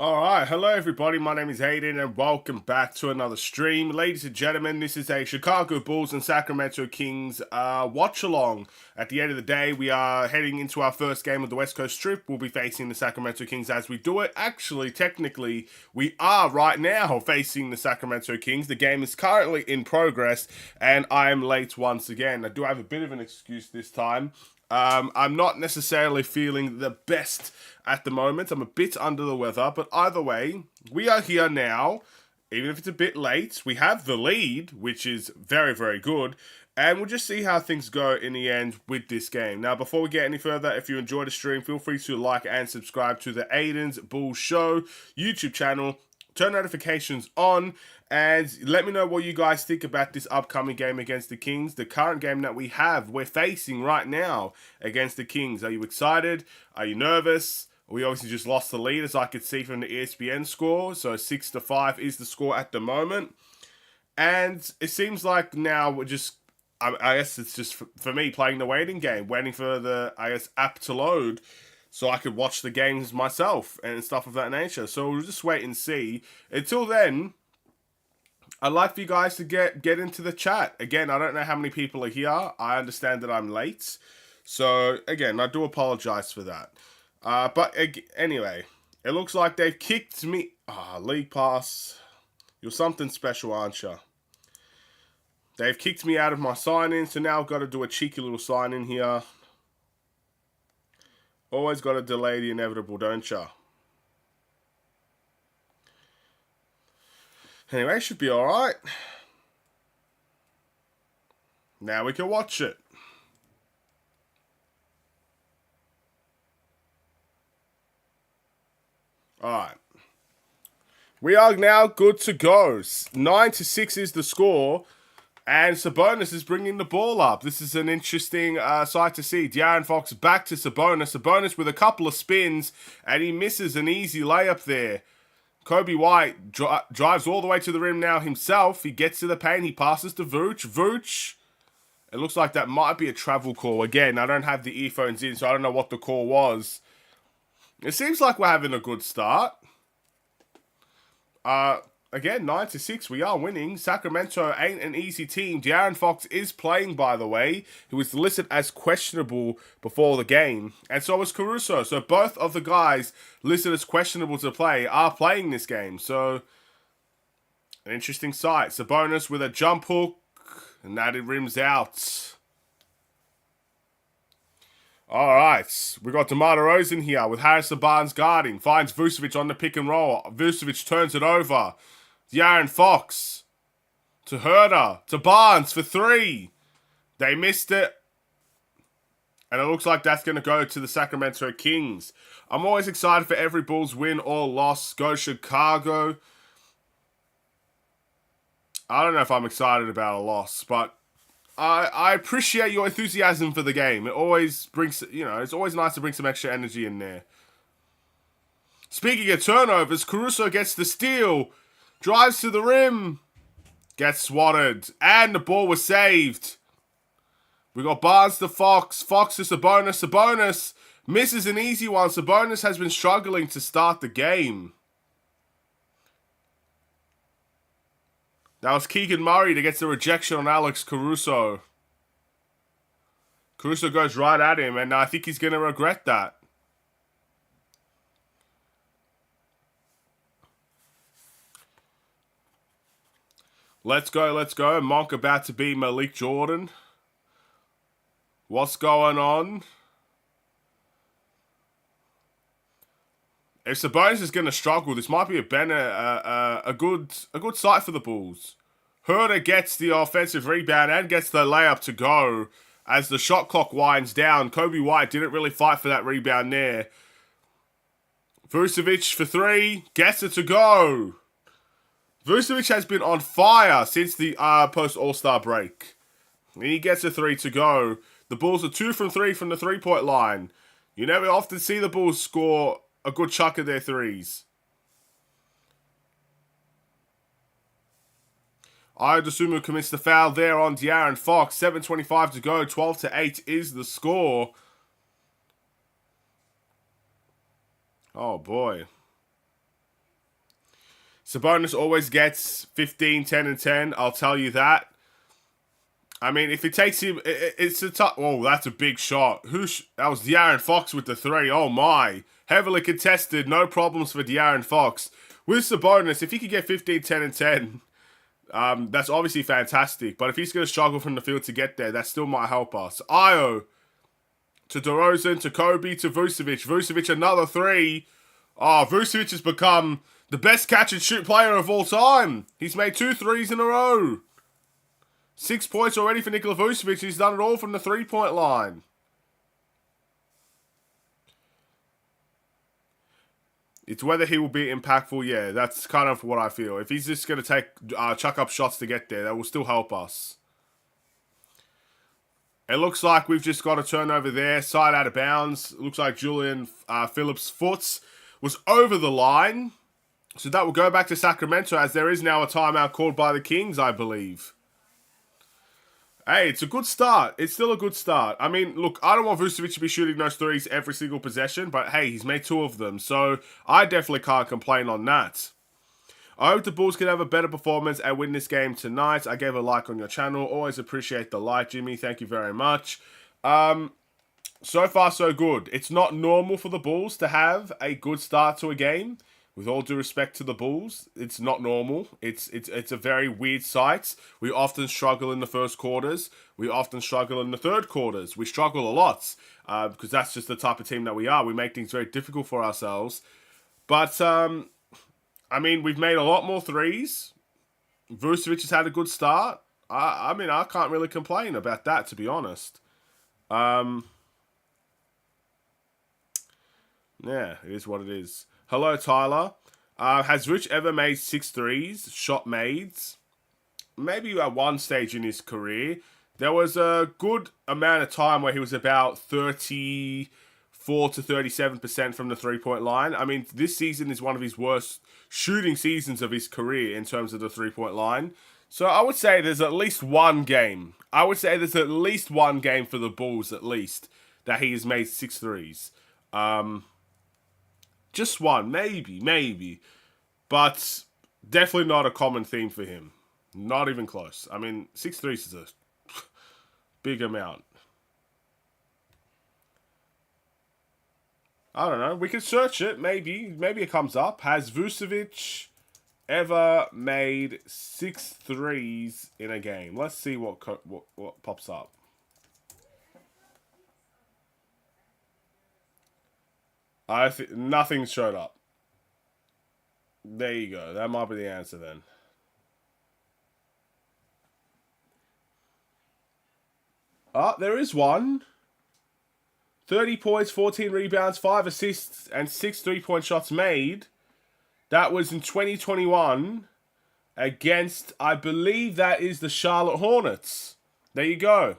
Alright, hello everybody, my name is Hayden and welcome back to another stream. Ladies and gentlemen, this is a Chicago Bulls and Sacramento Kings watch-along. At the end of the day, we are heading into our first game of the West Coast Strip. We'll be facing the Sacramento Kings as we do it. Actually, technically, we are right now facing the Sacramento Kings. The game is currently in progress and I am late once again. I do have a bit of an excuse this time. I'm not necessarily feeling the best at the moment. I'm a bit under the weather, but either way, we are here now. Even if it's a bit late, we have the lead, which is very, very good. And we'll just see how things go in the end with this game. Now, before we get any further, if you enjoyed the stream, feel free to like and subscribe to the Aiden's Bull Show YouTube channel. Turn notifications on and let me know what you guys think about this upcoming game against the Kings. The current game that we're facing right now against the Kings. Are you excited? Are you nervous? We obviously just lost the lead, as I could see from the ESPN score. So 6-5 is the score at the moment. And it seems like now we're just, I guess it's just for me playing the waiting game, waiting for the, app to load so I could watch the games myself and stuff of that nature. So we'll just wait and see. Until then, I'd like for you guys to get into the chat. Again, I don't know how many people are here. I understand that I'm late. So, again, I do apologize for that. But anyway, it looks like they've kicked me. League Pass. You're something special, aren't you? They've kicked me out of my sign-in, so now I've got to do a cheeky little sign-in here. Always got to delay the inevitable, don't you? Anyway, should be alright. Now we can watch it. Alright. We are now good to go. 9-6 is the score. And Sabonis is bringing the ball up. This is an interesting sight to see. De'Aaron Fox back to Sabonis. Sabonis with a couple of spins. And he misses an easy layup there. Kobe White drives all the way to the rim now himself. He gets to the paint. He passes to Vooch. Vooch. It looks like that might be a travel call. Again, I don't have the earphones in, so I don't know what the call was. It seems like we're having a good start. Again, 9-6, we are winning. Sacramento ain't an easy team. De'Aaron Fox is playing, by the way. He was listed as questionable before the game. And so was Caruso. So both of the guys listed as questionable to play are playing this game. So, an interesting sight. Sabonis with a jump hook. And that it rims out. Alright, we got DeMar DeRozan here with Harrison Barnes guarding. Finds Vucevic on the pick and roll. Vucevic turns it over. De'Aaron Fox to Herder, to Barnes for three. They missed it. And it looks like that's going to go to the Sacramento Kings. I'm always excited for every Bulls win or loss. Go Chicago. I don't know if I'm excited about a loss, but I appreciate your enthusiasm for the game. It always brings, it's always nice to bring some extra energy in there. Speaking of turnovers, Caruso gets the steal. Drives to the rim. Gets swatted. And the ball was saved. We got Barnes to Fox. Fox to Sabonis. Sabonis misses an easy one. Sabonis has been struggling to start the game. That was Keegan Murray that gets the rejection on Alex Caruso. Caruso goes right at him, and I think he's going to regret that. Let's go, let's go. Monk about to be Malik Jordan. What's going on? If Sabonis is going to struggle, this might be a good sight for the Bulls. Herder gets the offensive rebound and gets the layup to go as the shot clock winds down. Kobe White didn't really fight for that rebound there. Vucevic for three, gets it to go. Vucevic has been on fire since the post-All-Star break. And he gets a three to go. The Bulls are 2 from 3 from the three-point line. You never often see the Bulls score a good chunk of their threes. Iodosumu commits the foul there on De'Aaron Fox. 7:25 to go. 12-8 is the score. Oh, boy. Sabonis always gets 15, 10, and 10. I'll tell you that. I mean, if it takes him, it's a tough. Oh, that's a big shot. That was De'Aaron Fox with the three. Oh my, heavily contested. No problems for De'Aaron Fox. With Sabonis, if he could get 15, 10, and 10, that's obviously fantastic. But if he's going to struggle from the field to get there, that still might help us. Io to DeRozan to Kobe to Vucevic. Vucevic another three. Oh, Vucevic has become the best catch and shoot player of all time. He's made 2 threes in a row. 6 points already for Nikola Vucevic. He's done it all from the 3-point line. It's whether he will be impactful. Yeah, that's kind of what I feel. If he's just going to chuck up shots to get there, that will still help us. It looks like we've just got a turnover there. Side out of bounds. It looks like Julian Phillips' foot was over the line. So that will go back to Sacramento, as there is now a timeout called by the Kings, I believe. Hey, it's a good start. It's still a good start. I mean, look, I don't want Vucevic to be shooting those threes every single possession, but hey, he's made 2 of them, so I definitely can't complain on that. I hope the Bulls can have a better performance and win this game tonight. I gave a like on your channel. Always appreciate the like, Jimmy. Thank you very much. So far, so good. It's not normal for the Bulls to have a good start to a game. With all due respect to the Bulls, it's not normal. It's a very weird sight. We often struggle in the first quarters. We often struggle in the third quarters. We struggle a lot because that's just the type of team that we are. We make things very difficult for ourselves. But, I mean, we've made a lot more threes. Vucevic has had a good start. I mean, I can't really complain about that, to be honest. Yeah, it is what it is. Hello, Tyler. Has Rich ever made 6 threes? Shot made? Maybe at one stage in his career. There was a good amount of time where he was about 34 to 37% from the 3-point line. I mean, this season is one of his worst shooting seasons of his career in terms of the 3-point line. So I would say there's at least one game. I would say there's at least one game for the Bulls, at least, that he has made 6 threes. Just one, maybe. But definitely not a common theme for him. Not even close. I mean, 6 threes is a big amount. I don't know. We can search it. Maybe it comes up. Has Vucevic ever made 6 threes in a game? Let's see what pops up. I think nothing showed up. There you go. That might be the answer then. There is one. 30 points, 14 rebounds, 5 assists, and 6 3-point shots made. That was in 2021 against, I believe that is the Charlotte Hornets. There you go.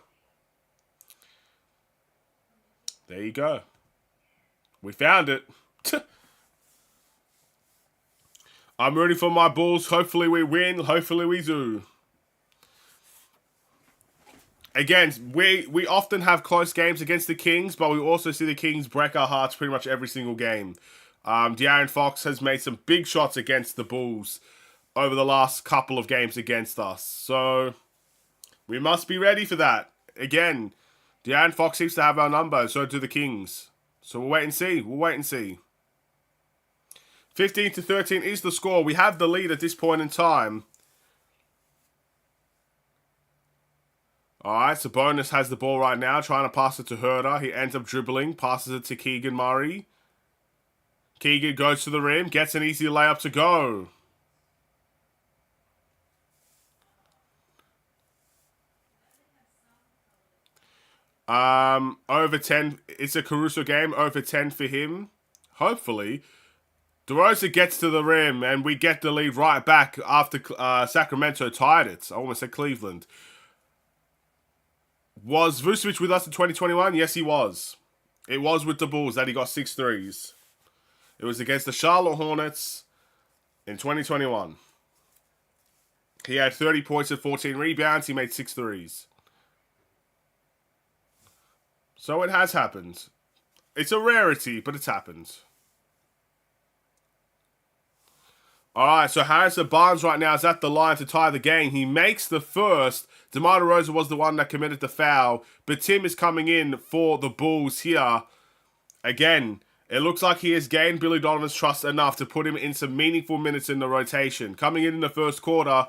There you go. We found it. I'm rooting for my Bulls. Hopefully we win. Hopefully we do. Again, we often have close games against the Kings, but we also see the Kings break our hearts pretty much every single game. De'Aaron Fox has made some big shots against the Bulls over the last couple of games against us. So we must be ready for that. Again, De'Aaron Fox seems to have our number, so do the Kings. So we'll wait and see. 15 to 13 is the score. We have the lead at this point in time. Alright, Sabonis has the ball right now, trying to pass it to Herder. He ends up dribbling, passes it to Keegan Murray. Keegan goes to the rim, gets an easy layup to go. Over 10. It's a Caruso game. Over 10 for him. Hopefully. DeRozan gets to the rim, and we get the lead right back after Sacramento tied it. I almost said Cleveland. Was Vucevic with us in 2021? Yes, he was. It was with the Bulls that he got 6 threes. It was against the Charlotte Hornets in 2021. He had 30 points and 14 rebounds. He made 6 threes. So it has happened. It's a rarity, but it's happened. All right, so Harrison Barnes right now is at the line to tie the game. He makes the first. DeMar DeRozan was the one that committed the foul, but Tim is coming in for the Bulls here. Again, it looks like he has gained Billy Donovan's trust enough to put him in some meaningful minutes in the rotation. Coming in the first quarter,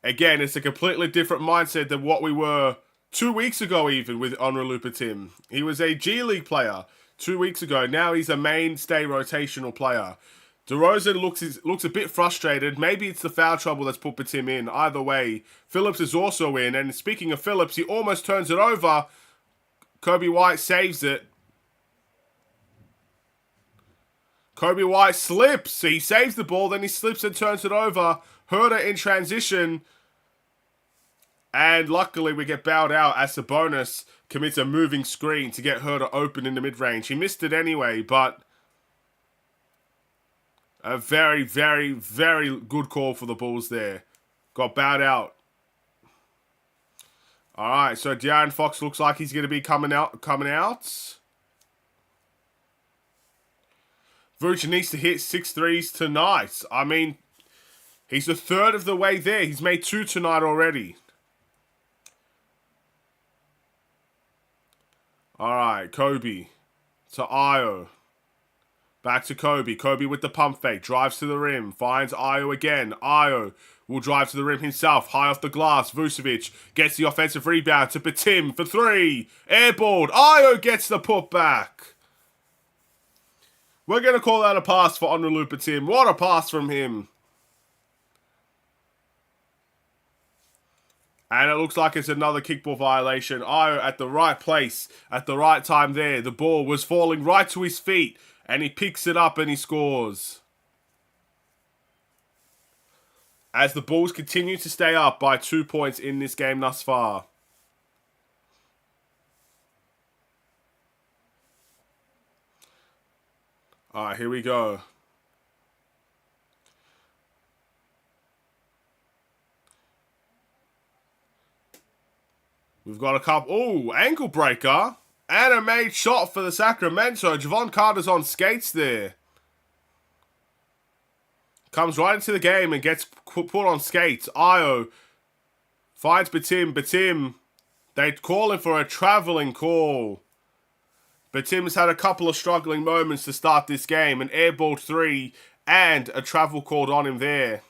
again, it's a completely different mindset than what we were 2 weeks ago even with Onrulupa Tim. He was a G League player 2 weeks ago. Now he's a mainstay rotational player. DeRozan looks a bit frustrated. Maybe it's the foul trouble that's put Tim in. Either way, Phillips is also in. And speaking of Phillips, he almost turns it over. Kobe White saves it. Kobe White slips. He saves the ball, then he slips and turns it over. Herder in transition. And luckily we get bowed out as Sabonis commits a moving screen to get Herder open in the mid-range. He missed it anyway, but a very, very, very good call for the Bulls there. Got bowed out. Alright, so De'Aaron Fox looks like he's going to be coming out. Vooch needs to hit 6 threes tonight. I mean, he's a third of the way there. He's made 2 tonight already. Alright, Kobe to Ayo. Back to Kobe. Kobe with the pump fake. Drives to the rim. Finds Ayo again. Ayo will drive to the rim himself. High off the glass. Vucevic gets the offensive rebound to Batim for 3. Airballed. Ayo gets the putback. We're going to call that a pass for Onrulupa Tim. What a pass from him. And it looks like it's another kickball violation. Ayo at the right place, at the right time there. The ball was falling right to his feet. And he picks it up and he scores. As the Bulls continue to stay up by 2 points in this game thus far. Alright, here we go. We've got a couple... Ooh, ankle breaker. And a made shot for the Sacramento. Javon Carter's on skates there. Comes right into the game and gets put on skates. Ayo finds Batim. Batim, they call him for a traveling call. Batim's had a couple of struggling moments to start this game. An airball 3 and a travel called on him there.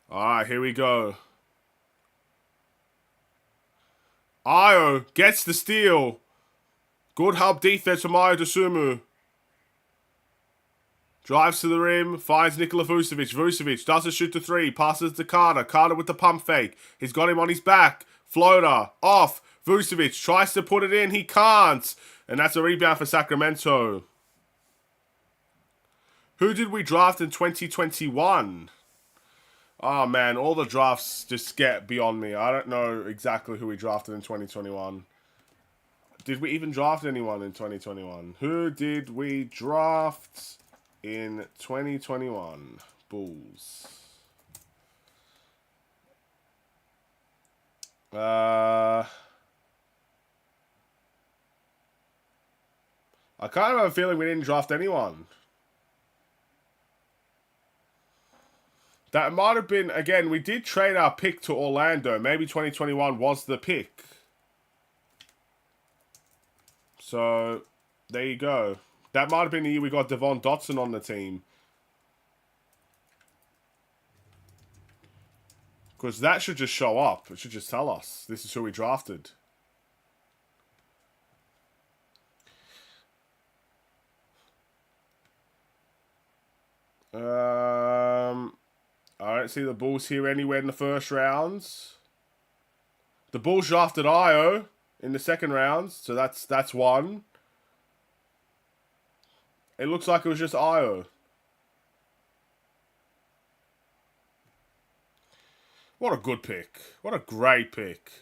Alright, here we go. Ayo gets the steal. Good help defense from Ayo Dosunmu. Drives to the rim, finds Nikola Vucevic. Vucevic doesn't shoot the 3, passes to Carter. Carter with the pump fake. He's got him on his back. Floater, off. Vucevic tries to put it in, he can't. And that's a rebound for Sacramento. Who did we draft in 2021? Oh man, all the drafts just get beyond me. I don't know exactly who we drafted in 2021. Did we even draft anyone in 2021? Who did we draft in 2021? Bulls. I kind of have a feeling we didn't draft anyone. That might have been, again, we did trade our pick to Orlando. Maybe 2021 was the pick. So, there you go. That might have been the year we got Devon Dotson on the team. Because that should just show up. It should just tell us. This is who we drafted. I don't see the Bulls here anywhere in the first rounds. The Bulls drafted Ayo in the second round, so that's one. It looks like it was just Ayo. What a good pick. What a great pick.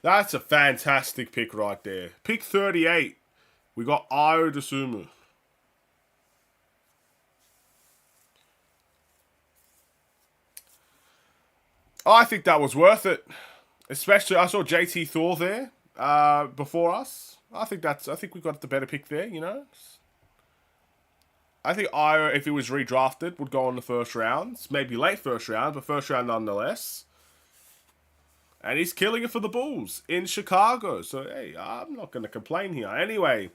That's a fantastic pick right there. Pick 38. We got Ayo Dosunmu. I think that was worth it. Especially, I saw JT Thor there before us. I think we got the better pick there. You know, I think Io, if he was redrafted, would go on the first rounds, maybe late first round, but first round nonetheless. And he's killing it for the Bulls in Chicago. So hey, I'm not going to complain here. Anyway,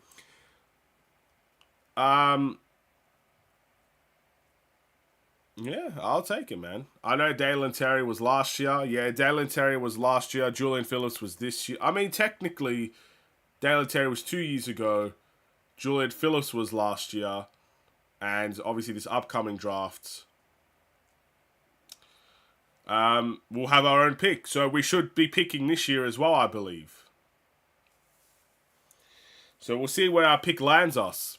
yeah, I'll take it, man. I know Dalen Terry was last year. Yeah, Dalen Terry was last year. Julian Phillips was this year. I mean, technically, Dalen Terry was 2 years ago. Julian Phillips was last year. And obviously this upcoming draft, we'll have our own pick. So we should be picking this year as well, I believe. So we'll see where our pick lands us.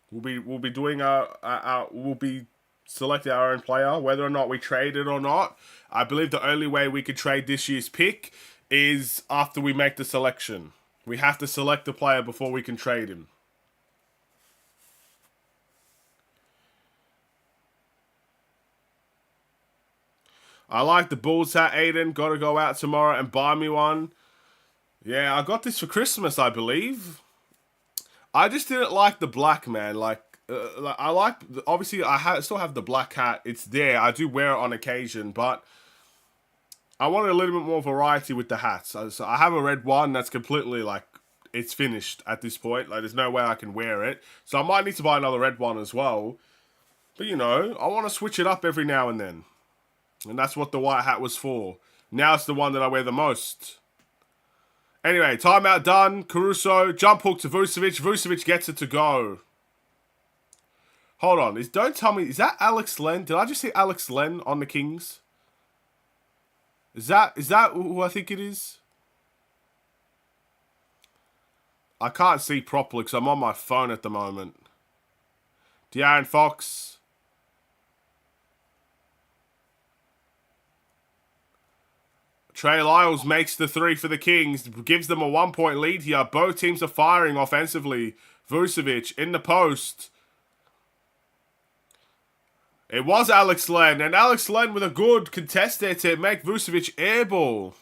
We'll be doing we'll be selecting our own player, whether or not we trade it or not. I believe the only way we could trade this year's pick is after we make the selection. We have to select the player before we can trade him. I like the Bulls hat, Aiden. Got to go out tomorrow and buy me one. Yeah, I got this for Christmas, I believe. I just didn't like the black, man. I like, obviously, still have the black hat. It's there. I do wear it on occasion, but I wanted a little bit more variety with the hats. So I have a red one that's completely, it's finished at this point. There's no way I can wear it. So I might need to buy another red one as well. But, I want to switch it up every now and then. And that's what the white hat was for. Now it's the one that I wear the most. Anyway, timeout done. Caruso, jump hook to Vucevic. Vucevic gets it to go. Hold on. Don't tell me. Is that Alex Len? Did I just see Alex Len on the Kings? Is that who I think it is? I can't see properly because I'm on my phone at the moment. De'Aaron Fox. Trey Lyles makes the three for the Kings, gives them a 1 point lead here. Both teams are firing offensively. Vucevic in the post. It was Alex Len, and Alex Len with a good contest there to make Vucevic airball.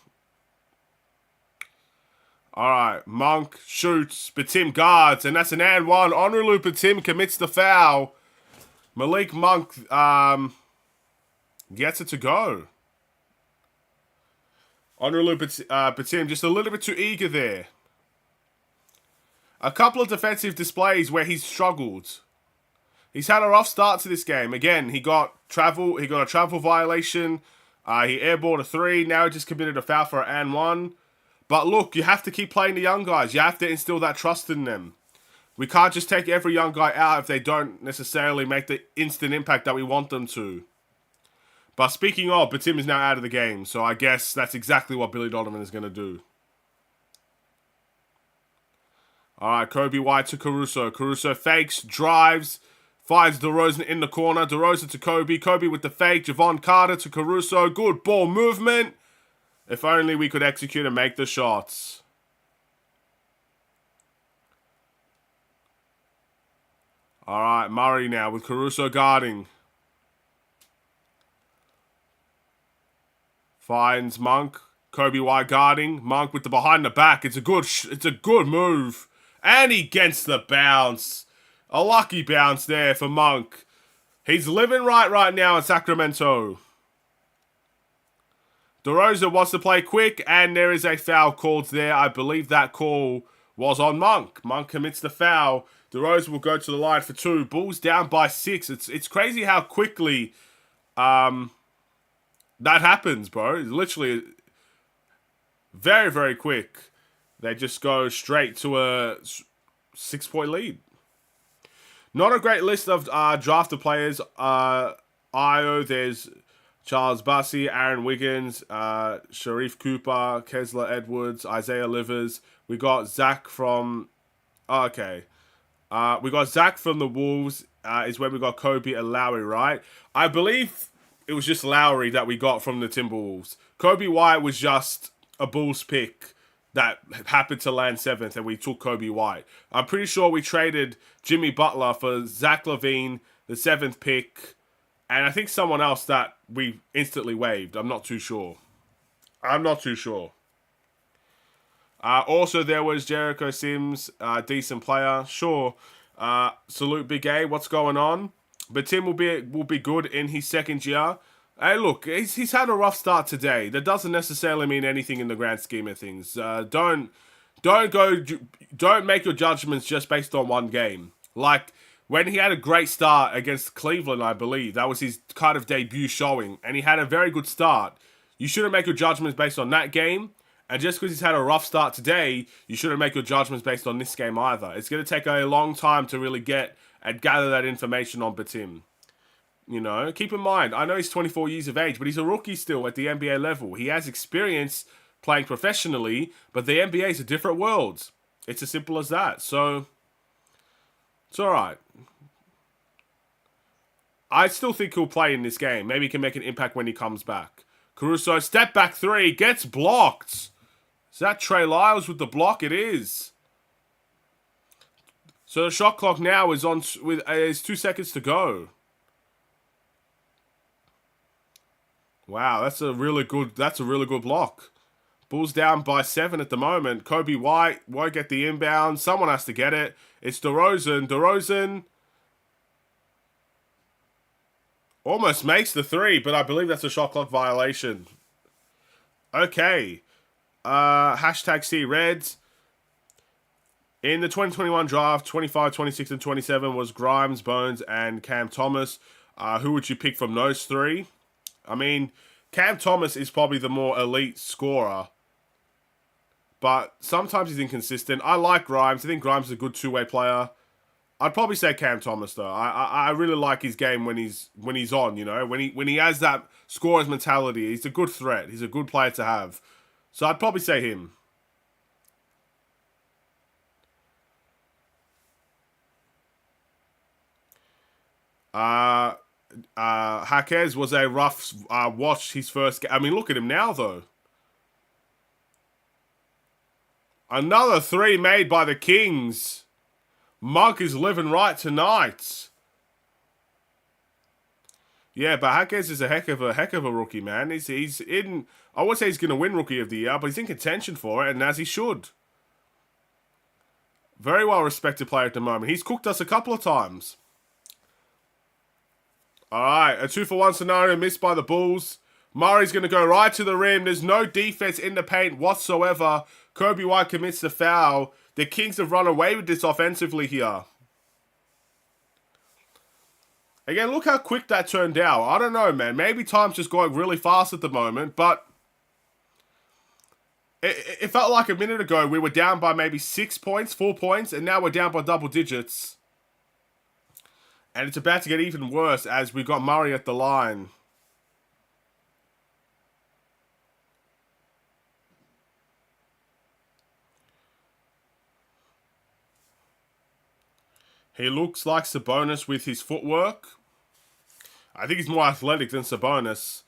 Alright, Monk shoots, Batim guards, and that's an and one. Onuralou Batim commits the foul. Malik Monk gets it to go. Onuralou Batim just a little bit too eager there. A couple of defensive displays where he's struggled. He's had a rough start to this game. Again, he got a travel violation. He airballed a three. Now he just committed a foul for an and one. But look, you have to keep playing the young guys. You have to instill that trust in them. We can't just take every young guy out if they don't necessarily make the instant impact that we want them to. But speaking of, Batim is now out of the game, so I guess that's exactly what Billy Donovan is going to do. Alright, Kobe White to Caruso. Caruso fakes, drives, finds DeRozan in the corner. DeRozan to Kobe. Kobe with the fake. Javon Carter to Caruso. Good ball movement. If only we could execute and make the shots. Alright, Murray now with Caruso guarding. Finds Monk. Kobe White guarding. Monk with the behind the back. It's a good move. And he gets the bounce. A lucky bounce there for Monk. He's living right now in Sacramento. DeRozan wants to play quick, and there is a foul called there. I believe that call was on Monk. Monk commits the foul. DeRozan will go to the line for two. Bulls down by 6. It's crazy how quickly that happens, bro. It's literally very, very quick. They just go straight to a 6 point lead. Not a great list of drafted players. Io, there's Charles Bussey, Aaron Wiggins, Sharif Cooper, Kessler Edwards, Isaiah Livers. We got Zach from... we got Zach from the Wolves. Is where we got Kobe and Lowry, right? I believe it was just Lowry that we got from the Timberwolves. Kobe White was just a Bulls pick that happened to land 7th, and we took Kobe White. I'm pretty sure we traded Jimmy Butler for Zach LaVine, the 7th pick, And I think someone else that we instantly waived. I'm not too sure. Also, there was Jericho Sims, decent player. Sure. Salute Big A. What's going on? But Tim will be good in his second year. Hey, look, he's had a rough start today. That doesn't necessarily mean anything in the grand scheme of things. Don't make your judgments just based on one game. Like when he had a great start against Cleveland, I believe that was his kind of debut showing, and he had a very good start. You shouldn't make your judgments based on that game. And just because he's had a rough start today, you shouldn't make your judgments based on this game either. It's going to take a long time to really get and gather that information on Batim. You know, keep in mind, I know he's 24 years of age, but he's a rookie still at the NBA level. He has experience playing professionally, but the NBA is a different world. It's as simple as that. So, it's alright. I still think he'll play in this game. Maybe he can make an impact when he comes back. Caruso, step back three, gets blocked. Is that Trey Lyles with the block? It is. So the shot clock now is on with 2 seconds to go. Wow, that's a really good block. Bulls down by 7 at the moment. Kobe White won't get the inbound. Someone has to get it. It's DeRozan. DeRozan almost makes the 3, but I believe that's a shot clock violation. Okay. Hashtag C Reds. In the 2021 draft, 25, 26, and 27 was Grimes, Bones, and Cam Thomas. Who would you pick from those 3? I mean, Cam Thomas is probably the more elite scorer, but sometimes he's inconsistent. I like Grimes. I think Grimes is a good two-way player. I'd probably say Cam Thomas though. I really like his game when he's on. You know, when he has that scorer's mentality. He's a good threat. He's a good player to have. So I'd probably say him. Jaquez was a rough watch his first game. I mean, look at him now though. Another 3 made by the Kings. Monk is living right tonight. Yeah, but Jaquez is a heck of a rookie, man. He's in. I would say he's going to win Rookie of the Year, but he's in contention for it, and as he should. Very well respected player at the moment. He's cooked us a couple of times. All right, a 2-for-1 scenario missed by the Bulls. Murray's going to go right to the rim. There's no defense in the paint whatsoever. Kobe White commits the foul. The Kings have run away with this offensively here. Again, look how quick that turned out. I don't know, man. Maybe time's just going really fast at the moment, but it felt like a minute ago we were down by maybe 6 points, 4 points, and now we're down by double digits. And it's about to get even worse as we got Murray at the line. He looks like Sabonis with his footwork. I think he's more athletic than Sabonis.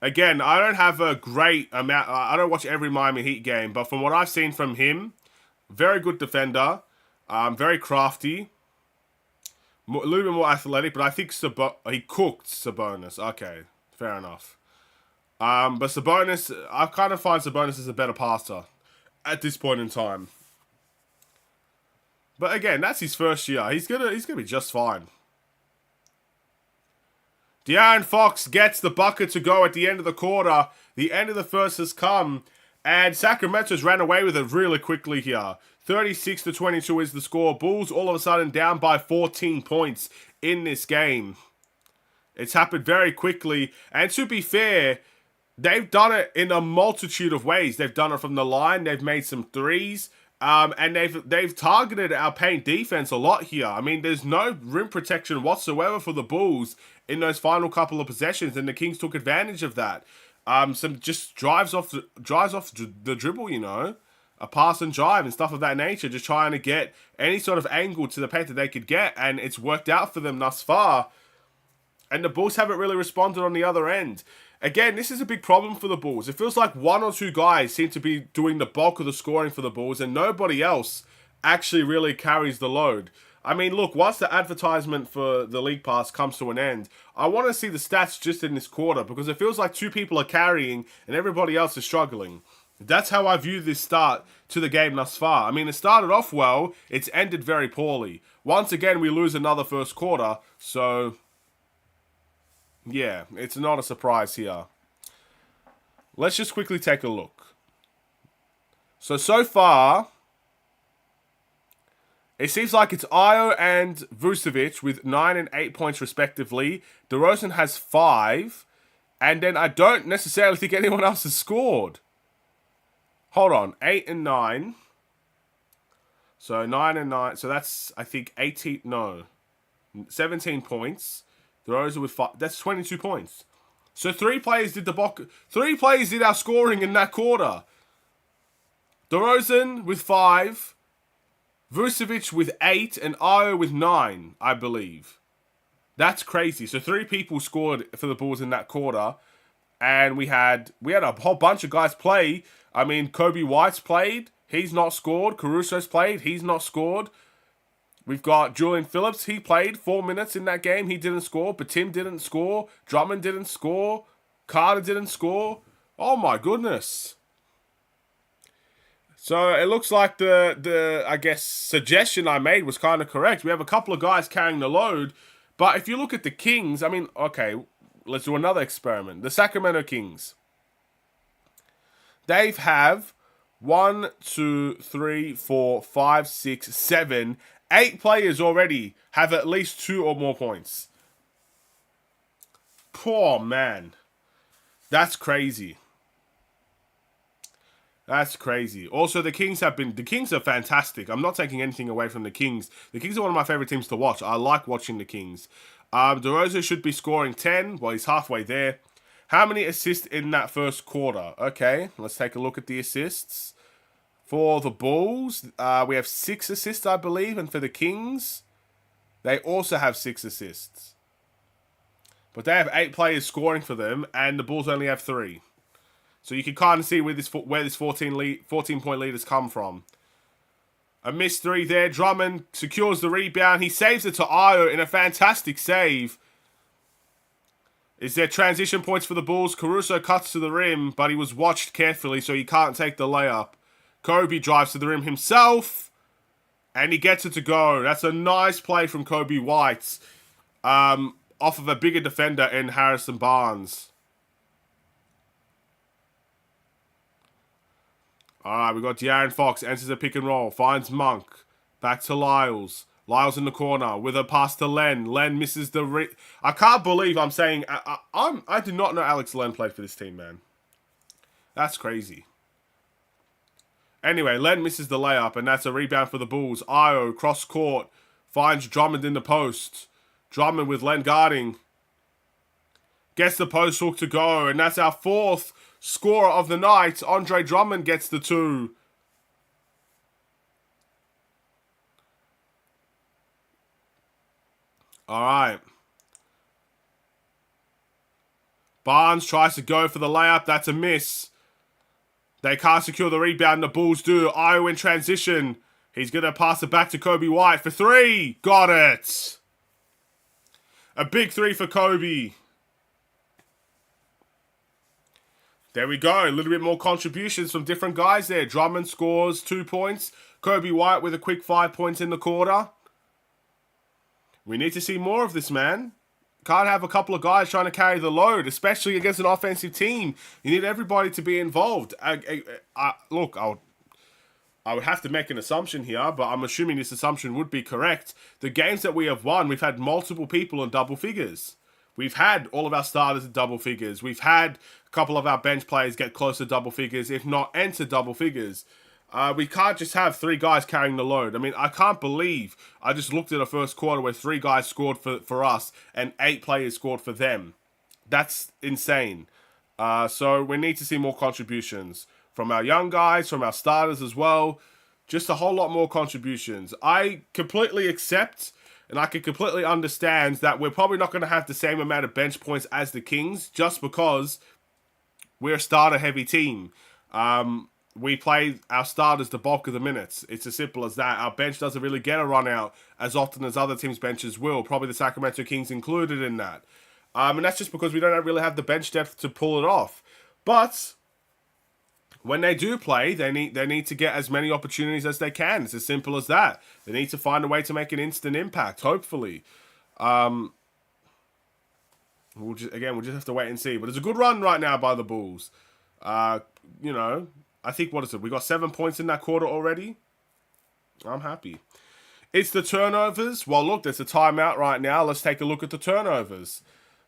Again, I don't have a great amount. I don't watch every Miami Heat game, but from what I've seen from him, very good defender, very crafty, a little bit more athletic, but I think he cooked Sabonis. Okay, fair enough. But Sabonis, I kind of find Sabonis is a better passer at this point in time. But again, that's his first year. He's gonna be just fine. De'Aaron Fox gets the bucket to go at the end of the quarter. The end of the first has come, and Sacramento's ran away with it really quickly here. 36-22 is the score. Bulls all of a sudden down by 14 points in this game. It's happened very quickly, and to be fair, they've done it in a multitude of ways. They've done it from the line. They've made some threes. And they've targeted our paint defense a lot here. I mean, there's no rim protection whatsoever for the Bulls in those final couple of possessions, and the Kings took advantage of that. Some just drives off the dribble, you know, a pass and drive and stuff of that nature, just trying to get any sort of angle to the paint that they could get, and it's worked out for them thus far. And the Bulls haven't really responded on the other end. Again, this is a big problem for the Bulls. It feels like 1 or 2 guys seem to be doing the bulk of the scoring for the Bulls, and nobody else actually really carries the load. I mean, look, once the advertisement for the League Pass comes to an end, I want to see the stats just in this quarter because it feels like 2 people are carrying and everybody else is struggling. That's how I view this start to the game thus far. I mean, it started off well, it's ended very poorly. Once again, we lose another first quarter, so yeah, it's not a surprise here. Let's just quickly take a look. So far, it seems like it's Io and Vucevic with 9 and 8 points respectively. DeRozan has 5. And then I don't necessarily think anyone else has scored. Hold on. 8 and 9. So 9 and 9. So that's, I think, 18. No. 17 points. DeRozan with 5. That's 22 points. So 3 players did the 3 players did our scoring in that quarter. DeRozan with 5. Vucevic with 8 and Io with 9, I believe. That's crazy. So 3 people scored for the Bulls in that quarter. And we had a whole bunch of guys play. I mean, Kobe White's played. He's not scored. Caruso's played. He's not scored. We've got Julian Phillips. He played 4 minutes in that game. He didn't score. But Tim didn't score. Drummond didn't score. Carter didn't score. Oh my goodness. So it looks like the I guess, suggestion I made was kind of correct. We have a couple of guys carrying the load. But if you look at the Kings, I mean, okay, let's do another experiment. The Sacramento Kings. They have 1, 2, 3, 4, 5, 6, 7, 8 players already have at least 2 or more points. Poor man. That's crazy. That's crazy. Also, the Kings are fantastic. I'm not taking anything away from the Kings. The Kings are one of my favorite teams to watch. I like watching the Kings. DeRozan should be scoring 10. Well, he's halfway there. How many assists in that first quarter? Okay, let's take a look at the assists. For the Bulls, we have 6 assists, I believe. And for the Kings, they also have 6 assists. But they have 8 players scoring for them, and the Bulls only have 3. So you can kind of see where this 14-point lead has come from. A missed 3 there. Drummond secures the rebound. He saves it to Io in a fantastic save. Is there transition points for the Bulls? Caruso cuts to the rim, but he was watched carefully, so he can't take the layup. Kobe drives to the rim himself, and he gets it to go. That's a nice play from Kobe White, off of a bigger defender in Harrison Barnes. Alright, we got De'Aaron Fox, enters a pick and roll, finds Monk, back to Lyles. Lyles in the corner with a pass to Len. Len misses the... I can't believe I'm saying... I did not know Alex Len played for this team, man. That's crazy. Anyway, Len misses the layup, and that's a rebound for the Bulls. Io, cross court, finds Drummond in the post. Drummond with Len guarding. Gets the post hook to go, and that's our 4th scorer of the night. Andre Drummond gets the 2. Alright. Barnes tries to go for the layup. That's a miss. They can't secure the rebound. The Bulls do. Io in transition. He's going to pass it back to Kobe White for 3. Got it. A big 3 for Kobe. There we go. A little bit more contributions from different guys there. Drummond scores 2 points. Kobe White with a quick 5 points in the quarter. We need to see more of this, man. Can't have a couple of guys trying to carry the load, especially against an offensive team. You need everybody to be involved. Look, I would have to make an assumption here, but I'm assuming this assumption would be correct. The games that we have won, we've had multiple people in double figures. We've had all of our starters in double figures. We've had a couple of our bench players get close to double figures, if not enter double figures. We can't just have 3 guys carrying the load. I mean, I can't believe I just looked at a first quarter where 3 guys scored for us and 8 players scored for them. That's insane. So we need to see more contributions from our young guys, from our starters as well. Just a whole lot more contributions. I completely accept and I can completely understand that we're probably not going to have the same amount of bench points as the Kings just because we're a starter-heavy team. we play our starters the bulk of the minutes. It's as simple as that. Our bench doesn't really get a run out as often as other teams' benches will. Probably the Sacramento Kings included in that. And that's just because we don't really have the bench depth to pull it off. But when they do play, they need to get as many opportunities as they can. It's as simple as that. They need to find a way to make an instant impact, hopefully. We'll just have to wait and see. But it's a good run right now by the Bulls. You know, I think, what is it? We got 7 points in that quarter already. I'm happy. It's the turnovers. Well, look, there's a timeout right now. Let's take a look at the turnovers.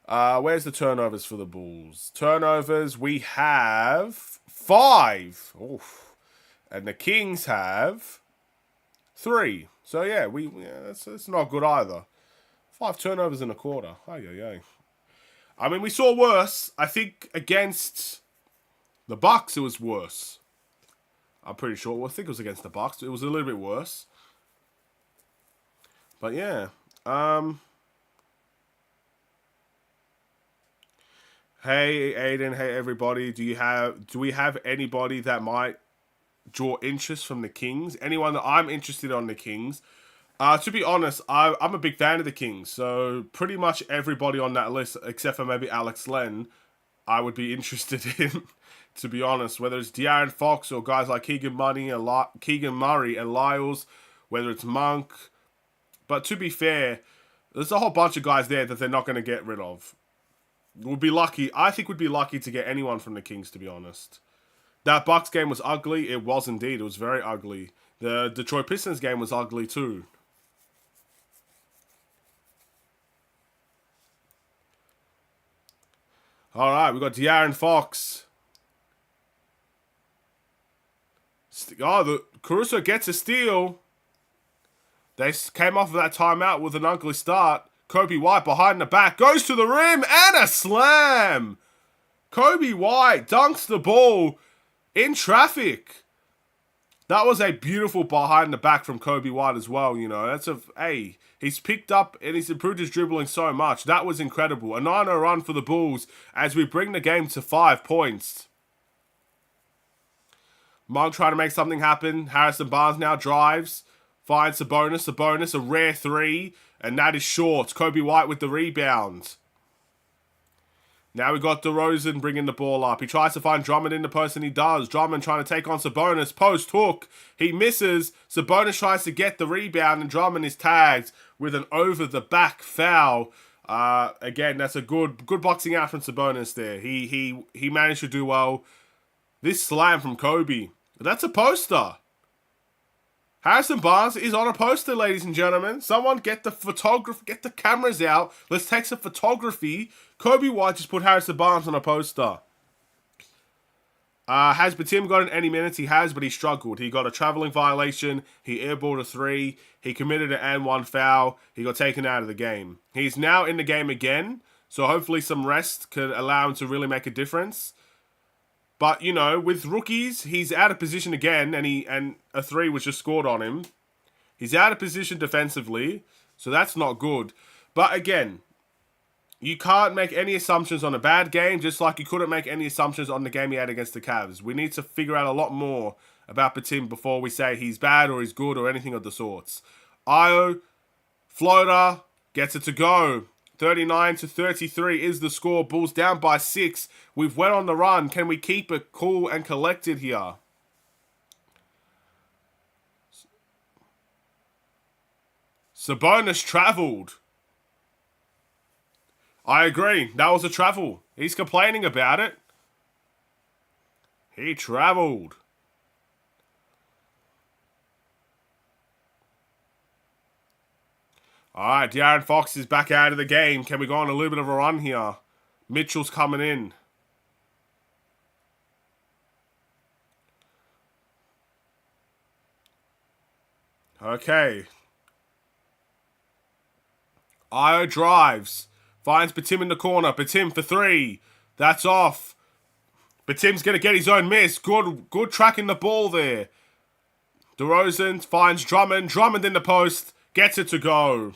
Where's the turnovers for the Bulls? Turnovers, we have 5. Oof. And the Kings have 3. So, yeah, that's not good either. 5 turnovers in a quarter. Ay. I mean, we saw worse. I think against the Bucks, it was worse. I'm pretty sure. Well, I think it was against the Bucks. It was a little bit worse. But yeah. Hey Aiden, hey everybody. Do we have anybody that might draw interest from the Kings? Anyone that I'm interested on the Kings? To be honest, I'm a big fan of the Kings, so pretty much everybody on that list, except for maybe Alex Len, I would be interested in, to be honest. Whether it's De'Aaron Fox or guys like Keegan Murray and Lyles, whether it's Monk. But to be fair, there's a whole bunch of guys there that they're not going to get rid of. We'd be lucky. I think we'd be lucky to get anyone from the Kings, to be honest. That Bucks game was ugly. It was indeed. It was very ugly. The Detroit Pistons game was ugly too. All right, we got De'Aaron Fox. Caruso gets a steal. They came off of that timeout with an ugly start. Kobe White behind the back, goes to the rim, and a slam! Kobe White dunks the ball in traffic. That was a beautiful behind the back from Kobe White as well, you know. He's picked up and he's improved his dribbling so much. That was incredible. A 9-0 run for the Bulls as we bring the game to 5 points. Monk trying to make something happen. Harrison Barnes now drives. Finds Sabonis, a rare 3. And that is short. Kobe White with the rebound. Now we got DeRozan bringing the ball up. He tries to find Drummond in the post, and he does. Drummond trying to take on Sabonis. Post hook. He misses. Sabonis tries to get the rebound, and Drummond is tagged with an over-the-back foul. Again, that's a good boxing out from Sabonis there. He managed to do well. This slam from Kobe. That's a poster. Harrison Barnes is on a poster, ladies and gentlemen. Someone get the cameras out. Let's take some photography. Kobe White just put Harrison Barnes on a poster. Has Batum gotten any minutes? He has, but he struggled. He got a traveling violation. He airballed a 3. He committed an and-1 foul. He got taken out of the game. He's now in the game again, so hopefully some rest could allow him to really make a difference. But, you know, with rookies, he's out of position again, and a 3 was just scored on him. He's out of position defensively, so that's not good. But again, you can't make any assumptions on a bad game, just like you couldn't make any assumptions on the game he had against the Cavs. We need to figure out a lot more about Batum before we say he's bad or he's good or anything of the sorts. Io, floater, gets it to go. 39-33 is the score. Bulls down by 6. We've went on the run. Can we keep it cool and collected here? Sabonis traveled. I agree. That was a travel. He's complaining about it. He traveled. Alright, De'Aaron Fox is back out of the game. Can we go on a little bit of a run here? Mitchell's coming in. Okay. Io drives. Finds Batum in the corner. Batum for 3. That's off. Batum's going to get his own miss. Good tracking the ball there. DeRozan finds Drummond. Drummond in the post. Gets it to go.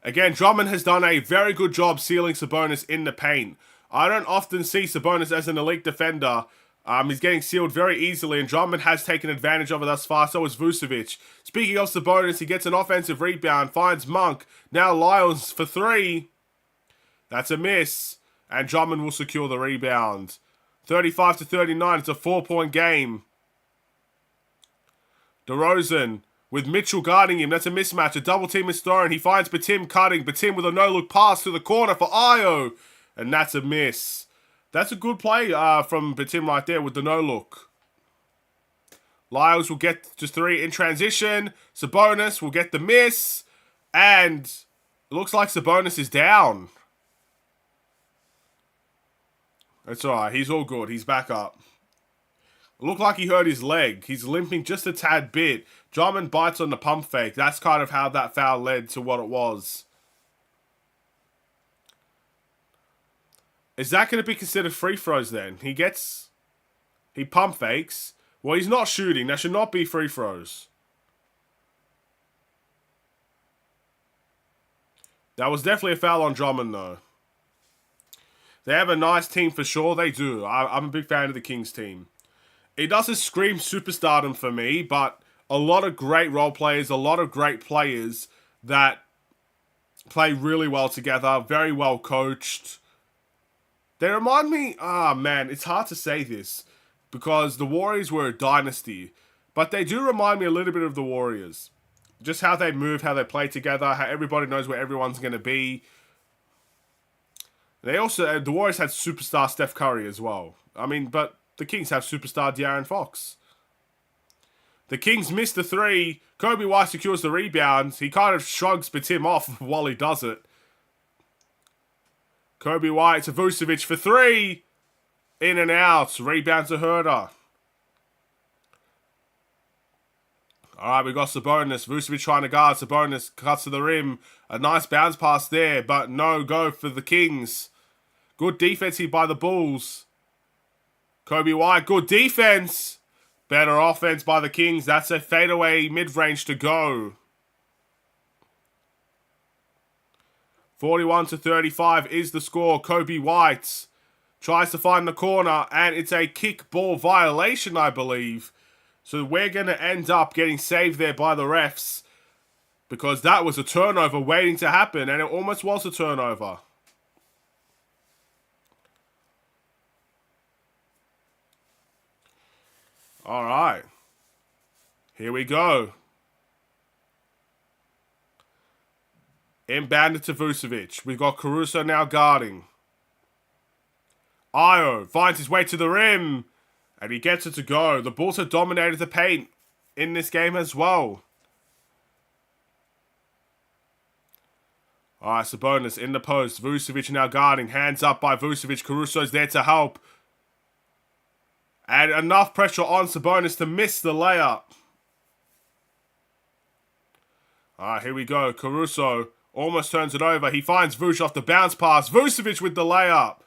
Again, Drummond has done a very good job sealing Sabonis in the paint. I don't often see Sabonis as an elite defender. He's getting sealed very easily, and Drummond has taken advantage of it thus far, so is Vucevic. Speaking of Sabonis, he gets an offensive rebound, finds Monk. Now Lyles for three. That's a miss, and Drummond will secure the rebound. 35-39, it's a 4-point game. DeRozan with Mitchell guarding him. That's a mismatch. A double team is thrown. He finds Batum cutting. Batum with a no-look pass to the corner for Io, and that's a miss. That's a good play from Batum right there with the no-look. Lyles will get to three in transition. Sabonis will get the miss. And it looks like Sabonis is down. That's alright. He's all good. He's back up. It looked like he hurt his leg. He's limping just a tad bit. Drummond bites on the pump fake. That's kind of how that foul led to what it was. Is that going to be considered free throws then? He pump fakes. Well, he's not shooting. That should not be free throws. That was definitely a foul on Drummond though. They have a nice team for sure. They do. I'm a big fan of the Kings team. It doesn't scream superstardom for me, but a lot of great role players, a lot of great players that play really well together, very well coached. They remind me, man, it's hard to say this because the Warriors were a dynasty, but they do remind me a little bit of the Warriors. Just how they move, how they play together, how everybody knows where everyone's going to be. They also, the Warriors had superstar Steph Curry as well. I mean, but the Kings have superstar De'Aaron Fox. The Kings missed the three. Kobe White secures the rebound. He kind of shrugs Batum off while he does it. Kobe White to Vucevic for three. In and out. Rebound to Herter. Alright, we got Sabonis. Vucevic trying to guard. Sabonis cuts to the rim. A nice bounce pass there, but no go for the Kings. Good defense here by the Bulls. Kobe White, good defense. Better offense by the Kings. That's a fadeaway mid-range to go. 41-35 is the score. Kobe White tries to find the corner, and it's a kickball violation, I believe. So we're going to end up getting saved there by the refs because that was a turnover waiting to happen, and it almost was a turnover. All right. Here we go. Inbounded to Vucevic. We've got Caruso now guarding. Io finds his way to the rim. And he gets it to go. The Bulls have dominated the paint in this game as well. Alright, Sabonis in the post. Vucevic now guarding. Hands up by Vucevic. Caruso's there to help. And enough pressure on Sabonis to miss the layup. Alright, here we go. Caruso almost turns it over. He finds Vuce off the bounce pass. Vucevic with the layup.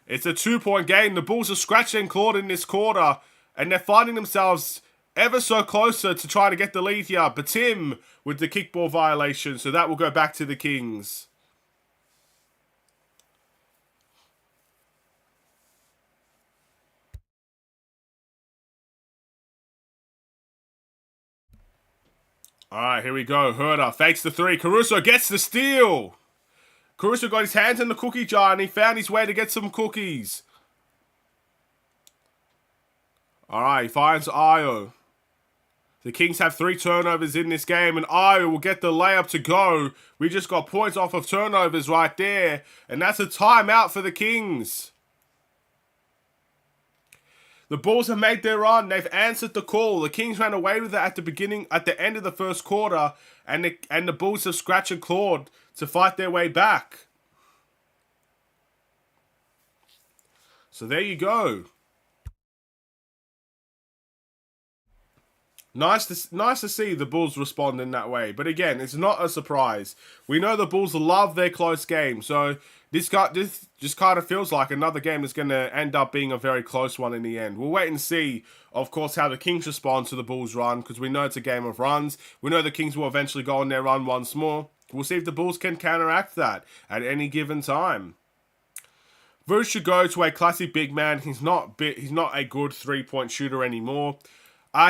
It's a 2-point game. The Bulls are scratching and clawed in this quarter. And they're finding themselves ever so closer to trying to get the lead here. Batum with the kickball violation. So that will go back to the Kings. Alright, here we go. Herter fakes the three. Caruso gets the steal. Caruso got his hands in the cookie jar and he found his way to get some cookies. Alright, he finds Io. The Kings have 3 turnovers in this game and Io will get the layup to go. We just got points off of turnovers right there. And that's a timeout for the Kings. The Bulls have made their run. They've answered the call. The Kings ran away with it at the end of the first quarter. And the Bulls have scratched and clawed to fight their way back. So there you go. Nice to see the Bulls respond in that way. But again, it's not a surprise. We know the Bulls love their close games. So this just kind of feels like another game that's going to end up being a very close one in the end. We'll wait and see, of course, how the Kings respond to the Bulls' run. Because we know it's a game of runs. We know the Kings will eventually go on their run once more. We'll see if the Bulls can counteract that at any given time. Vuce should go to a classic big man. He's not a good 3-point shooter anymore.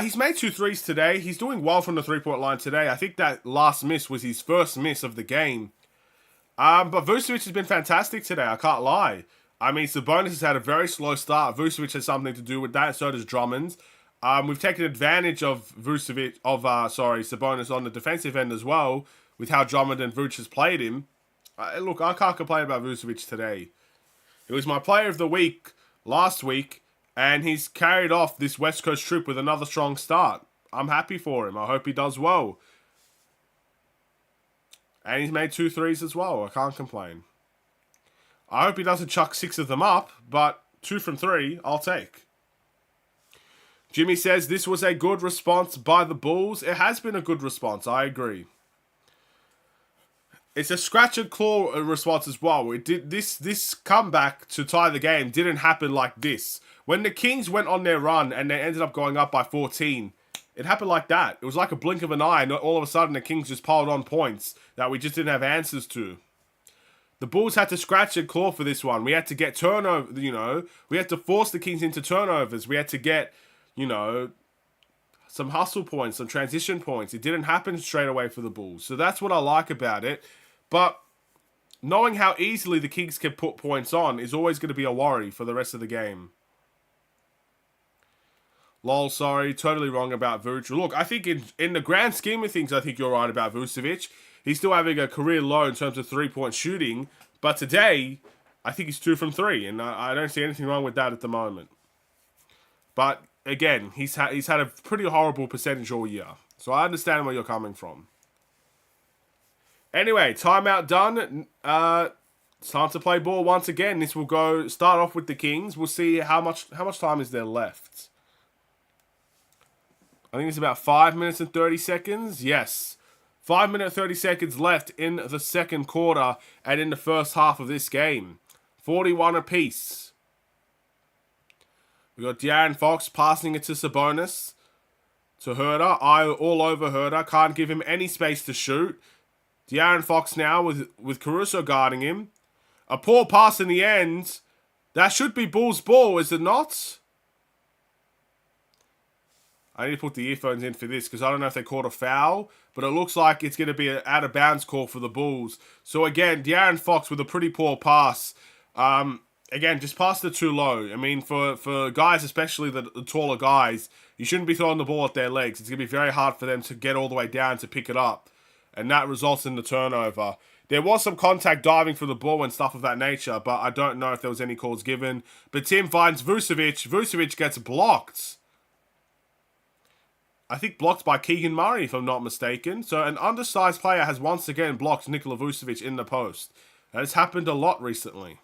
He's made 2 threes today. He's doing well from the 3-point line today. I think that last miss was his first miss of the game. But Vucevic has been fantastic today. I can't lie. I mean, Sabonis has had a very slow start. Vucevic has something to do with that. So does Drummond. We've taken advantage of Sabonis on the defensive end as well, with how Drummond and Vuce has played him. Look, I can't complain about Vucevic today. It was my player of the week last week, and he's carried off this West Coast trip with another strong start. I'm happy for him. I hope he does well. And he's made 2 threes as well. I can't complain. I hope he doesn't chuck 6 of them up, but 2 from 3, I'll take. Jimmy says this was a good response by the Bulls. It has been a good response. I agree. It's a scratch and claw response as well. It did this comeback to tie the game didn't happen like this. When the Kings went on their run and they ended up going up by 14, it happened like that. It was like a blink of an eye, and all of a sudden the Kings just piled on points that we just didn't have answers to. The Bulls had to scratch and claw for this one. We had to get turnover, we had to force the Kings into turnovers. We had to get, some hustle points, some transition points. It didn't happen straight away for the Bulls. So that's what I like about it. But knowing how easily the Kings can put points on is always going to be a worry for the rest of the game. Lol, sorry, totally wrong about Vuce. Look, I think in the grand scheme of things, I think you're right about Vucevic. He's still having a career low in terms of 3-point shooting. But today, I think he's 2 from 3. And I don't see anything wrong with that at the moment. But again, he's had a pretty horrible percentage all year. So I understand where you're coming from. Anyway, timeout done. It's time to play ball once again. This will start off with the Kings. We'll see how much time is there left. I think it's about 5 minutes and 30 seconds. Yes. 5 minutes 30 seconds left in the second quarter and in the first half of this game. 41 apiece. We got De'Aaron Fox passing it to Sabonis. To Herder. All over Herder. Can't give him any space to shoot. De'Aaron Fox now with Caruso guarding him. A poor pass in the end. That should be Bulls' ball, is it not? I need to put the earphones in for this because I don't know if they called a foul, but it looks like it's going to be an out-of-bounds call for the Bulls. So again, De'Aaron Fox with a pretty poor pass. Again, just passed it too low. I mean, for guys, especially the taller guys, you shouldn't be throwing the ball at their legs. It's going to be very hard for them to get all the way down to pick it up. And that results in the turnover. There was some contact diving for the ball and stuff of that nature, but I don't know if there was any calls given. But Tim finds Vucevic. Vucevic gets blocked. I think blocked by Keegan Murray, if I'm not mistaken. So an undersized player has once again blocked Nikola Vucevic in the post. That has happened a lot recently.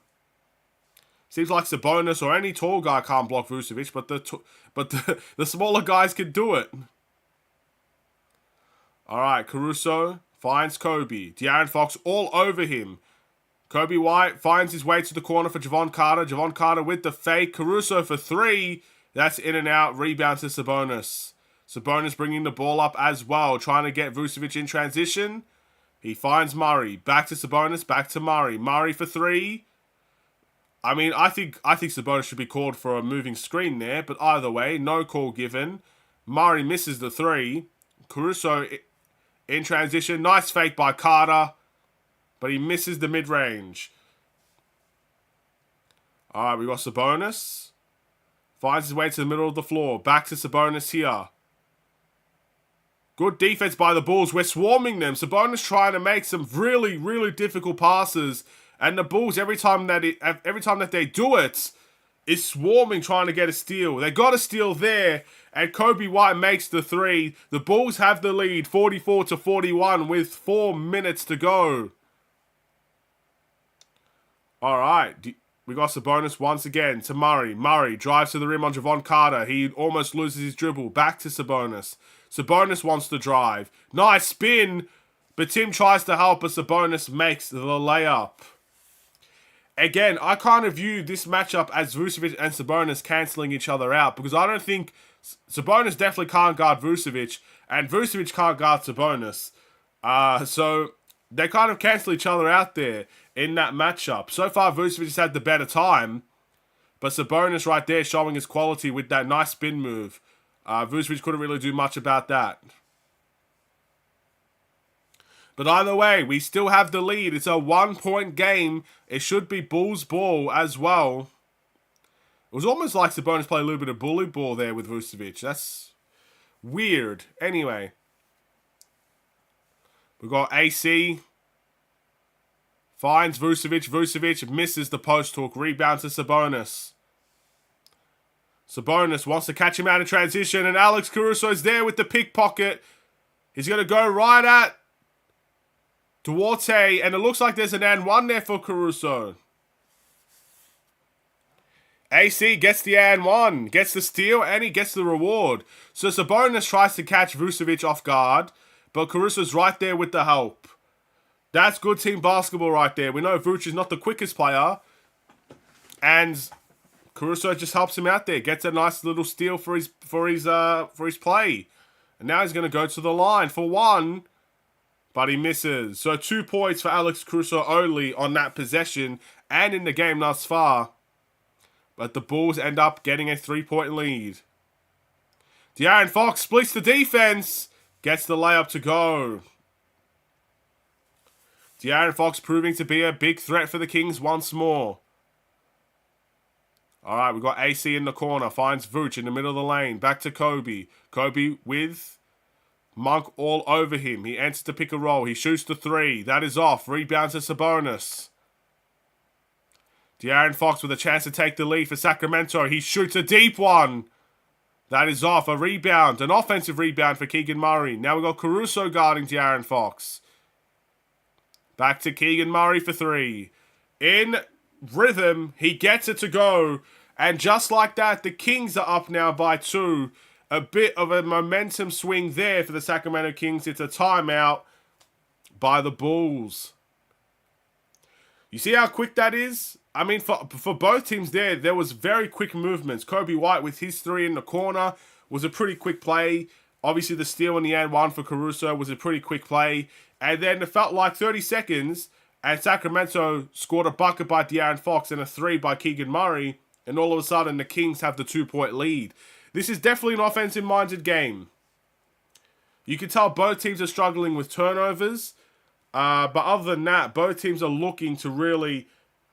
Seems like Sabonis or any tall guy can't block Vucevic, but the smaller guys can do it. All right, Caruso finds Kobe. De'Aaron Fox all over him. Kobe White finds his way to the corner for Javon Carter. Javon Carter with the fake. Caruso for 3. That's in and out. Rebound to Sabonis. Sabonis bringing the ball up as well. Trying to get Vucevic in transition. He finds Murray. Back to Sabonis. Back to Murray. Murray for 3. I mean, I think Sabonis should be called for a moving screen there. But either way, no call given. Murray misses the 3. Caruso in transition. Nice fake by Carter. But he misses the mid-range. Alright, we got Sabonis. Finds his way to the middle of the floor. Back to Sabonis here. Good defense by the Bulls. We're swarming them. Sabonis trying to make some really, really difficult passes. And the Bulls, every time that they do it, is swarming trying to get a steal. They got a steal there. And Kobe White makes the 3. The Bulls have the lead, 44-41, with 4 minutes to go. All right. We got Sabonis once again to Murray. Murray drives to the rim on Javon Carter. He almost loses his dribble. Back to Sabonis. Sabonis wants to drive. Nice spin. But Tim tries to help, but Sabonis makes the layup. Again, I kind of view this matchup as Vucevic and Sabonis cancelling each other out because I don't think Sabonis definitely can't guard Vucevic and Vucevic can't guard Sabonis. So they kind of cancel each other out there in that matchup. So far, Vucevic has had the better time, but Sabonis right there showing his quality with that nice spin move. Vucevic couldn't really do much about that. But either way, we still have the lead. It's a 1-point game. It should be Bulls ball as well. It was almost like Sabonis played a little bit of bully ball there with Vucevic. That's weird. Anyway. We've got AC. Finds Vucevic. Vucevic misses the post hook. Rebound to Sabonis. Sabonis wants to catch him out of transition. And Alex Caruso is there with the pickpocket. He's going to go right at Duarte. And it looks like there's an and one there for Caruso. AC gets the and one. Gets the steal and he gets the reward. So Sabonis tries to catch Vucevic off guard. But Caruso's right there with the help. That's good team basketball right there. We know Vucevic is not the quickest player. And Caruso just helps him out there. Gets a nice little steal for his play. And now he's going to go to the line for one. But he misses. So 2 points for Alex Caruso only on that possession. And in the game thus far. But the Bulls end up getting a 3-point lead. De'Aaron Fox splits the defense. Gets the layup to go. De'Aaron Fox proving to be a big threat for the Kings once more. Alright, we've got AC in the corner. Finds Vooch in the middle of the lane. Back to Kobe. Kobe with Monk all over him. He enters to pick a roll. He shoots the three. That is off. Rebound to Sabonis. De'Aaron Fox with a chance to take the lead for Sacramento. He shoots a deep one. That is off. A rebound. An offensive rebound for Keegan Murray. Now we've got Caruso guarding De'Aaron Fox. Back to Keegan Murray for three. In rhythm. He gets it to go. And just like that, the Kings are up now by 2. A bit of a momentum swing there for the Sacramento Kings. It's a timeout by the Bulls. You see how quick that is? I mean, for both teams there was very quick movements. Kobe White with his three in the corner was a pretty quick play. Obviously, the steal in the and one for Caruso was a pretty quick play. And then it felt like 30 seconds, and Sacramento scored a bucket by De'Aaron Fox and a three by Keegan Murray. And all of a sudden, the Kings have the 2-point lead. This is definitely an offensive-minded game. You can tell both teams are struggling with turnovers. But other than that, both teams are looking to really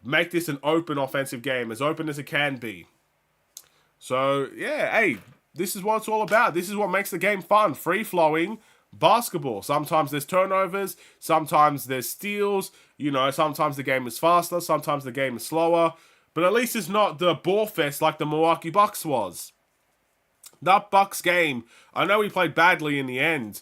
make this an open offensive game, as open as it can be. So, yeah, hey, this is what it's all about. This is what makes the game fun. Free-flowing basketball. Sometimes there's turnovers. Sometimes there's steals. You know, sometimes the game is faster. Sometimes the game is slower. But at least it's not the ball fest like the Milwaukee Bucks was. That Bucks game, I know we played badly in the end,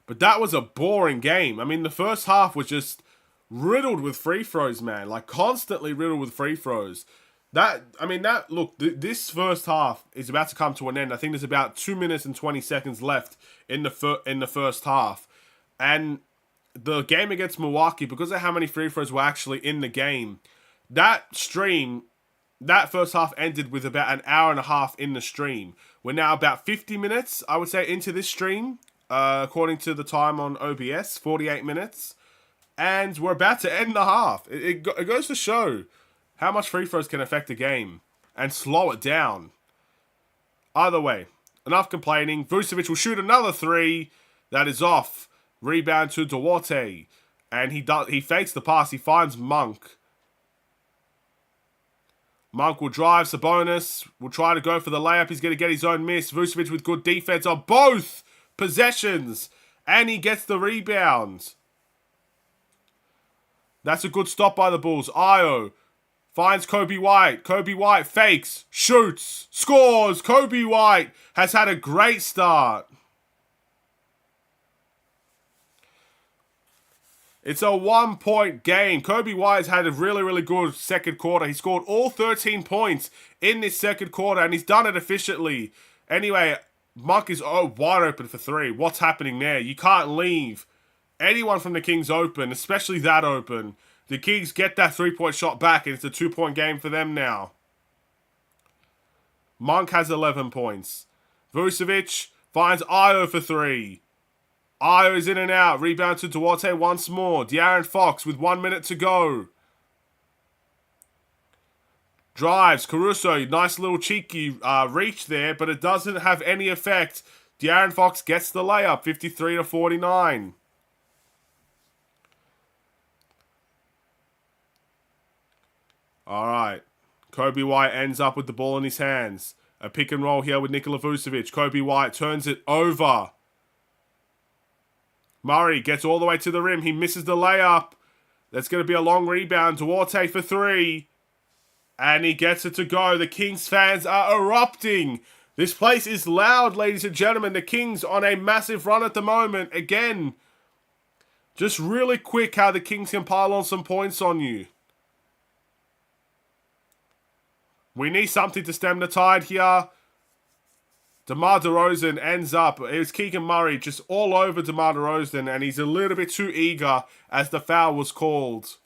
but that was a boring game. I mean, the first half was just riddled with free throws, man. Like, constantly riddled with free throws. This first half is about to come to an end. I think there's about 2 minutes and 20 seconds left in the first half. And the game against Milwaukee, because of how many free throws were actually in the game, that first half ended with about an hour and a half in the stream. We're now about 50 minutes, I would say, into this stream. According to the time on OBS, 48 minutes. And we're about to end the half. It goes to show how much free throws can affect a game and slow it down. Either way, enough complaining. Vucevic will shoot another three. That is off. Rebound to Duarte. And he fakes the pass. He finds Monk. Monk will drive. Sabonis will try to go for the layup. He's going to get his own miss. Vucevic with good defense on both possessions. And he gets the rebound. That's a good stop by the Bulls. Io finds Kobe White. Kobe White fakes, shoots, scores. Kobe White has had a great start. It's a 1-point game. Kobe White's had a really, really good second quarter. He scored all 13 points in this second quarter, and he's done it efficiently. Anyway, Monk is wide open for three. What's happening there? You can't leave anyone from the Kings open, especially that open. The Kings get that 3-point shot back, and it's a 2-point game for them now. Monk has 11 points. Vucevic finds Io for three. Ayo is in and out. Rebound to Duarte once more. De'Aaron Fox with 1 minute to go. Drives. Caruso. Nice little cheeky reach there, but it doesn't have any effect. De'Aaron Fox gets the layup. 53-49. Alright. Kobe White ends up with the ball in his hands. A pick and roll here with Nikola Vucevic. Kobe White turns it over. Murray gets all the way to the rim. He misses the layup. That's going to be a long rebound. Duarte for three. And he gets it to go. The Kings fans are erupting. This place is loud, ladies and gentlemen. The Kings on a massive run at the moment. Again, just really quick how the Kings can pile on some points on you. We need something to stem the tide here. DeMar DeRozan ends up. It was Keegan Murray just all over DeMar DeRozan, and he's a little bit too eager as the foul was called.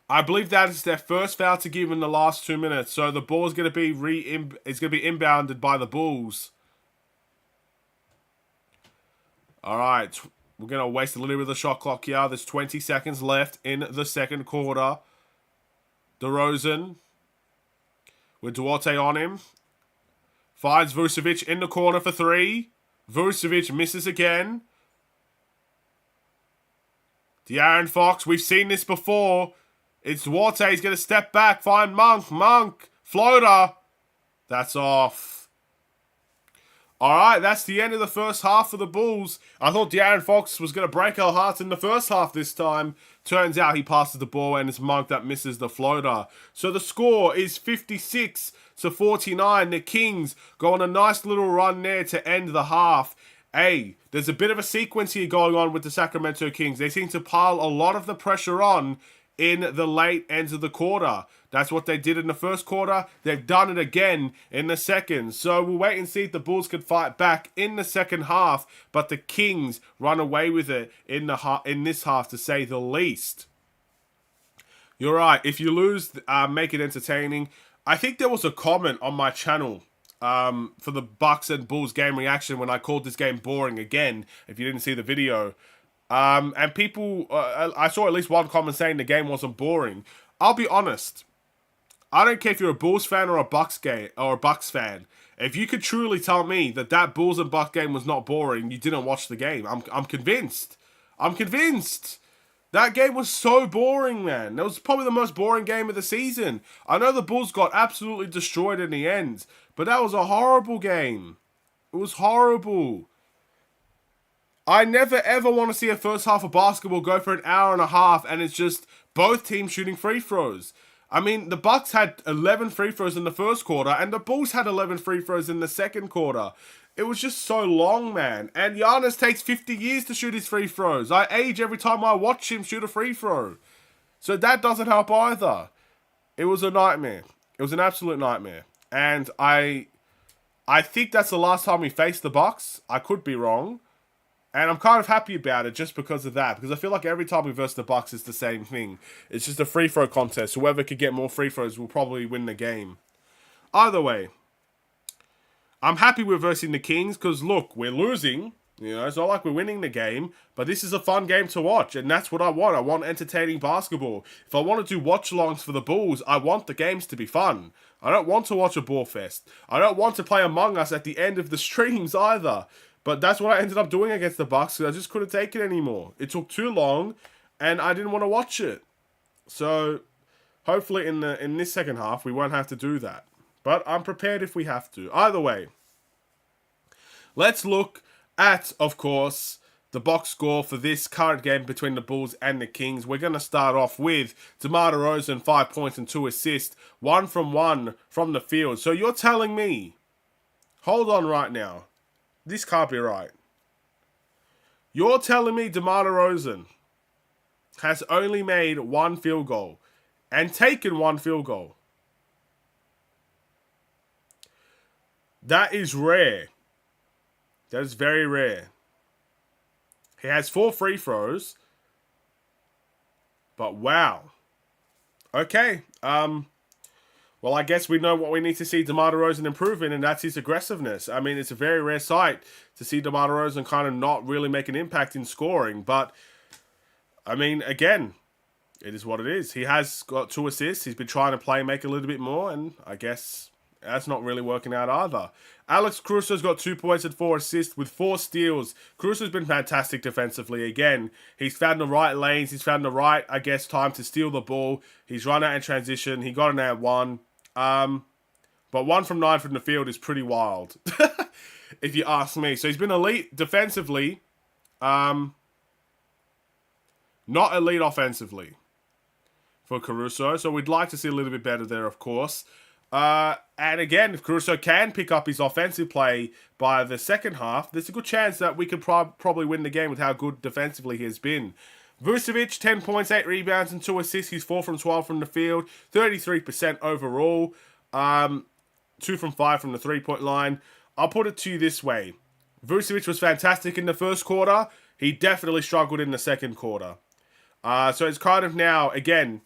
I believe that is their first foul to give in the last 2 minutes, so the ball is going to be inbounded by the Bulls. All right, we're going to waste a little bit of the shot clock here. There's 20 seconds left in the second quarter. DeRozan with Duarte on him. Finds Vucevic in the corner for three. Vucevic misses again. De'Aaron Fox, we've seen this before. It's Duarte, he's going to step back, find Monk. Monk, floater. That's off. Alright, that's the end of the first half for the Bulls. I thought De'Aaron Fox was going to break our hearts in the first half this time. Turns out he passes the ball and it's Monk that misses the floater. So the score is 56-49. The Kings go on a nice little run there to end the half. Hey, there's a bit of a sequence here going on with the Sacramento Kings. They seem to pile a lot of the pressure on in the late ends of the quarter. That's what they did in the first quarter. They've done it again in the second. So we'll wait and see if the Bulls can fight back in the second half. But the Kings run away with it in this half, to say the least. You're right. If you lose, make it entertaining. I think there was a comment on my channel for the Bucks and Bulls game reaction when I called this game boring again, if you didn't see the video. And people, I saw at least one comment saying the game wasn't boring. I'll be honest. I don't care if you're a Bulls fan or a Bucks fan. If you could truly tell me that Bulls and Bucks game was not boring, you didn't watch the game. I'm convinced. I'm convinced. That game was so boring, man. That was probably the most boring game of the season. I know the Bulls got absolutely destroyed in the end, but that was a horrible game. It was horrible. I never ever want to see a first half of basketball go for an hour and a half and it's just both teams shooting free throws. I mean, the Bucks had 11 free throws in the first quarter and the Bulls had 11 free throws in the second quarter. It was just so long, man. And Giannis takes 50 years to shoot his free throws. I age every time I watch him shoot a free throw. So that doesn't help either. It was a nightmare. It was an absolute nightmare. And I think that's the last time we faced the Bucks. I could be wrong. And I'm kind of happy about it just because of that. Because I feel like every time we verse the Bucks, it's the same thing. It's just a free throw contest. Whoever could get more free throws will probably win the game. Either way, I'm happy we're versing the Kings because, look, we're losing. You know, it's not like we're winning the game. But this is a fun game to watch. And that's what I want. I want entertaining basketball. If I want to do watch-alongs for the Bulls, I want the games to be fun. I don't want to watch a ball fest. I don't want to play Among Us at the end of the streams either. But that's what I ended up doing against the Bucks because I just couldn't take it anymore. It took too long, and I didn't want to watch it. So, hopefully in this second half, we won't have to do that. But I'm prepared if we have to. Either way, let's look at, of course, the box score for this current game between the Bulls and the Kings. We're going to start off with DeMar DeRozan, 5 points and 2 assists. 1 from 1 from the field. So you're telling me, hold on right now. This can't be right. You're telling me DeMar DeRozan has only made 1 field goal and taken 1 field goal. That is rare. That is very rare. He has 4 free throws. But wow. Okay. Well, I guess we know what we need to see DeMar DeRozan improve in, and that's his aggressiveness. I mean, it's a very rare sight to see DeMar DeRozan kind of not really make an impact in scoring. But, I mean, again, it is what it is. He has got 2 assists. He's been trying to play make a little bit more, and I guess that's not really working out either. Alex Caruso's got 2 points and 4 assists with 4 steals. Caruso's been fantastic defensively again. He's found the right lanes. He's found the right, I guess, time to steal the ball. He's run out in transition. He got an at 1. But 1 from 9 from the field is pretty wild, if you ask me. So he's been elite defensively, not elite offensively for Caruso. So we'd like to see a little bit better there, of course. And again, if Caruso can pick up his offensive play by the second half, there's a good chance that we could probably win the game with how good defensively he has been. Vucevic, 10 points, 8 rebounds, and 2 assists. He's 4 from 12 from the field, 33% overall, 2 from 5 from the three-point line. I'll put it to you this way. Vucevic was fantastic in the first quarter. He definitely struggled in the second quarter. So it's kind of now, again,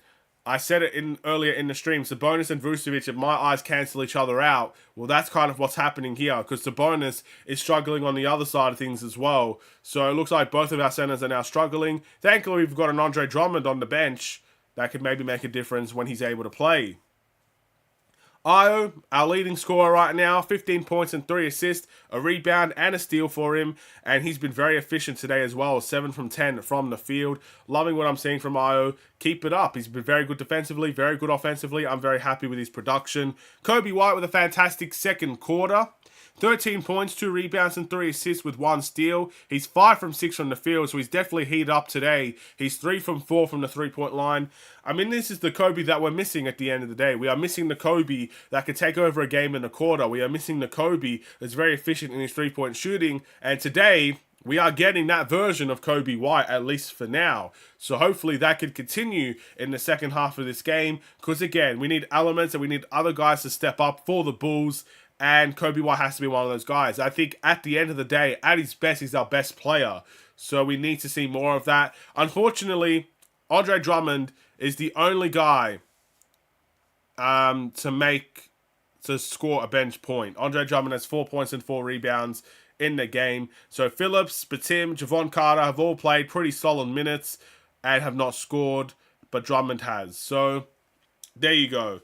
I said it earlier in the stream, Sabonis and Vucevic, if my eyes cancel each other out, well, that's kind of what's happening here, because Sabonis is struggling on the other side of things as well. So it looks like both of our centers are now struggling. Thankfully, we've got an Andre Drummond on the bench that could maybe make a difference when he's able to play. Io, our leading scorer right now, 15 points and 3 assists, a rebound and a steal for him, and he's been very efficient today as well, 7 from 10 from the field. Loving what I'm seeing from Io. Keep it up. He's been very good defensively, very good offensively. I'm very happy with his production. Kobe White with a fantastic second quarter. 13 points, 2 rebounds, and 3 assists with 1 steal. He's 5 from 6 from the field, so he's definitely heated up today. He's 3 from 4 from the three-point line. I mean, this is the Kobe that we're missing at the end of the day. We are missing the Kobe that could take over a game in a quarter. We are missing the Kobe that's very efficient in his three-point shooting. And today, we are getting that version of Kobe White, at least for now. So hopefully that could continue in the second half of this game. Because again, we need elements and we need other guys to step up for the Bulls. And Kobe White has to be one of those guys. I think at the end of the day, at his best, he's our best player. So we need to see more of that. Unfortunately, Andre Drummond is the only guy to score a bench point. Andre Drummond has 4 points and 4 rebounds in the game. So Phillips, Batim, Javon Carter have all played pretty solid minutes and have not scored, but Drummond has. So there you go.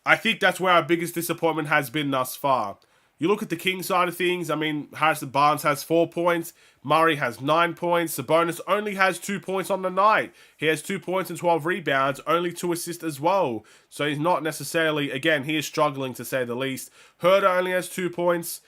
I think that's where our biggest disappointment has been thus far. You look at the Kings side of things, I mean, Harrison Barnes has 4 points, Murray has 9 points, Sabonis only has 2 points on the night. He has 2 points and 12 rebounds, only 2 assists as well. So he's not necessarily, again, he is struggling to say the least. Herder only has 2 points.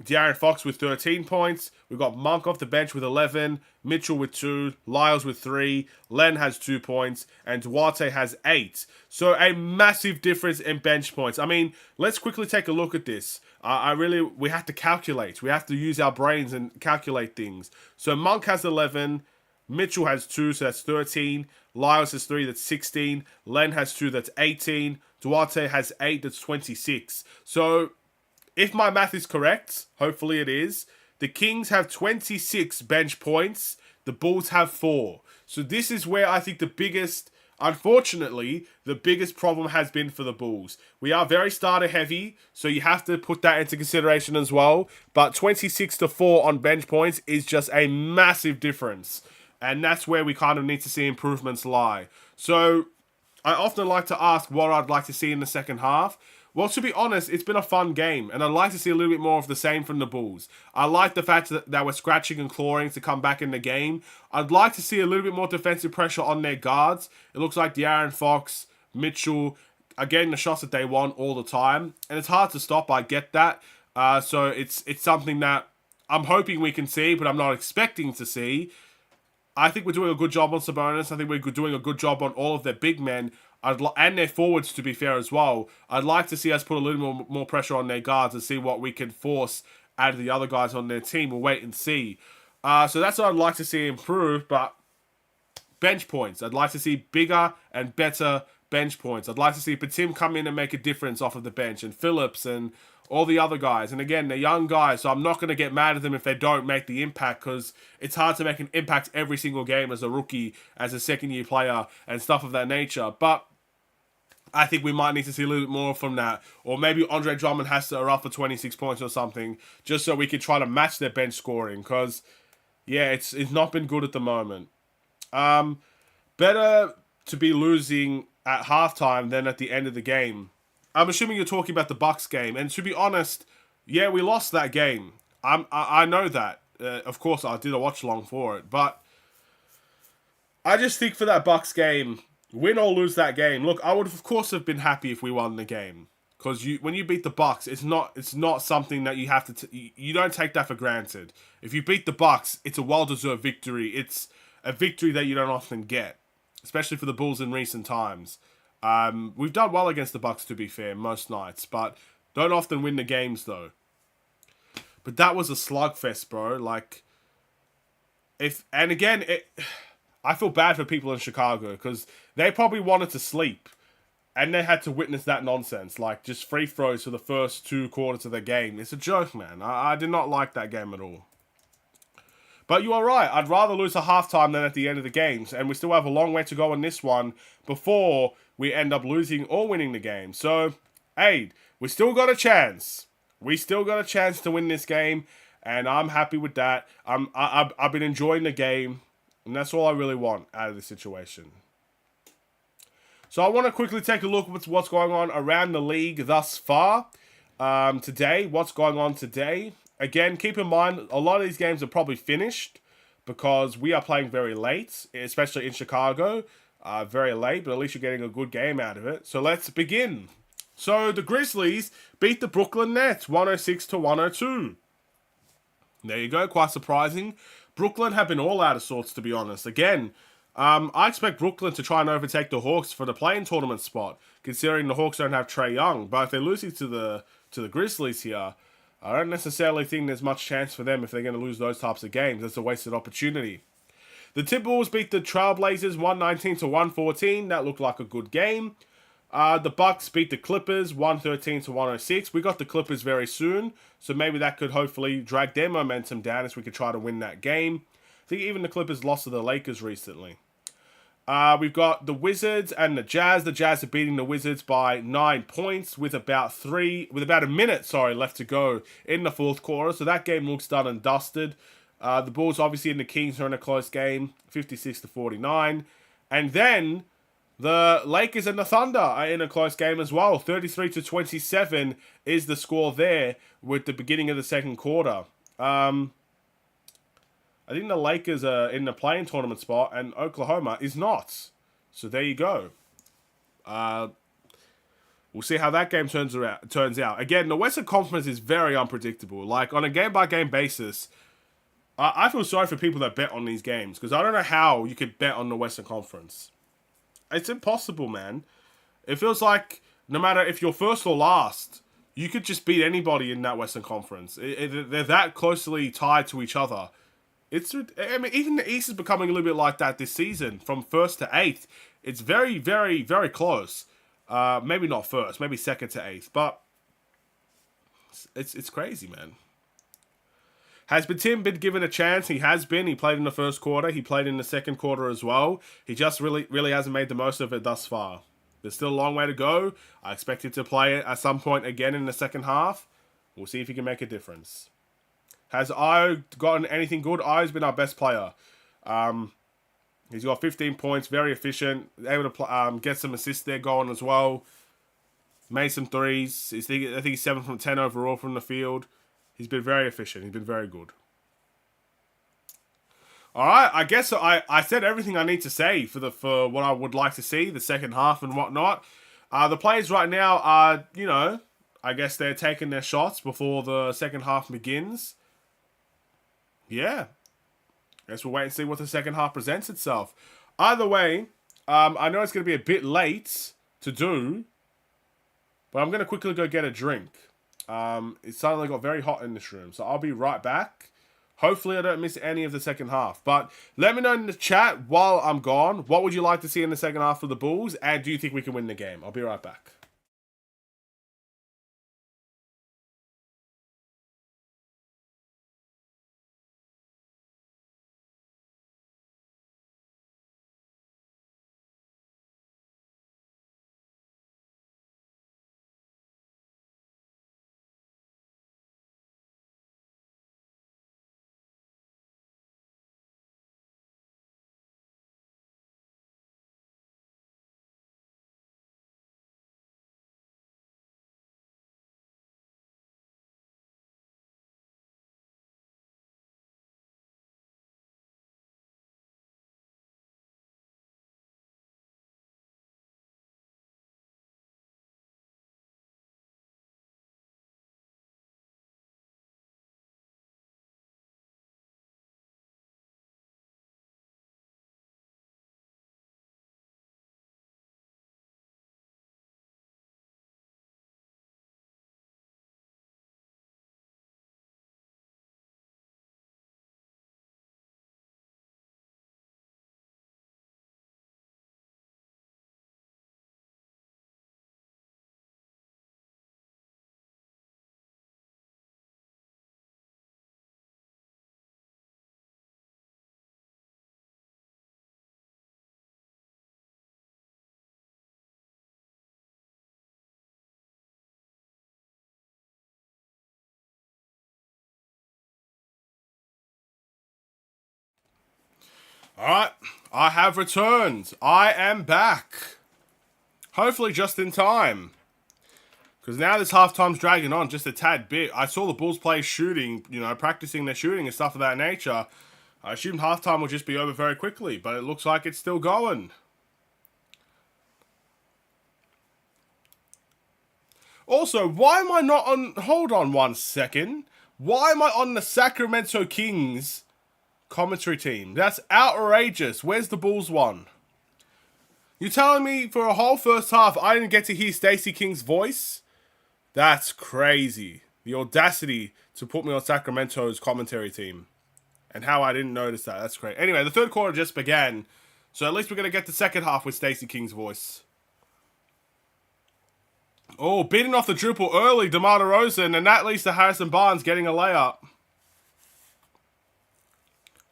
De'Aaron Fox with 13 points. We've got Monk off the bench with 11. Mitchell with 2. Lyles with 3. Len has 2 points. And Duarte has 8. So a massive difference in bench points. I mean, let's quickly take a look at this. We have to calculate. We have to use our brains and calculate things. So Monk has 11. Mitchell has 2, so that's 13. Lyles has 3, that's 16. Len has 2, that's 18. Duarte has 8, that's 26. So if my math is correct, hopefully it is, the Kings have 26 bench points, the Bulls have 4. So this is where I think unfortunately, the biggest problem has been for the Bulls. We are very starter heavy, so you have to put that into consideration as well. But 26-4 on bench points is just a massive difference. And that's where we kind of need to see improvements lie. So I often like to ask what I'd like to see in the second half. Well, to be honest, it's been a fun game, and I'd like to see a little bit more of the same from the Bulls. I like the fact that we're scratching and clawing to come back in the game. I'd like to see a little bit more defensive pressure on their guards. It looks like De'Aaron Fox, Mitchell are getting the shots that they want all the time, and it's hard to stop, I get that. So it's something that I'm hoping we can see, but I'm not expecting to see. I think we're doing a good job on Sabonis. I think we're doing a good job on all of their big men. And their forwards, to be fair, as well. I'd like to see us put a little more pressure on their guards and see what we can force out of the other guys on their team. We'll wait and see. So that's what I'd like to see improve. But bench points. I'd like to see bigger and better bench points. I'd like to see Batim come in and make a difference off of the bench. And Phillips and all the other guys. And again, they're young guys, so I'm not going to get mad at them if they don't make the impact, because it's hard to make an impact every single game as a rookie, as a second-year player, and stuff of that nature. But I think we might need to see a little bit more from that. Or maybe Andre Drummond has to erupt for 26 points or something, just so we can try to match their bench scoring. Because, yeah, it's not been good at the moment. Better to be losing at halftime than at the end of the game. I'm assuming you're talking about the Bucks game. And to be honest, yeah, we lost that game. I know that. Of course, I did a watch along for it. But I just think for that Bucks game, win or lose that game, look, I would of course have been happy if we won the game, because when you beat the Bucks, it's not something that you have to you don't take that for granted. If you beat the Bucks, it's a well deserved victory. It's a victory that you don't often get, especially for the Bulls in recent times. We've done well against the Bucks, to be fair, most nights, but don't often win the games though. But that was a slugfest, bro. Like, and again, I feel bad for people in Chicago because they probably wanted to sleep and they had to witness that nonsense. Like, just free throws for the first 2 quarters of the game. It's a joke, man. I did not like that game at all. But you are right. I'd rather lose at halftime than at the end of the games. And we still have a long way to go in this one before we end up losing or winning the game. So, hey, we still got a chance. We still got a chance to win this game. And I'm happy with that. I've been enjoying the game. And that's all I really want out of this situation. So I want to quickly take a look at what's going on around the league thus far. Today, what's going on today. Again, keep in mind, a lot of these games are probably finished because we are playing very late, especially in Chicago. Very late, but at least you're getting a good game out of it. So let's begin. So the Grizzlies beat the Brooklyn Nets 106-102. There you go, quite surprising. Brooklyn have been all out of sorts, to be honest. Again, I expect Brooklyn to try and overtake the Hawks for the play-in tournament spot, considering the Hawks don't have Trae Young. But if they're losing to the Grizzlies here, I don't necessarily think there's much chance for them if they're going to lose those types of games. It's a wasted opportunity. The Timberwolves beat the Trailblazers 119-114. That looked like a good game. The Bucks beat the Clippers 113-106. We got the Clippers very soon, so maybe that could hopefully drag their momentum down as we could try to win that game. I think even the Clippers lost to the Lakers recently. We've got the Wizards and the Jazz. The Jazz are beating the Wizards by 9 points with about a minute left to go in the fourth quarter. So that game looks done and dusted. The Bulls obviously and the Kings are in a close game, 56-49, and then the Lakers and the Thunder are in a close game as well. 33-27 is the score there with the beginning of the second quarter. I think the Lakers are in the play-in tournament spot and Oklahoma is not. So there you go. We'll see how that game turns out. Again, the Western Conference is very unpredictable. Like, on a game-by-game basis, I feel sorry for people that bet on these games because I don't know how you could bet on the Western Conference. It's impossible, man. It feels like no matter if you're first or last, you could just beat anybody in that Western Conference. They're that closely tied to each other. Even the East is becoming a little bit like that this season, from first to eighth. It's very, very, very close. Maybe not first, maybe second to eighth, but it's crazy, man. Has Tim been given a chance? He has been. He played in the first quarter. He played in the second quarter as well. He just really hasn't made the most of it thus far. There's still a long way to go. I expect him to play it at some point again in the second half. We'll see if he can make a difference. Has Ayo gotten anything good? Ayo's been our best player. He's got 15 points, very efficient, able to get some assists there going as well. Made some threes. I think he's 7 from 10 overall from the field. He's been very efficient. He's been very good. All right, I guess I said everything I need to say for what I would like to see, the second half and whatnot. The players right now are, I guess they're taking their shots before the second half begins. Yeah. Guess we'll wait and see what the second half presents itself. Either way, I know it's going to be a bit late to do, but I'm going to quickly go get a drink. It suddenly got very hot in this room, so I'll be right back. Hopefully I don't miss any of the second half. But let me know in the chat while I'm gone, what would you like to see in the second half for the Bulls, and do you think we can win the game? I'll be right back. Alright, I have returned. I am back. Hopefully just in time. Because now this halftime's dragging on just a tad bit. I saw the Bulls play shooting, practicing their shooting and stuff of that nature. I assumed halftime will just be over very quickly, but it looks like it's still going. Also, why am I not on... Hold on 1 second. Why am I on the Sacramento Kings commentary team? That's outrageous. Where's the Bulls one? You telling me for a whole first half I didn't get to hear Stacey King's voice? That's crazy. The audacity to put me on Sacramento's commentary team. And how I didn't notice that. That's great. Anyway, the third quarter just began. So at least we're going to get the second half with Stacey King's voice. Oh, beating off the dribble early, DeMar DeRozan. And that leads to Harrison Barnes getting a layup.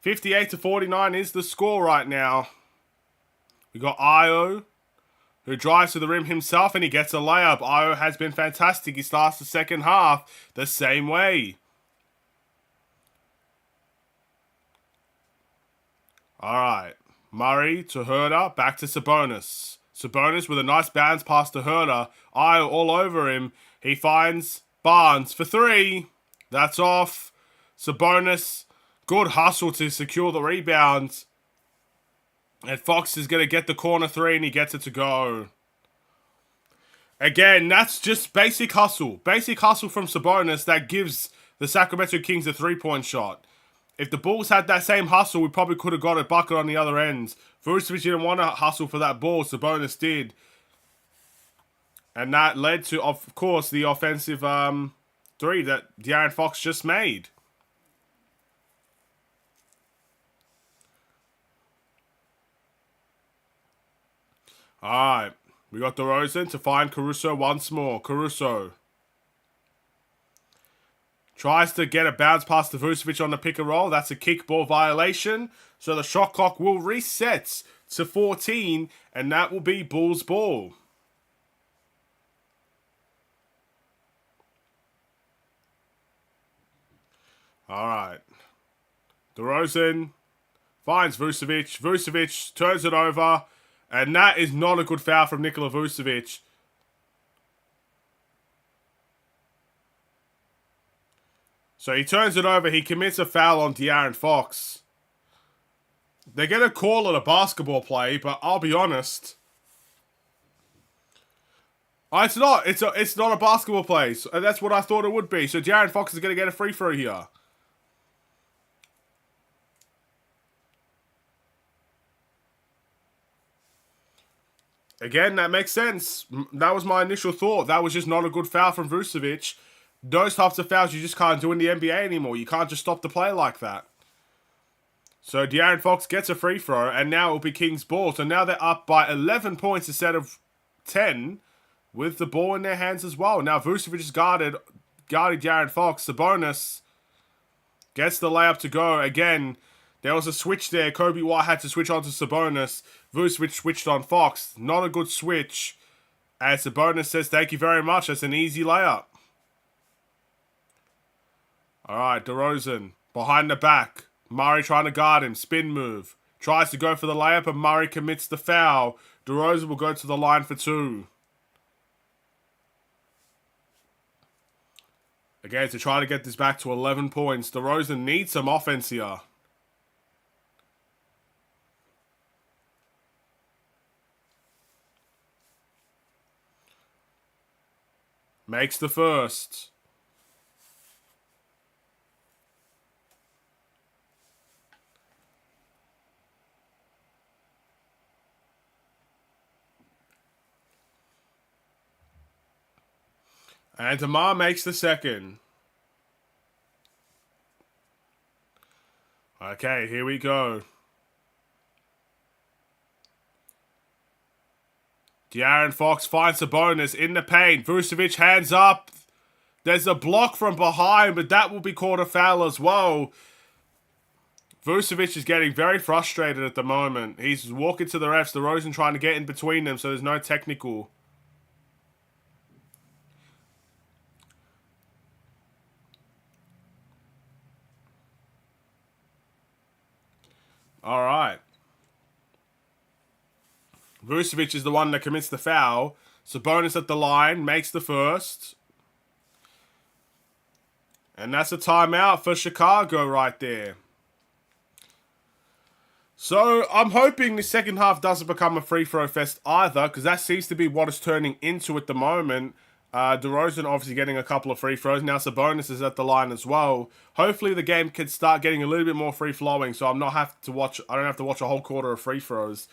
58-49 is the score right now. We got Io, who drives to the rim himself, and he gets a layup. Io has been fantastic. He starts the second half the same way. Alright. Murray to Herter, back to Sabonis. Sabonis with a nice bounce pass to Herter. Io all over him. He finds Barnes for three. That's off. Sabonis, good hustle to secure the rebound. And Fox is going to get the corner three, and he gets it to go. Again, that's just basic hustle. Basic hustle from Sabonis that gives the Sacramento Kings a three-point shot. If the Bulls had that same hustle, we probably could have got a bucket on the other end. Vucevic didn't want to hustle for that ball. Sabonis did. And that led to, of course, the offensive three that De'Aaron Fox just made. Alright, we got DeRozan to find Caruso once more. Caruso tries to get a bounce past to Vucevic on the pick and roll. That's a kickball violation. So the shot clock will reset to 14, and that will be Bulls ball. Alright. DeRozan finds Vucevic. Vucevic turns it over. And that is not a good foul from Nikola Vucevic. So he turns it over. He commits a foul on De'Aaron Fox. They're going to call it a basketball play, but I'll be honest. It's not. It's not a basketball play. So that's what I thought it would be. So De'Aaron Fox is going to get a free throw here. Again, that makes sense. That was my initial thought. That was just not a good foul from Vucevic. Those types of fouls you just can't do in the NBA anymore. You can't just stop the play like that. So De'Aaron Fox gets a free throw, and now it'll be Kings ball. So now they're up by 11 points instead of 10, with the ball in their hands as well. Now Vucevic is guarding De'Aaron Fox. Sabonis gets the layup to go. Again, there was a switch there. Kobe White had to switch on to Sabonis. Vucevic switched on Fox. Not a good switch. As Sabonis says, thank you very much. That's an easy layup. Alright, DeRozan. Behind the back. Murray trying to guard him. Spin move. Tries to go for the layup, and Murray commits the foul. DeRozan will go to the line for two. Again, to try to get this back to 11 points. DeRozan needs some offense here. Makes the first. And DeMar makes the second. Okay, here we go. De'Aaron Fox finds Sabonis in the paint. Vucevic hands up. There's a block from behind, but that will be called a foul as well. Vucevic is getting very frustrated at the moment. He's walking to the refs. DeRozan trying to get in between them, so there's no technical. Alright. Vucevic is the one that commits the foul. Sabonis at the line, makes the first. And that's a timeout for Chicago right there. So, I'm hoping the second half doesn't become a free throw fest either, because that seems to be what it's turning into at the moment. DeRozan obviously getting a couple of free throws. Now Sabonis is at the line as well. Hopefully the game can start getting a little bit more free flowing, so I don't have to watch a whole quarter of free throws.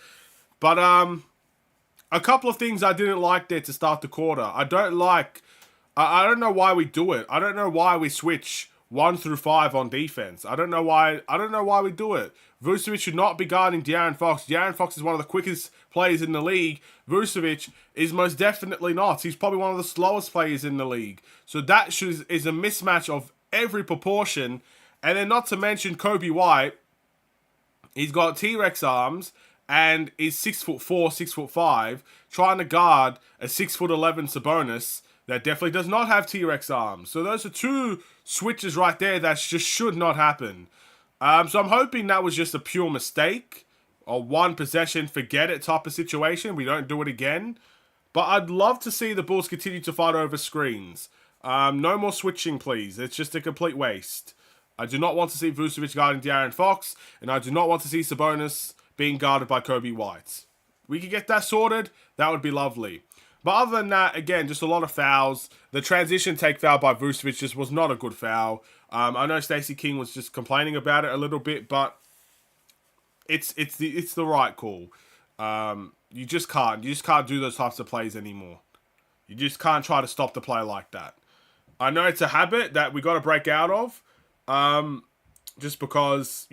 But a couple of things I didn't like there to start the quarter. I don't know why we do it. I don't know why we switch 1 through 5 on defense. I don't know why we do it. Vucevic should not be guarding De'Aaron Fox. De'Aaron Fox is one of the quickest players in the league. Vucevic is most definitely not. He's probably one of the slowest players in the league. So that is a mismatch of every proportion. And then not to mention Kobe White. He's got T-Rex arms and is 6'4", 6'5", trying to guard a 6'11" Sabonis that definitely does not have T-Rex arms. So those are two switches right there that just should not happen. So I'm hoping that was just a pure mistake, or one possession, forget it type of situation. We don't do it again. But I'd love to see the Bulls continue to fight over screens. No more switching, please. It's just a complete waste. I do not want to see Vucevic guarding De'Aaron Fox, and I do not want to see Sabonis being guarded by Kobe White. We could get that sorted. That would be lovely. But other than that, again, just a lot of fouls. The transition take foul by Vucevic just was not a good foul. I know Stacey King was just complaining about it a little bit, but it's the right call. You just can't do those types of plays anymore. You just can't try to stop the play like that. I know it's a habit that we got to break out of. Just because,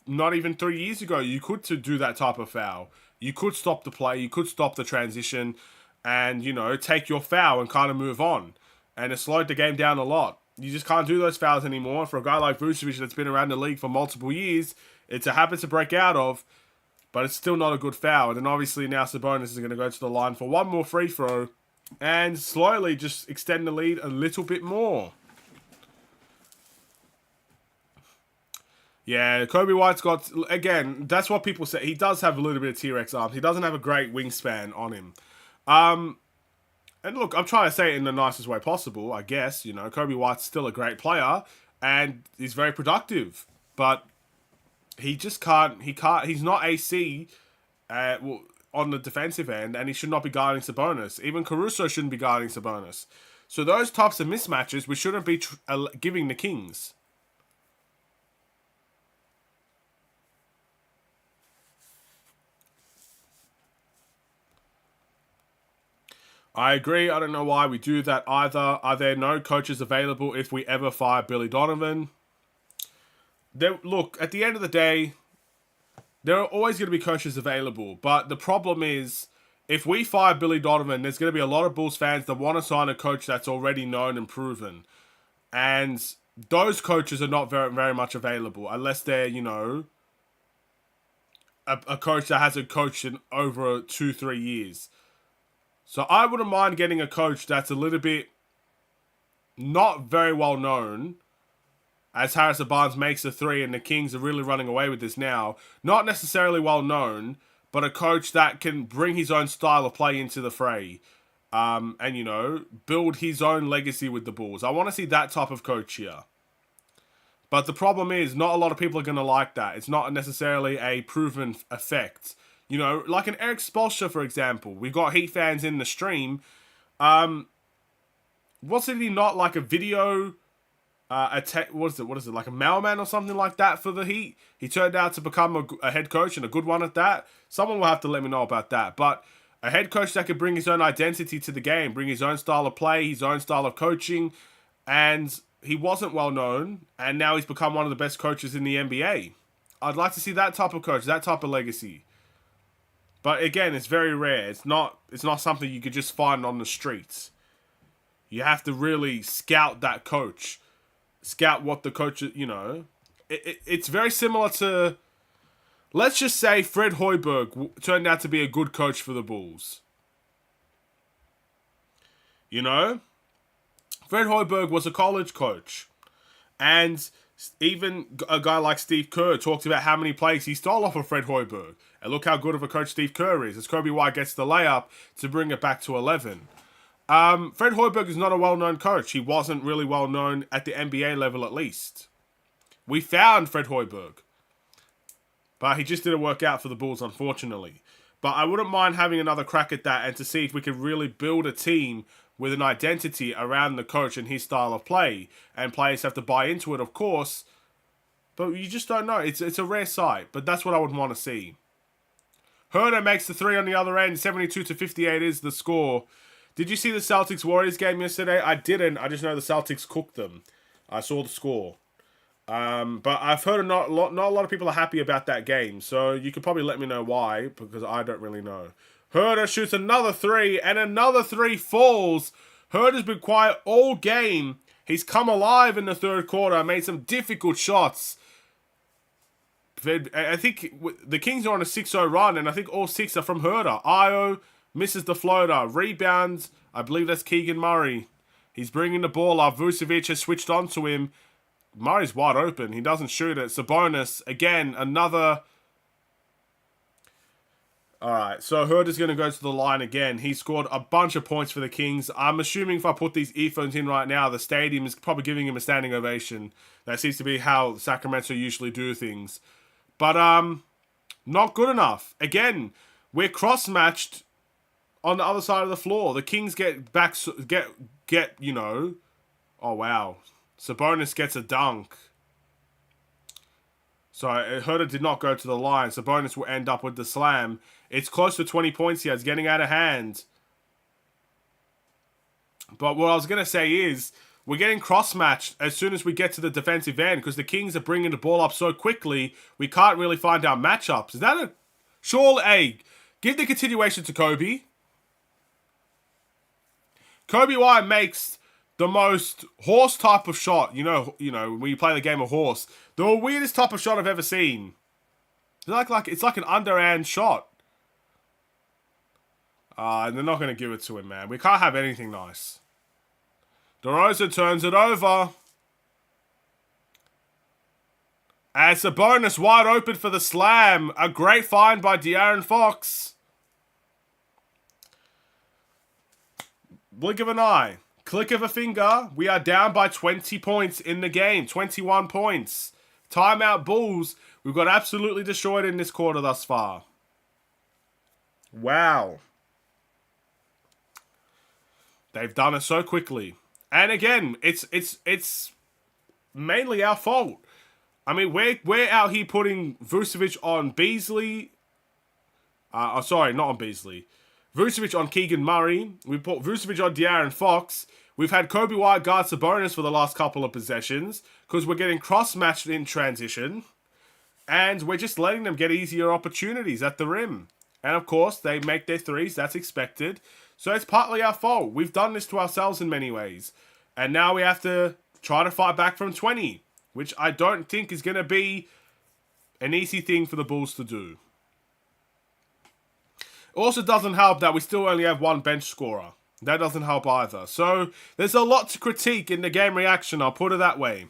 not even 3 years ago, you could do that type of foul. You could stop the play, you could stop the transition, and, take your foul and kind of move on. And it slowed the game down a lot. You just can't do those fouls anymore. For a guy like Vucevic that's been around the league for multiple years, it's a habit to break out of, but it's still not a good foul. And then obviously now Sabonis is going to go to the line for one more free throw and slowly just extend the lead a little bit more. Yeah, Kobe White's got, again, that's what people say. He does have a little bit of T-Rex arms. He doesn't have a great wingspan on him. And look, I'm trying to say it in the nicest way possible, I guess. Kobe White's still a great player and he's very productive. But he just can't, he's not AC on the defensive end, and he should not be guarding Sabonis. Even Caruso shouldn't be guarding Sabonis. So those types of mismatches, we shouldn't be giving the Kings. I agree. I don't know why we do that either. Are there no coaches available if we ever fire Billy Donovan? Look, at the end of the day, there are always going to be coaches available. But the problem is, if we fire Billy Donovan, there's going to be a lot of Bulls fans that want to sign a coach that's already known and proven. And those coaches are not very, very much available unless they're, a coach that hasn't coached in over 2-3 years. So I wouldn't mind getting a coach that's a little bit not very well known, as Harrison Barnes makes a 3 and the Kings are really running away with this now. Not necessarily well known, but a coach that can bring his own style of play into the fray. And, build his own legacy with the Bulls. I want to see that type of coach here. But the problem is, not a lot of people are going to like that. It's not necessarily a proven effect. Like an Eric Spoelstra, for example. We've got Heat fans in the stream. Wasn't he not like a video... what is it, like a mailman or something like that for the Heat? He turned out to become a head coach, and a good one at that. Someone will have to let me know about that. But a head coach that could bring his own identity to the game, bring his own style of play, his own style of coaching, and he wasn't well known, and now he's become one of the best coaches in the NBA. I'd like to see that type of coach, that type of legacy. But again, it's very rare. It's not something you could just find on the streets. You have to really scout that coach. Scout what the coach, It's very similar to, let's just say Fred Hoiberg turned out to be a good coach for the Bulls. Fred Hoiberg was a college coach. And Even a guy like Steve Kerr talks about how many plays he stole off of Fred Hoiberg. And look how good of a coach Steve Kerr is, as Kobe White gets the layup to bring it back to 11. Fred Hoiberg is not a well-known coach. He wasn't really well-known at the NBA level, at least. We found Fred Hoiberg, but he just didn't work out for the Bulls, unfortunately. But I wouldn't mind having another crack at that and to see if we could really build a team with an identity around the coach and his style of play. And players have to buy into it, of course. But you just don't know. It's a rare sight, but that's what I would want to see. Herder makes the three on the other end. 72-58 is the score. Did you see the Celtics-Warriors game yesterday? I didn't. I just know the Celtics cooked them. I saw the score. But I've heard not a lot of people are happy about that game. So you could probably let me know why, because I don't really know. Herder shoots another three, and another three falls. Herder's been quiet all game. He's come alive in the third quarter, made some difficult shots. I think the Kings are on a 6-0 run, and I think all 6 are from Herder. Io misses the floater. Rebounds, I believe that's Keegan Murray. He's bringing the ball up. Vucevic has switched on to him. Murray's wide open. He doesn't shoot it. Sabonis, again, another... Alright, so Herder's going to go to the line again. He scored a bunch of points for the Kings. I'm assuming if I put these earphones in right now, the stadium is probably giving him a standing ovation. That seems to be how Sacramento usually do things. But, not good enough. Again, we're cross-matched on the other side of the floor. The Kings get, you know... Oh, wow. Sabonis gets a dunk. So, Herder did not go to the line. Sabonis will end up with the slam. It's close to 20 points here. It's getting out of hand. But what I was going to say is, we're getting cross-matched as soon as we get to the defensive end, because the Kings are bringing the ball up so quickly, we can't really find our matchups. Is that a... Sure, hey, give the continuation to Kobe. Kobe White makes the most horse type of shot. You know, when you play the game of horse. The weirdest type of shot I've ever seen. It's like an underhand shot. And they're not going to give it to him, man. We can't have anything nice. DeRozan turns it over. And Sabonis wide open for the slam. A great find by De'Aaron Fox. Blink of an eye. Click of a finger. We are down by 20 points in the game. 21 points. Timeout Bulls. We've got absolutely destroyed in this quarter thus far. Wow. They've done it so quickly. And again, it's mainly our fault. I mean, we're out here putting Vucevic on Beasley. Sorry, not on Beasley. Vucevic on Keegan Murray. We put Vucevic on De'Aaron Fox. We've had Kobe White guard Sabonis for the last couple of possessions because we're getting cross-matched in transition. And we're just letting them get easier opportunities at the rim. And of course, they make their threes. That's expected. So it's partly our fault. We've done this to ourselves in many ways. And now we have to try to fight back from 20. Which I don't think is going to be an easy thing for the Bulls to do. Also doesn't help that we still only have one bench scorer. That doesn't help either. So there's a lot to critique in the game reaction, I'll put it that way.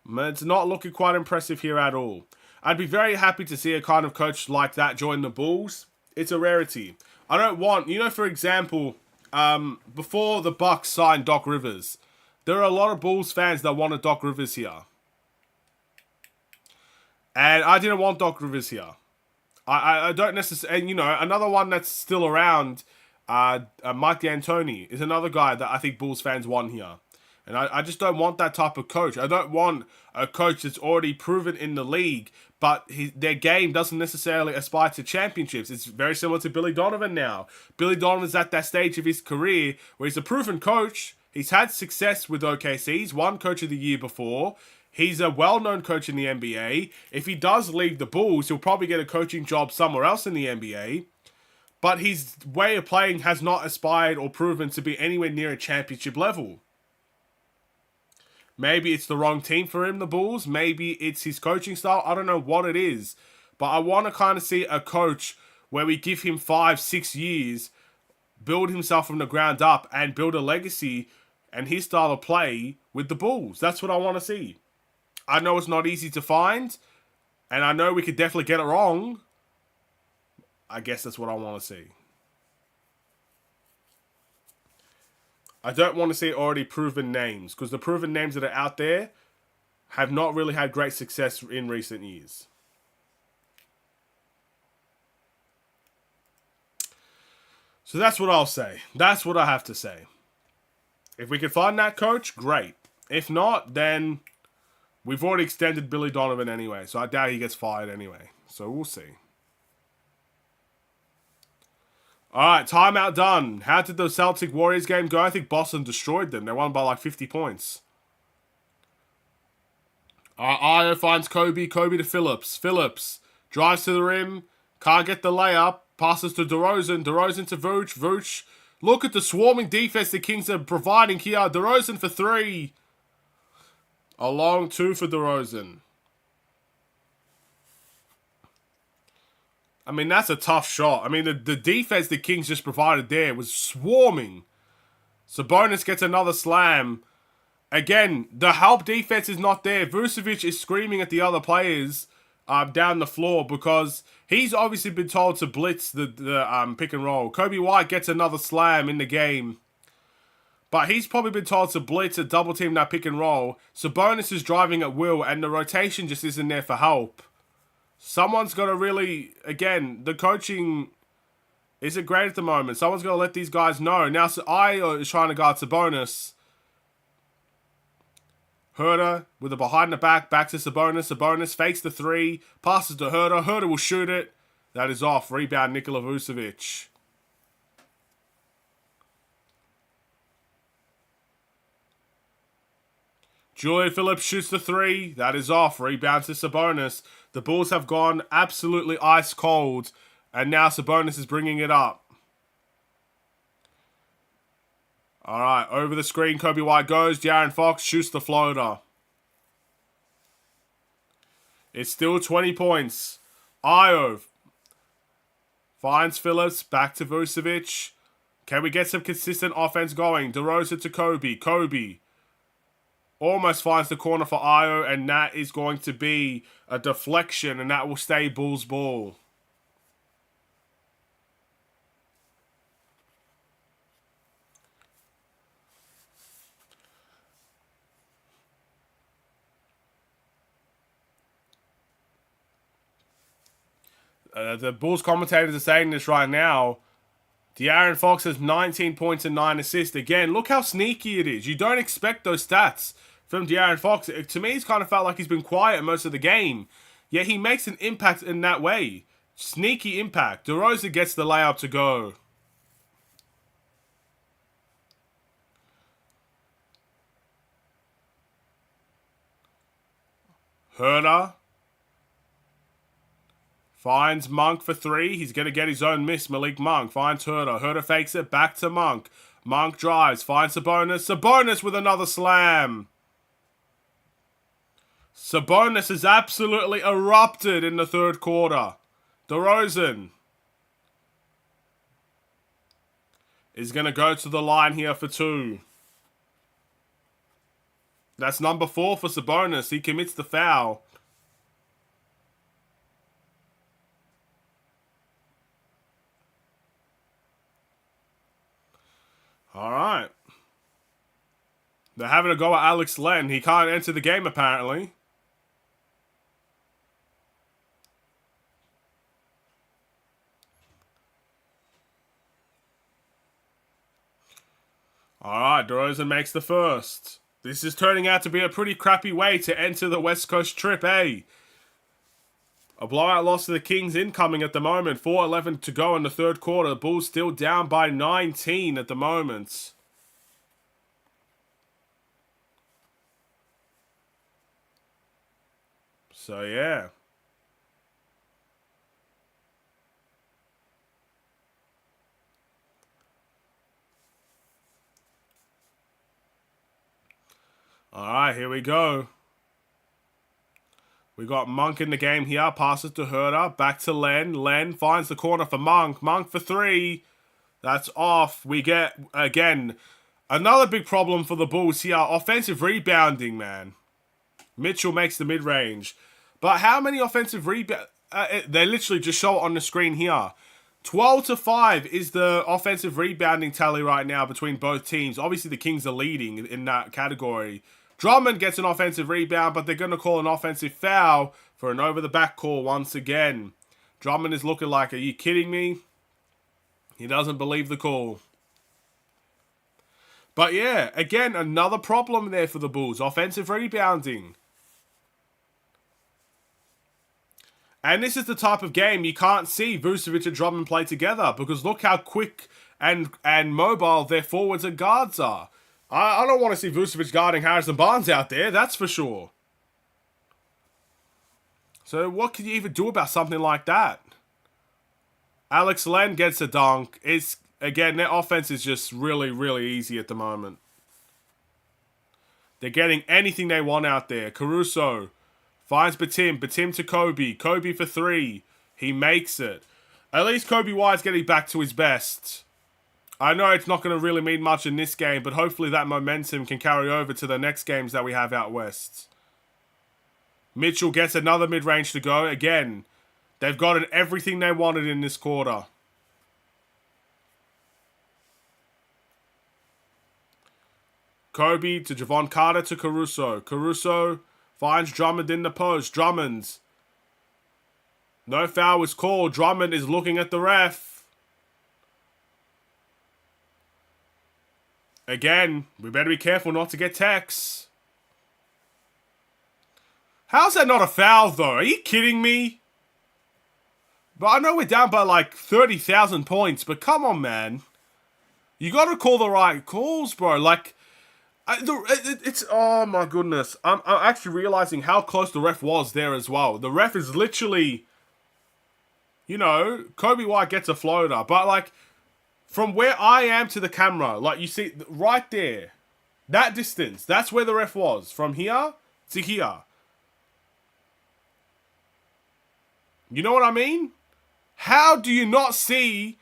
It's not looking quite impressive here at all. I'd be very happy to see a kind of coach like that join the Bulls. It's a rarity. I don't want, for example, before the Bucks signed Doc Rivers, there are a lot of Bulls fans that wanted Doc Rivers here. And I didn't want Doc Rivers here. I don't necessarily... And, another one that's still around, Mike D'Antoni, is another guy that I think Bulls fans want here. And I just don't want that type of coach. I don't want a coach that's already proven in the league, but their game doesn't necessarily aspire to championships. It's very similar to Billy Donovan now. Billy Donovan's at that stage of his career where he's a proven coach. He's had success with OKC. He's won Coach of the Year before. He's a well-known coach in the NBA. If he does leave the Bulls, he'll probably get a coaching job somewhere else in the NBA. But his way of playing has not aspired or proven to be anywhere near a championship level. Maybe it's the wrong team for him, the Bulls. Maybe it's his coaching style. I don't know what it is. But I want to kind of see a coach where we give him 5-6 years, build himself from the ground up, and build a legacy and his style of play with the Bulls. That's what I want to see. I know it's not easy to find, and I know we could definitely get it wrong. I guess that's what I want to see. I don't want to see already proven names, because the proven names that are out there have not really had great success in recent years. So that's what I'll say. That's what I have to say. If we can find that coach, great. If not, then we've already extended Billy Donovan anyway, so I doubt he gets fired anyway. So we'll see. Alright, timeout done. How did the Celtic Warriors game go? I think Boston destroyed them. They won by like 50 points. Io finds Kobe. Kobe to Phillips. Phillips drives to the rim. Can't get the layup. Passes to DeRozan. DeRozan to Vooch. Vooch. Look at the swarming defense the Kings are providing here. DeRozan for 3. A long 2 for DeRozan. I mean, that's a tough shot. I mean, the defense the Kings just provided there was swarming. Sabonis gets another slam. Again, the help defense is not there. Vucevic is screaming at the other players down the floor because he's obviously been told to blitz the pick and roll. Kobe White gets another slam in the game. But he's probably been told to blitz and double team that pick and roll. Sabonis is driving at will and the rotation just isn't there for help. Someone's got to really, again, the coaching isn't great at the moment. Someone's got to let these guys know. Now, Io is trying to guard Sabonis. Herter with a behind the back to Sabonis. Sabonis fakes the 3, passes to Herter. Herter will shoot it. That is off. Rebound, Nikola Vucevic. Julian Phillips shoots the 3. That is off. Rebound to Sabonis. The Bulls have gone absolutely ice cold. And now Sabonis is bringing it up. Alright, over the screen, Kobe White goes. De'Aaron Fox shoots the floater. It's still 20 points. Io finds Phillips. Back to Vucevic. Can we get some consistent offense going? DeRozan to Kobe. Kobe almost finds the corner for Io, and that is going to be a deflection, and that will stay Bulls ball. The Bulls commentators are saying this right now. De'Aaron Fox has 19 points and 9 assists. Again, look how sneaky it is. You don't expect those stats from De'Aaron Fox. To me, it's kind of felt like he's been quiet most of the game. Yet he makes an impact in that way. Sneaky impact. DeRozan gets the layup to go. Herter finds Monk for 3. He's going to get his own miss. Malik Monk finds Herter. Herter fakes it back to Monk. Monk drives. Finds Sabonis. Sabonis with another slam. Sabonis has absolutely erupted in the third quarter. DeRozan is going to go to the line here for 2. That's number 4 for Sabonis. He commits the foul. Alright. They're having a go at Alex Len. He can't enter the game apparently. Alright, DeRozan makes the first. This is turning out to be a pretty crappy way to enter the West Coast trip, eh? A blowout loss to the Kings incoming at the moment. 4:11 to go in the third quarter. The Bulls still down by 19 at the moment. So, yeah. Alright, here we go. We got Monk in the game here. Passes to Herter. Back to Len. Len finds the corner for Monk. Monk for 3. That's off. We get, again, another big problem for the Bulls here. Offensive rebounding, man. Mitchell makes the mid-range. But how many offensive rebounds? They literally just show it on the screen here. 12-5 is the offensive rebounding tally right now between both teams. Obviously, the Kings are leading in that category. Drummond gets an offensive rebound, but they're going to call an offensive foul for an over-the-back call once again. Drummond is looking like, are you kidding me? He doesn't believe the call. But yeah, again, another problem there for the Bulls. Offensive rebounding. And this is the type of game you can't see Vucevic and Drummond play together, because look how quick and mobile their forwards and guards are. I don't want to see Vucevic guarding Harrison Barnes out there, that's for sure. So what can you even do about something like that? Alex Len gets a dunk. Again, their offense is just really, really easy at the moment. They're getting anything they want out there. Caruso finds Batum. Batum to Kobe. Kobe for 3. He makes it. At least Kobe White's getting back to his best. I know it's not going to really mean much in this game, but hopefully that momentum can carry over to the next games that we have out west. Mitchell gets another mid-range to go. Again, they've gotten everything they wanted in this quarter. Kobe to Javon Carter to Caruso. Caruso finds Drummond in the post. Drummond. No foul was called. Drummond is looking at the ref. Again, we better be careful not to get texts. How's that not a foul, though? Are you kidding me? But I know we're down by like 30,000 points, but come on, man. You got to call the right calls, bro. Like, it's oh my goodness. I'm actually realizing how close the ref was there as well. The ref is literally, you know, Kobe White gets a floater, but like from where I am to the camera, like you see right there, that distance, that's where the ref was. From here to here. You know what I mean? How do you not see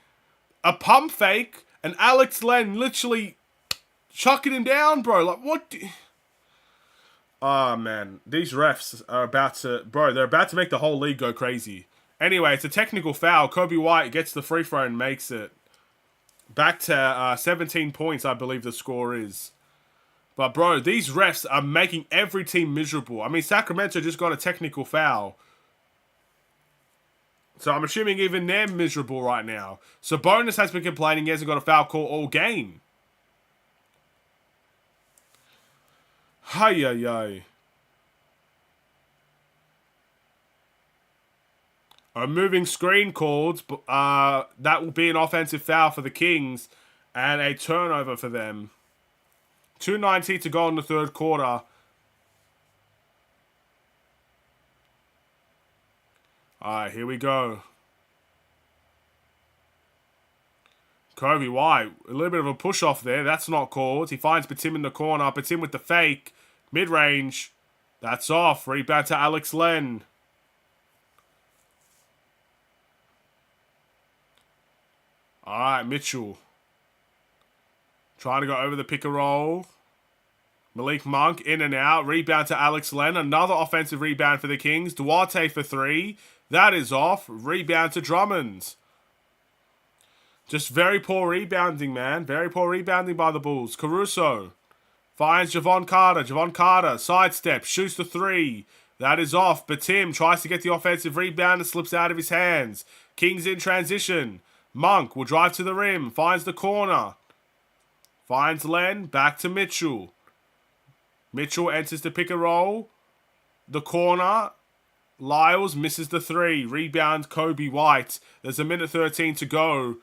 a pump fake and Alex Len literally chucking him down, bro? Like, what? Oh, man. These refs are about to... Bro, they're about to make the whole league go crazy. Anyway, it's a technical foul. Kobe White gets the free throw and makes it. Back to 17 points, I believe the score is. But, bro, these refs are making every team miserable. I mean, Sacramento just got a technical foul. So I'm assuming even they're miserable right now. Sabonis has been complaining he hasn't got a foul call all game. Hi. A moving screen called. That will be an offensive foul for the Kings. And a turnover for them. 2:19 to go in the third quarter. Alright, here we go. Kobe White, a little bit of a push off there. That's not called. He finds Batum in the corner. Batum with the fake. Mid-range. That's off. Rebound to Alex Len. Alright, Mitchell. Trying to go over the pick and roll. Malik Monk in and out. Rebound to Alex Len. Another offensive rebound for the Kings. Duarte for 3. That is off. Rebound to Drummond. Just very poor rebounding, man. Very poor rebounding by the Bulls. Caruso finds Javon Carter. Javon Carter sidestep. Shoots the 3. That is off. Batum tries to get the offensive rebound and slips out of his hands. Kings in transition. Monk will drive to the rim. Finds the corner. Finds Len. Back to Mitchell. Mitchell enters the pick and roll. The corner. Lyles misses the 3. Rebound Kobe White. There's a minute 13 to go.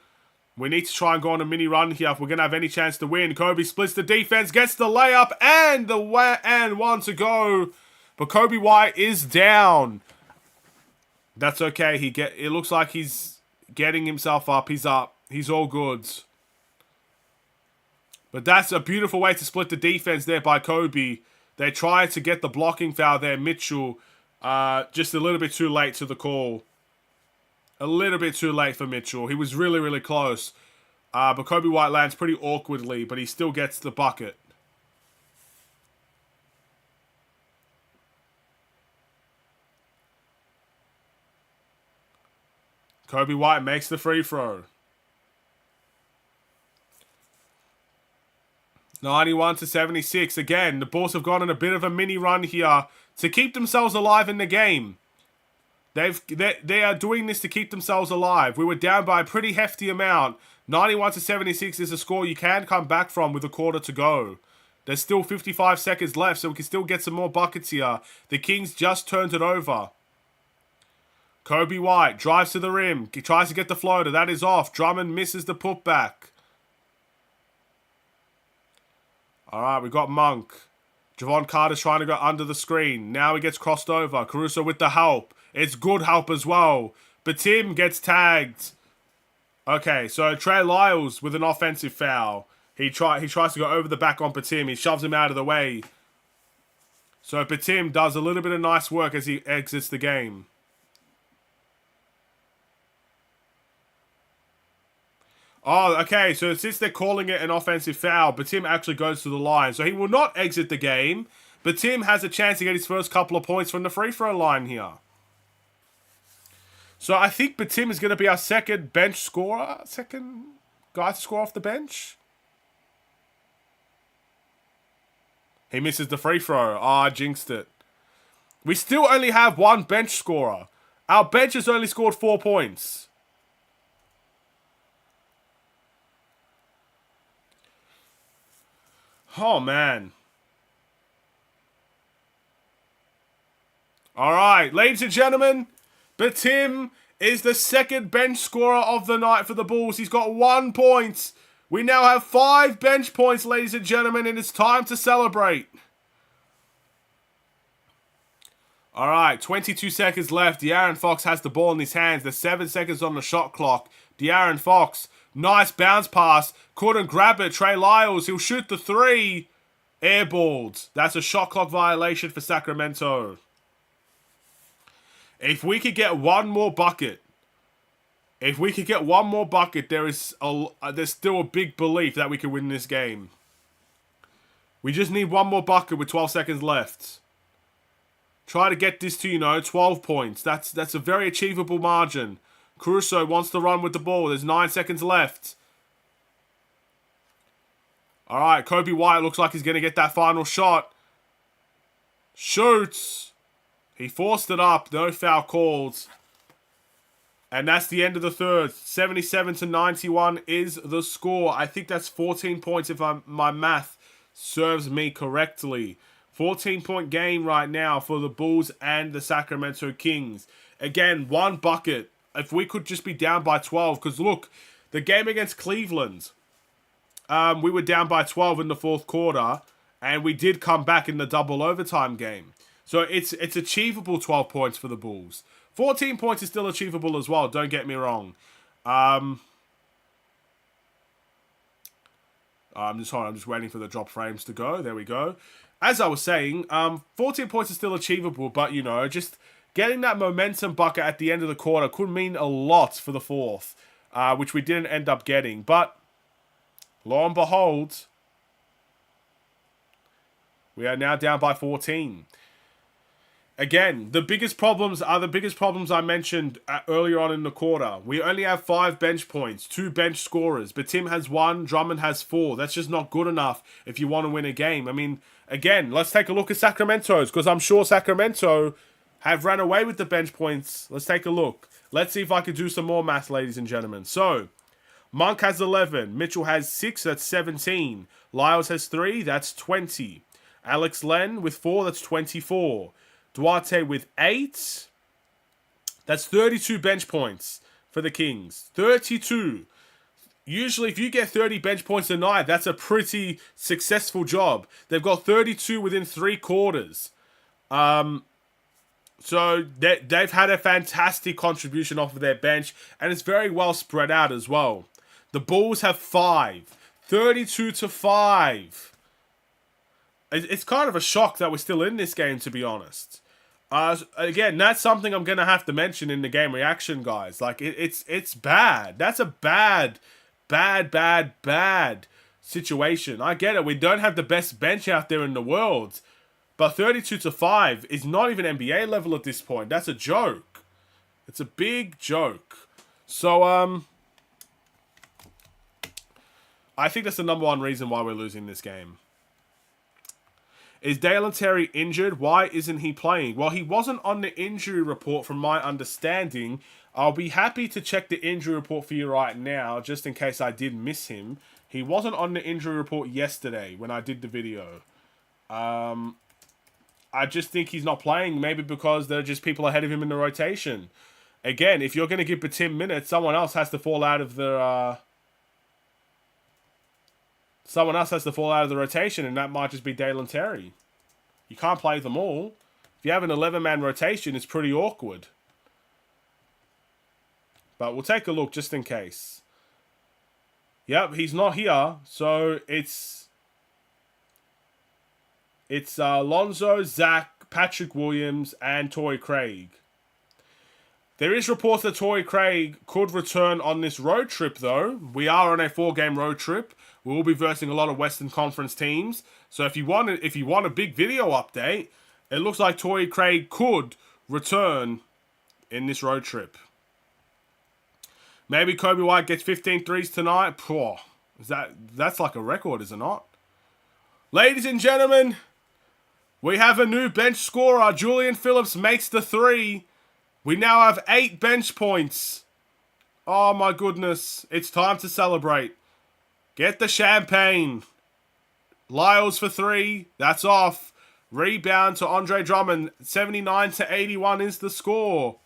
We need to try and go on a mini run here if we're going to have any chance to win. Kobe splits the defense, gets the layup, and one to go. But Kobe White is down. That's okay. It looks like he's getting himself up. He's up. He's all good. But that's a beautiful way to split the defense there by Kobe. They try to get the blocking foul there. Mitchell, just a little bit too late to the call. A little bit too late for Mitchell. He was really, really close. But Kobe White lands pretty awkwardly, but he still gets the bucket. Kobe White makes the free throw. 91-76. Again, the Bulls have gone on a bit of a mini run here to keep themselves alive in the game. They are doing this to keep themselves alive. We were down by a pretty hefty amount. 91-76 is a score you can come back from with a quarter to go. There's still 55 seconds left, so we can still get some more buckets here. The Kings just turned it over. Kobe White drives to the rim. He tries to get the floater. That is off. Drummond misses the putback. All right, we got Monk. Javon Carter's trying to go under the screen. Now he gets crossed over. Caruso with the help. It's good help as well. But Tim gets tagged. Okay, so Trey Lyles with an offensive foul. He tries to go over the back on Batim. He shoves him out of the way. So Batim does a little bit of nice work as he exits the game. Oh, okay, so since they're calling it an offensive foul, Batim actually goes to the line. So he will not exit the game, but Tim has a chance to get his first couple of points from the free throw line here. So I think Batim is going to be our second bench scorer, second guy to score off the bench. He misses the free throw. Ah, I jinxed it. We still only have one bench scorer. Our bench has only scored 4 points. Oh, man. All right, ladies and gentlemen, Batim is the second bench scorer of the night for the Bulls. He's got 1 point. We now have 5 bench points, ladies and gentlemen, and it's time to celebrate. All right, 22 seconds left. De'Aaron Fox has the ball in his hands. There's 7 seconds on the shot clock. De'Aaron Fox, nice bounce pass. Couldn't grab it. Trey Lyles, he'll shoot the 3. Airballed. That's a shot clock violation for Sacramento. If we could get one more bucket, there's still a big belief that we can win this game. We just need one more bucket with 12 seconds left. Try to get this to, 12 points. That's a very achievable margin. Caruso wants to run with the ball. There's 9 seconds left. All right, Kobe White looks like he's going to get that final shot. Shoots. He forced it up. No foul called. And that's the end of the third. 77-91 is the score. I think that's 14 points if my math serves me correctly. 14-point game right now for the Bulls and the Sacramento Kings. Again, 1 bucket. If we could just be down by 12. Because look, the game against Cleveland, we were down by 12 in the fourth quarter. And we did come back in the double overtime game. So it's achievable 12 points for the Bulls. 14 points is still achievable as well, don't get me wrong. I'm just waiting for the drop frames to go. There we go. As I was saying, 14 points is still achievable, but, just getting that momentum bucket at the end of the quarter could mean a lot for the fourth, which we didn't end up getting. But, lo and behold, we are now down by 14. Again, the biggest problems are the biggest problems I mentioned earlier on in the quarter. We only have 5 bench points, 2 bench scorers, but Tim has 1, Drummond has 4. That's just not good enough if you want to win a game. I mean, again, let's take a look at Sacramento's, because I'm sure Sacramento have ran away with the bench points. Let's take a look. Let's see if I can do some more math, ladies and gentlemen. So, Monk has 11, Mitchell has 6, that's 17. Lyles has 3, that's 20. Alex Len with 4, that's 24. Duarte with 8. That's 32 bench points for the Kings. 32. Usually, if you get 30 bench points a night, that's a pretty successful job. They've got 32 within 3 quarters. So they've had a fantastic contribution off of their bench, and it's very well spread out as well. The Bulls have 5. 32-5. It's kind of a shock that we're still in this game, to be honest. Again, that's something I'm going to have to mention in the game reaction, guys. Like, it's bad. That's a bad situation. I get it. We don't have the best bench out there in the world. But 32-5 is not even NBA level at this point. That's a joke. It's a big joke. So, I think that's the number one reason why we're losing this game. Is Dalen Terry injured? Why isn't he playing? Well, he wasn't on the injury report from my understanding. I'll be happy to check the injury report for you right now, just in case I did miss him. He wasn't on the injury report yesterday when I did the video. I just think he's not playing, maybe because there are just people ahead of him in the rotation. Again, if you're going to give Batim minutes, someone else has to fall out of the... Someone else has to fall out of the rotation, and that might just be Dalen Terry. You can't play them all. If you have an 11-man rotation, it's pretty awkward. But we'll take a look just in case. Yep, he's not here, so it's Lonzo, Zach, Patrick Williams, and Torrey Craig. There is reports that Torrey Craig could return on this road trip, though. We are on a 4-game road trip. We will be versing a lot of Western Conference teams. So if you want a big video update, it looks like Torrey Craig could return in this road trip. Maybe Kobe White gets 15 threes tonight. Poor. That's like a record, is it not? Ladies and gentlemen, we have a new bench scorer. Julian Phillips makes the 3. We now have 8 bench points. Oh my goodness. It's time to celebrate. Get the champagne. Lyles for 3. That's off. Rebound to Andre Drummond. 79-81 is the score.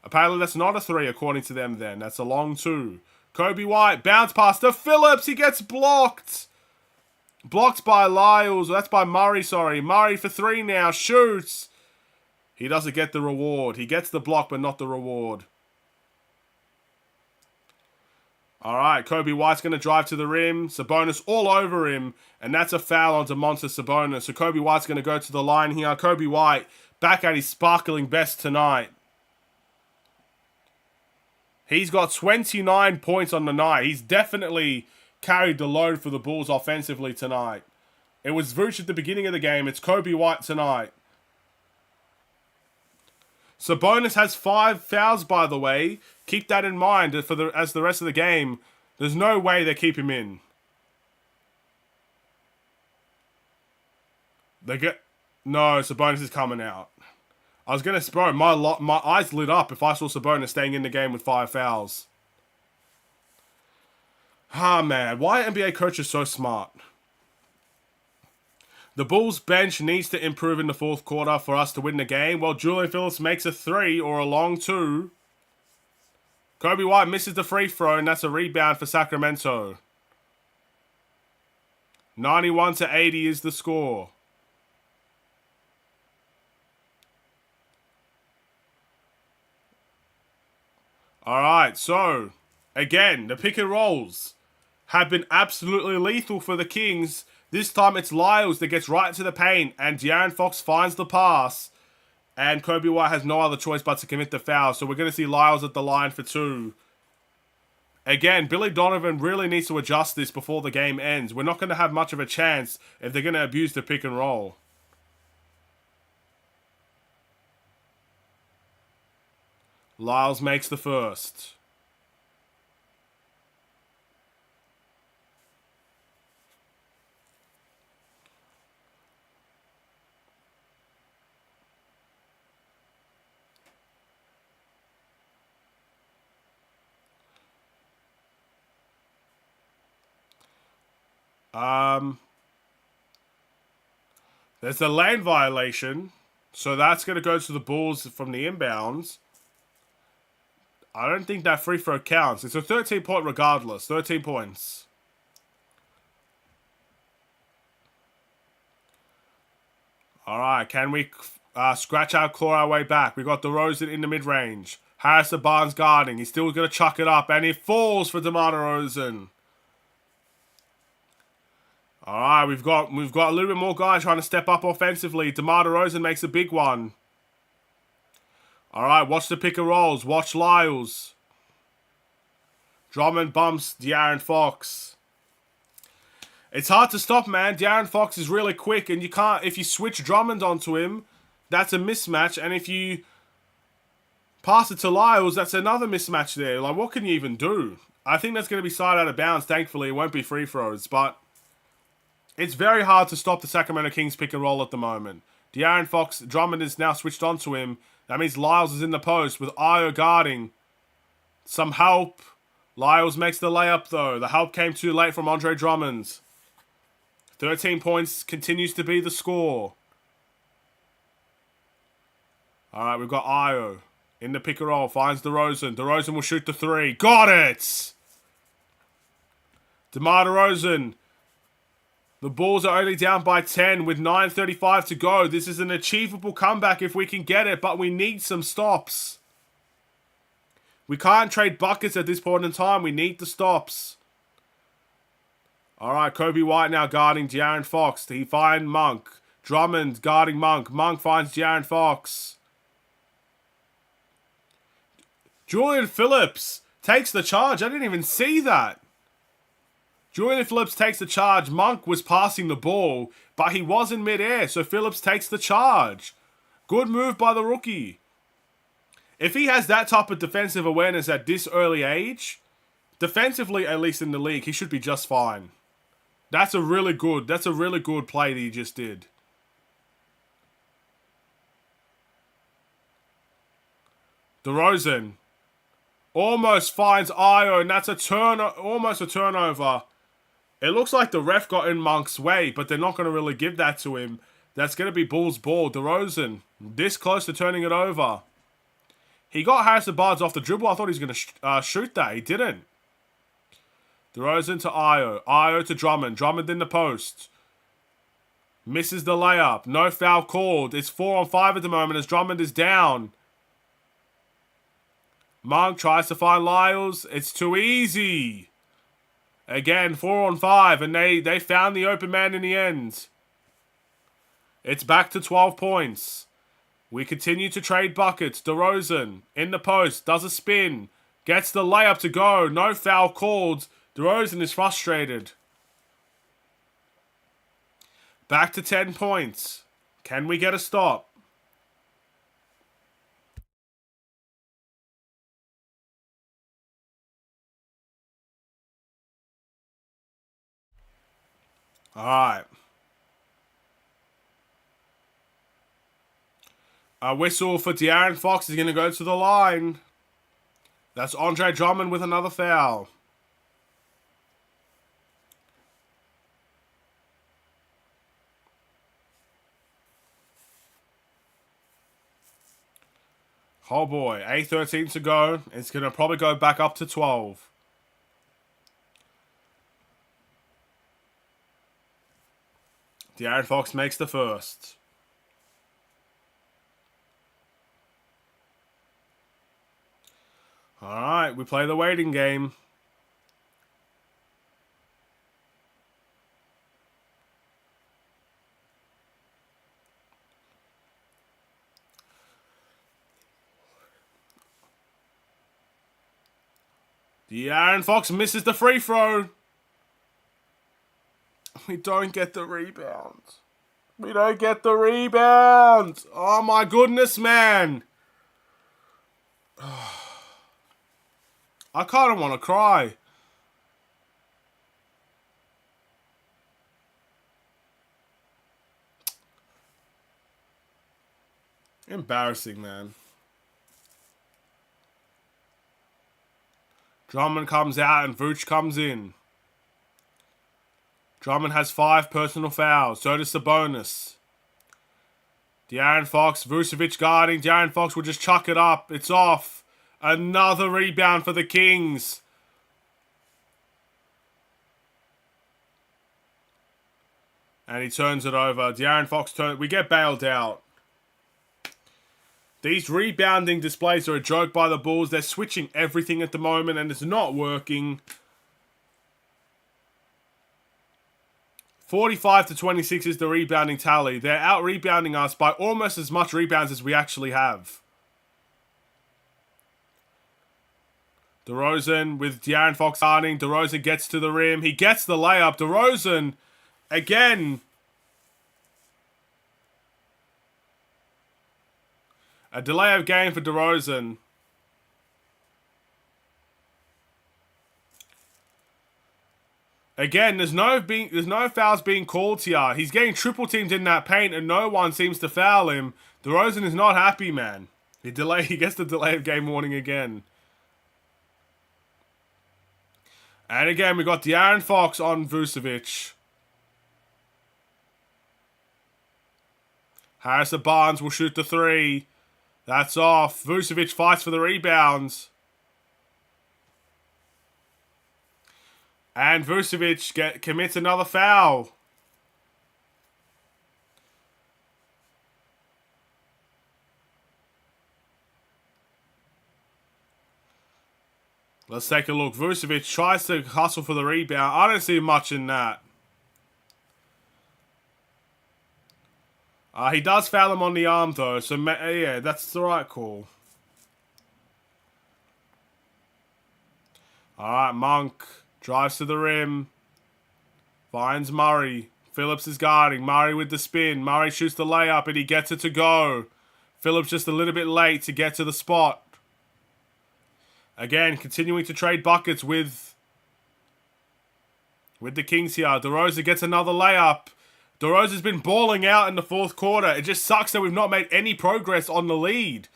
Apparently that's not a 3 according to them then. That's a long 2. Kobe White. Bounce pass to Phillips. He gets blocked. Blocked by Lyles. That's by Murray, sorry. Murray for 3 now. Shoots. He doesn't get the reward. He gets the block but not the reward. Alright, Kobe White's going to drive to the rim. Sabonis all over him. And that's a foul on Domantas Sabonis. So Kobe White's going to go to the line here. Kobe White back at his sparkling best tonight. He's got 29 points on the night. He's definitely carried the load for the Bulls offensively tonight. It was Vooch at the beginning of the game. It's Kobe White tonight. Sabonis has 5 fouls, by the way. Keep that in mind as the rest of the game. There's no way they keep him in. No, Sabonis is coming out. I was going to... Bro, my eyes lit up if I saw Sabonis staying in the game with 5 fouls. Ah, man. Why are NBA coaches so smart? The Bulls bench needs to improve in the 4th quarter for us to win the game. Well, Julian Phillips makes a 3 or a long 2. Kobe White misses the free throw, and that's a rebound for Sacramento. 91-80 is the score. Alright, so, again, the pick and rolls have been absolutely lethal for the Kings. This time it's Lyles that gets right to the paint, and De'Aaron Fox finds the pass. And Kobe White has no other choice but to commit the foul. So we're going to see Lyles at the line for 2. Again, Billy Donovan really needs to adjust this before the game ends. We're not going to have much of a chance if they're going to abuse the pick and roll. Lyles makes the first. There's a lane violation, so that's going to go to the Bulls from the inbounds. I don't think that free throw counts. It's a 13-point regardless. 13 points. Alright, can we scratch out, claw our way back? We got DeRozan in the mid-range. Harrison Barnes guarding. He's still going to chuck it up, and he falls for DeMar DeRozan. Alright, we've got a little bit more guys trying to step up offensively. DeMar DeRozan makes a big one. Alright, watch the pick and rolls. Watch Lyles. Drummond bumps De'Aaron Fox. It's hard to stop, man. De'Aaron Fox is really quick, and you can't... If you switch Drummond onto him, that's a mismatch. And if you Pass it to Lyles. That's another mismatch there. Like, what can you even do? I think that's going to be side out of bounds. Thankfully, it won't be free throws. But it's very hard to stop the Sacramento Kings pick and roll at the moment. De'Aaron Fox, Drummond is now switched on to him. That means Lyles is in the post with Ayo guarding. Some help. Lyles makes the layup, though. The help came too late from Andre Drummond. 13 points continues to be the score. All right, we've got Ayo in the pick and roll. Finds DeRozan. DeRozan will shoot the three. Got it! DeMar DeRozan. The Bulls are only down by 10 with 9:35 to go. This is an achievable comeback if we can get it, but we need some stops. We can't trade buckets at this point in time. We need the stops. All right, Kobe White now guarding De'Aaron Fox. He finds Monk. Drummond guarding Monk. Monk finds De'Aaron Fox. Julian Phillips takes the charge. I didn't even see that. Julian Phillips takes the charge. Monk was passing the ball, but he was in midair, so Phillips takes the charge. Good move by the rookie. If he has that type of defensive awareness at this early age, defensively, at least in the league, he should be just fine. That's a really good play that he just did. DeRozan almost finds Ayo, and that's almost a turnover. It looks like the ref got in Monk's way, but they're not going to really give that to him. That's going to be Bulls ball. DeRozan, this close to turning it over. He got Harrison Barnes off the dribble. I thought he was going to shoot that. He didn't. DeRozan to Ayo. Ayo to Drummond. Drummond in the post. Misses the layup. No foul called. It's 4-on-5 at the moment as Drummond is down. Monk tries to find Lyles. It's too easy. Again, 4-on-5, and they found the open man in the end. It's back to 12 points. We continue to trade buckets. DeRozan in the post, does a spin, gets the layup to go. No foul called. DeRozan is frustrated. Back to 10 points. Can we get a stop? All right. A whistle for De'Aaron Fox is going to go to the line. That's Andre Drummond with another foul. Oh boy, 8:13 to go. It's going to probably go back up to 12. De'Aaron Fox makes the first. Alright, we play the waiting game. De'Aaron Fox misses the free throw. We don't get the rebound. We don't get the rebound. Oh my goodness, man. I kind of want to cry. Embarrassing, man. Drummond comes out and Vooch comes in. Drummond has 5 personal fouls. So does Sabonis. De'Aaron Fox, Vucevic guarding. De'Aaron Fox will just chuck it up. It's off. Another rebound for the Kings. And he turns it over. De'Aaron Fox turns. We get bailed out. These rebounding displays are a joke by the Bulls. They're switching everything at the moment and it's not working. 45-26 is the rebounding tally. They're out-rebounding us by almost as much rebounds as we actually have. DeRozan with De'Aaron Fox starting. DeRozan gets to the rim. He gets the layup. DeRozan, again. A delay of game for DeRozan. Again, there's no fouls being called here. He's getting triple teamed in that paint, and no one seems to foul him. DeRozan is not happy, man. He gets the delay of game warning again. And again, we got De'Aaron Fox on Vucevic. Harrison Barnes will shoot the three. That's off. Vucevic fights for the rebounds. And Vucevic commits another foul. Let's take a look. Vucevic tries to hustle for the rebound. I don't see much in that. He does foul him on the arm, though. So, yeah, that's the right call. Alright, Monk drives to the rim. Finds Murray. Phillips is guarding. Murray with the spin. Murray shoots the layup, and he gets it to go. Phillips just a little bit late to get to the spot. Again, continuing to trade buckets with the Kings here. DeRozan gets another layup. DeRozan's been balling out in the fourth quarter. It just sucks that we've not made any progress on the lead.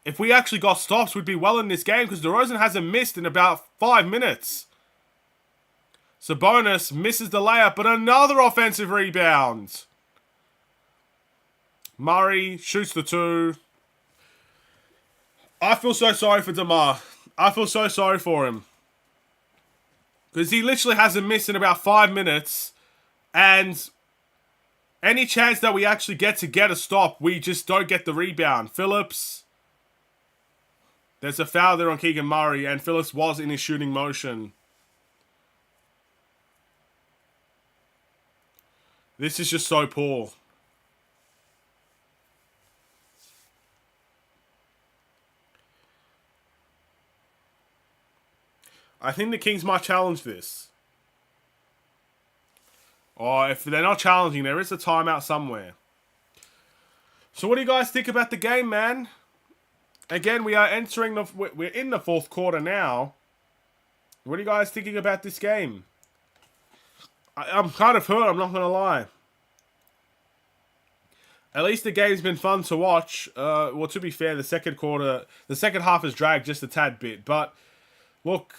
If we actually got stops, we'd be well in this game because DeRozan hasn't missed in about 5 minutes. Sabonis misses the layup, but another offensive rebound. Murray shoots the two. I feel so sorry for DeMar. I feel so sorry for him. Because he literally hasn't missed in about 5 minutes. And any chance that we actually get a stop, we just don't get the rebound. Phillips. There's a foul there on Keegan Murray. And Phillips was in his shooting motion. This is just so poor. I think the Kings might challenge this. Or if they're not challenging, there is a timeout somewhere. So what do you guys think about the game, man? Again, we're in the fourth quarter now. What are you guys thinking about this game? I'm kind of hurt, I'm not going to lie. At least the game's been fun to watch. Well, to be fair, the second half has dragged just a tad bit. But, look,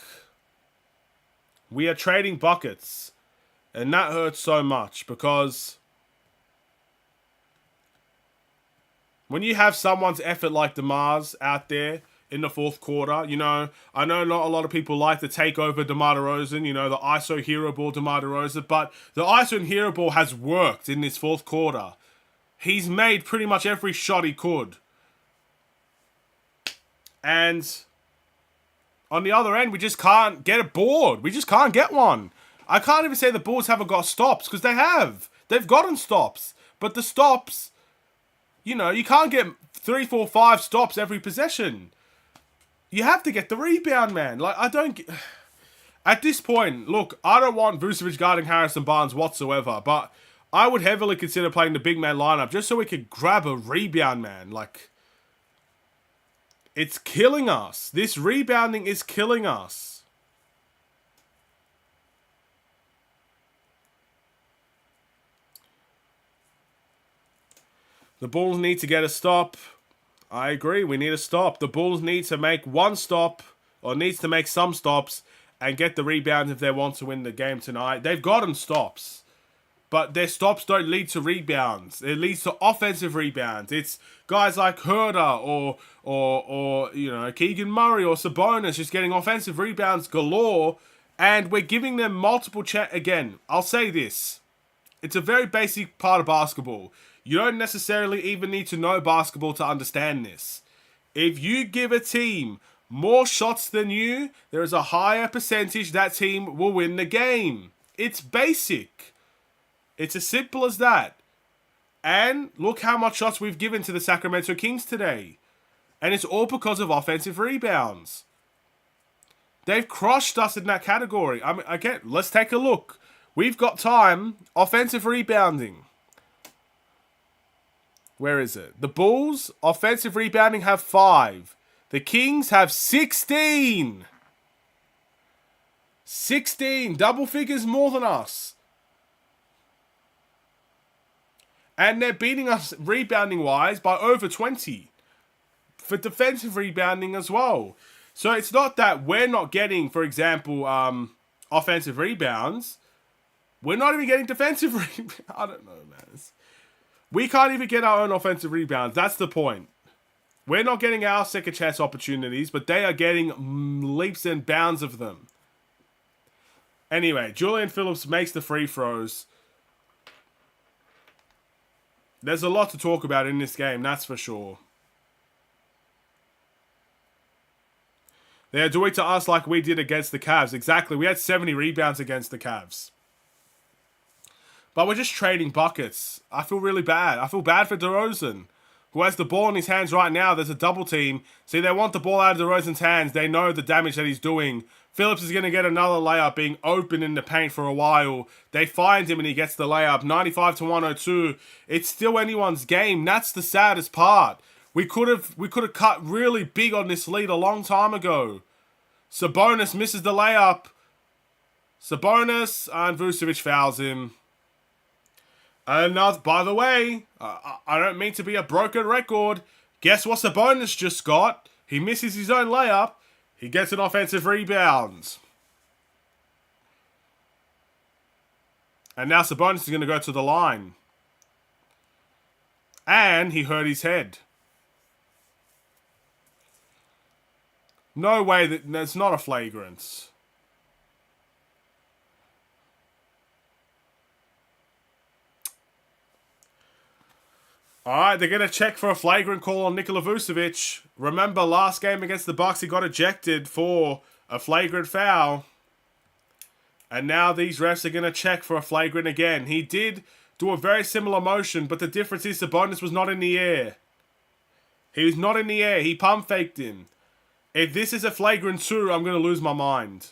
we are trading buckets. And that hurts so much because when you have someone's effort like DeMar's out there in the fourth quarter, you know, I know not a lot of people like to take over DeMar DeRozan, you know, the ISO hero ball DeMar DeRozan, but the ISO and hero ball has worked in this fourth quarter. He's made pretty much every shot he could. And on the other end, we just can't get a board. We just can't get one. I can't even say the Bulls haven't got stops, because they have. They've gotten stops. But the stops, you know, you can't get 3, 4, 5 stops every possession. You have to get the rebound, man. Like, I don't get... At this point, look, I don't want Vucevic guarding Harrison Barnes whatsoever, but I would heavily consider playing the big man lineup just so we could grab a rebound, man. Like, it's killing us. This rebounding is killing us. The Bulls need to get a stop. I agree, we need a stop. The Bulls need to make one stop, or needs to make some stops, and get the rebounds if they want to win the game tonight. They've gotten stops, but their stops don't lead to rebounds. It leads to offensive rebounds. It's guys like Herder or you know, Keegan Murray or Sabonis just getting offensive rebounds galore, and we're giving them multiple again, I'll say this. It's a very basic part of basketball. You don't necessarily even need to know basketball to understand this. If you give a team more shots than you, there is a higher percentage that team will win the game. It's basic. It's as simple as that. And look how much shots we've given to the Sacramento Kings today. And it's all because of offensive rebounds. They've crushed us in that category. I mean, again, let's take a look. We've got time. Offensive rebounding. Where is it? The Bulls, offensive rebounding, have 5. The Kings have 16. 16, double figures more than us. And they're beating us rebounding-wise by over 20. For defensive rebounding as well. So it's not that we're not getting, for example, offensive rebounds. We're not even getting defensive rebounds. I don't know, man. We can't even get our own offensive rebounds. That's the point. We're not getting our second chance opportunities, but they are getting leaps and bounds of them. Anyway, Julian Phillips makes the free throws. There's a lot to talk about in this game, that's for sure. They're doing to us like we did against the Cavs. Exactly. We had 70 rebounds against the Cavs. But we're just trading buckets. I feel really bad. I feel bad for DeRozan, who has the ball in his hands right now. There's a double team. See, they want the ball out of DeRozan's hands. They know the damage that he's doing. Phillips is going to get another layup, being open in the paint for a while. They find him and he gets the layup. 95 to 102. It's still anyone's game. That's the saddest part. We could have cut really big on this lead a long time ago. Sabonis misses the layup. Sabonis and Vucevic fouls him. And by the way, I don't mean to be a broken record. Guess what Sabonis just got? He misses his own layup. He gets an offensive rebound. And now Sabonis is going to go to the line. And he hurt his head. No way, that's not a flagrant. Alright, they're going to check for a flagrant call on Nikola Vucevic. Remember, last game against the Bucks, he got ejected for a flagrant foul. And now these refs are going to check for a flagrant again. He did do a very similar motion, but the difference is Sabonis was not in the air. He was not in the air. He pump faked him. If this is a flagrant 2, I'm going to lose my mind.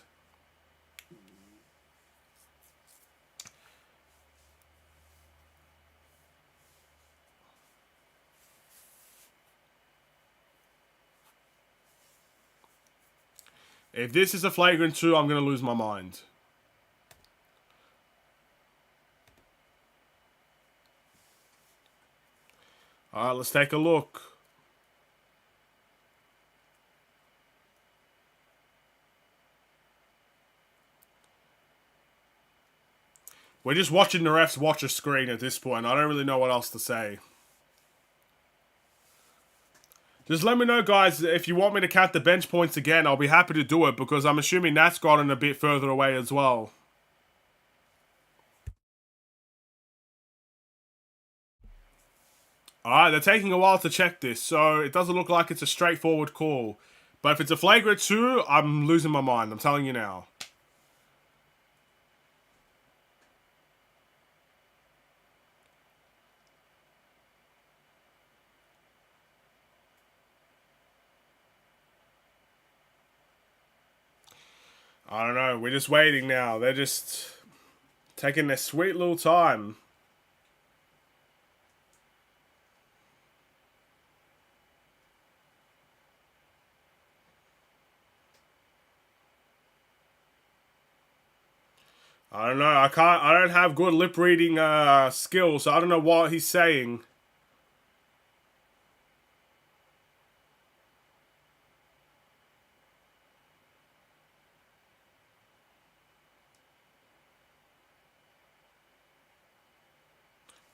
If this is a flagrant 2, I'm going to lose my mind. Alright, let's take a look. We're just watching the refs watch a screen at this point. I don't really know what else to say. Just let me know, guys, if you want me to count the bench points again. I'll be happy to do it because I'm assuming that's gotten a bit further away as well. Alright, they're taking a while to check this, so it doesn't look like it's a straightforward call. But if it's a flagrant 2, I'm losing my mind. I'm telling you now. I don't know. We're just waiting now. They're just taking their sweet little time. I don't know. I don't have good lip reading skills, so I don't know what he's saying.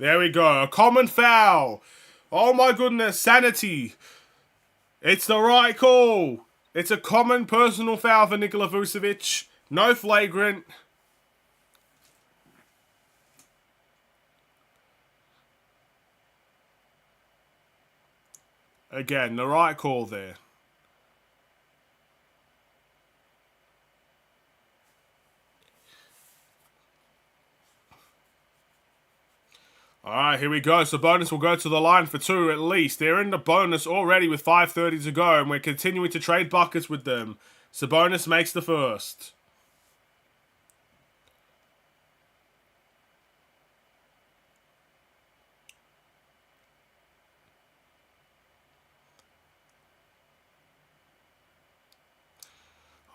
There we go. A common foul. Oh my goodness. Sanity. It's the right call. It's a common personal foul for Nikola Vucevic. No flagrant. Again, the right call there. Alright, here we go. Sabonis will go to the line for 2 at least. They're in the bonus already with 5:30 to go, and we're continuing to trade buckets with them. Sabonis makes the first.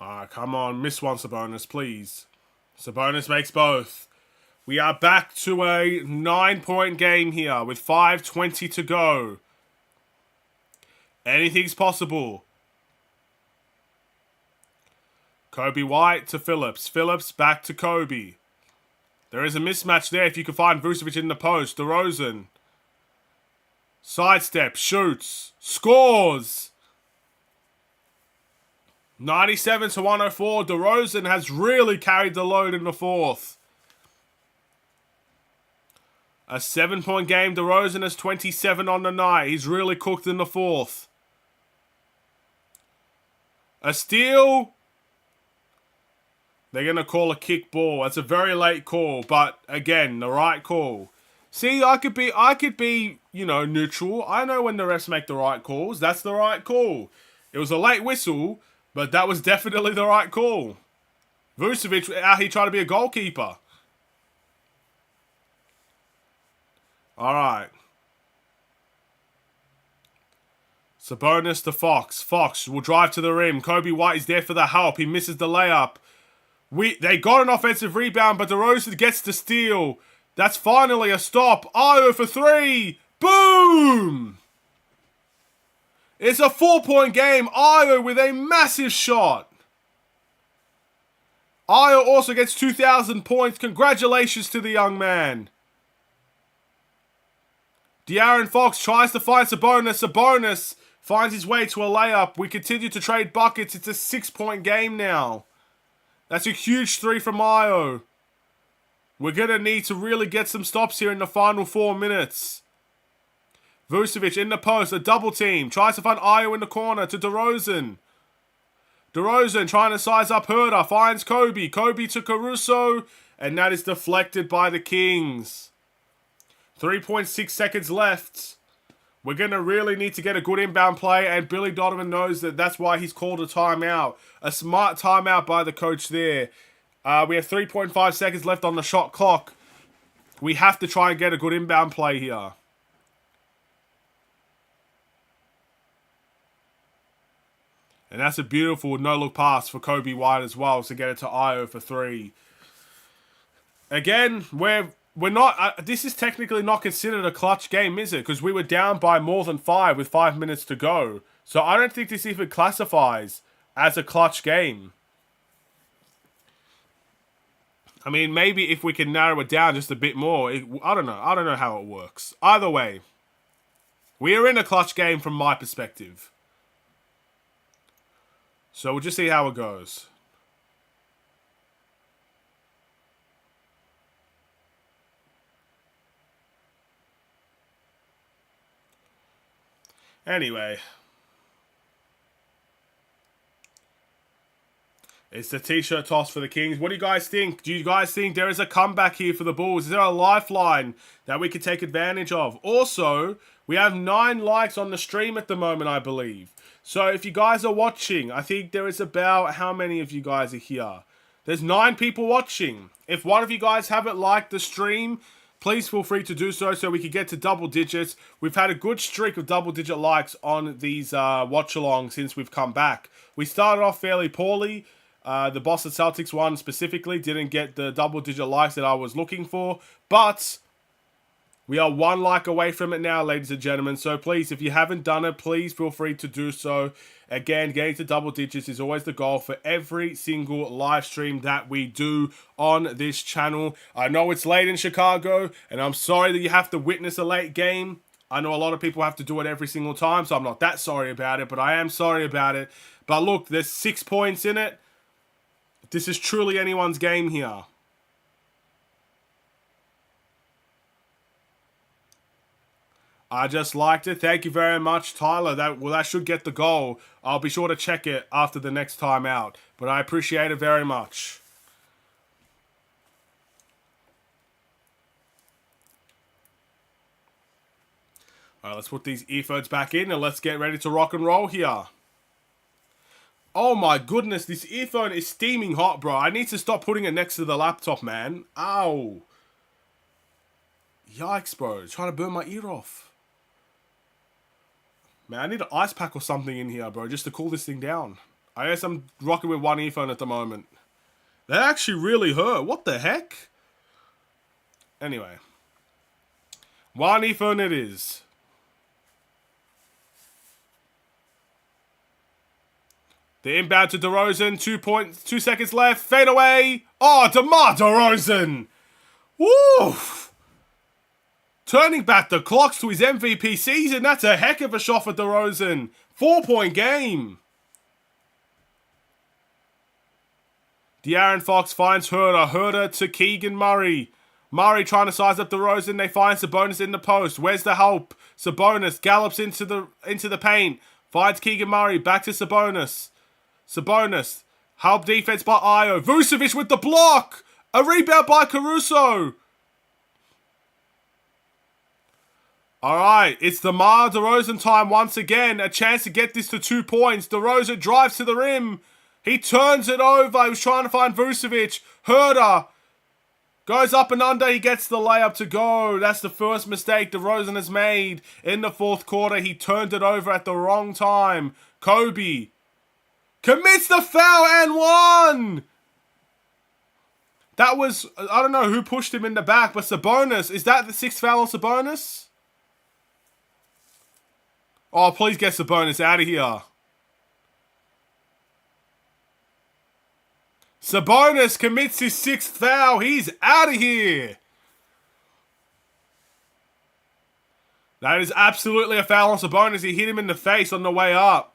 Alright, come on. Miss one, Sabonis, please. Sabonis makes both. We are back to a 9-point game here with 5:20 to go. Anything's possible. Kobe White to Phillips. Phillips back to Kobe. There is a mismatch there if you can find Vucevic in the post. DeRozan. Sidestep. Shoots. Scores. 97 to 104. DeRozan has really carried the load in the fourth. A 7-point game. DeRozan has 27 on the night. He's really cooked in the fourth. A steal. They're going to call a kick ball. That's a very late call, but again, the right call. See, I could be, you know, neutral. I know when the refs make the right calls. That's the right call. It was a late whistle, but that was definitely the right call. Vucevic out here trying to be a goalkeeper. All right. Sabonis to Fox. Fox will drive to the rim. Kobe White is there for the help. He misses the layup. They got an offensive rebound, but DeRozan gets the steal. That's finally a stop. Ayo for 3. Boom! It's a 4-point game. Ayo with a massive shot. Ayo also gets 2,000 points. Congratulations to the young man. De'Aaron Fox tries to find Sabonis. Sabonis finds his way to a layup. We continue to trade buckets. It's a 6-point game now. That's a huge 3 from Ayo. We're going to need to really get some stops here in the final 4 minutes. Vucevic in the post, a double team. Tries to find Ayo in the corner to DeRozan. DeRozan trying to size up Herder. Finds Kobe. Kobe to Caruso. And that is deflected by the Kings. 3.6 seconds left. We're going to really need to get a good inbound play, and Billy Donovan knows that that's why he's called a timeout. A smart timeout by the coach there. We have 3.5 seconds left on the shot clock. We have to try and get a good inbound play here. And that's a beautiful no-look pass for Kobe White as well to get it to Ayo for 3. Again, we're not. This is technically not considered a clutch game, is it? Because we were down by more than 5 with 5 minutes to go. So I don't think this even classifies as a clutch game. I mean, maybe if we can narrow it down just a bit more. I don't know. I don't know how it works. Either way, we are in a clutch game from my perspective. So we'll just see how it goes. Anyway. It's the t-shirt toss for the Kings. What do you guys think? Do you guys think there is a comeback here for the Bulls? Is there a lifeline that we could take advantage of? Also, we have 9 likes on the stream at the moment, I believe. So if you guys are watching, I think there is about... How many of you guys are here? There's 9 people watching. If one of you guys haven't liked the stream, please feel free to do so we can get to double digits. We've had a good streak of double-digit likes on these watch-alongs since we've come back. We started off fairly poorly. The Boston Celtics one specifically didn't get the double-digit likes that I was looking for. But we are 1 like away from it now, ladies and gentlemen. So please, if you haven't done it, please feel free to do so. Again, getting to double digits is always the goal for every single live stream that we do on this channel. I know it's late in Chicago, and I'm sorry that you have to witness a late game. I know a lot of people have to do it every single time, so I'm not that sorry about it, but I am sorry about it. But look, there's 6 points in it. This is truly anyone's game here. I just liked it. Thank you very much, Tyler. That should get the goal. I'll be sure to check it after the next time out. But I appreciate it very much. Alright, let's put these earphones back in and let's get ready to rock and roll here. Oh my goodness, this earphone is steaming hot, bro. I need to stop putting it next to the laptop, man. Ow. Yikes, bro. It's trying to burn my ear off. Man, I need an ice pack or something in here, bro, just to cool this thing down. I guess I'm rocking with one earphone at the moment. That actually really hurt. What the heck? Anyway. One earphone it is. The inbound to DeRozan. 2 seconds left. Fade away. Oh, DeMar DeRozan. Woo! Turning back the clocks to his MVP season. That's a heck of a shot for DeRozan. 4-point game. De'Aaron Fox finds Herder. Herder to Keegan Murray. Murray trying to size up DeRozan. They find Sabonis in the post. Where's the help? Sabonis gallops into the paint. Finds Keegan Murray. Back to Sabonis. Sabonis. Help defense by Io. Vucevic with the block. A rebound by Caruso. Alright, it's DeMar DeRozan time once again. A chance to get this to 2 points. DeRozan drives to the rim. He turns it over. He was trying to find Vucevic. Herder goes up and under. He gets the layup to go. That's the first mistake DeRozan has made in the fourth quarter. He turned it over at the wrong time. Kobe commits the foul and won. That was, I don't know who pushed him in the back, but Sabonis. Is that the 6th foul on Sabonis? Oh, please get Sabonis out of here. Sabonis commits his 6th foul. He's out of here. That is absolutely a foul on Sabonis. He hit him in the face on the way up.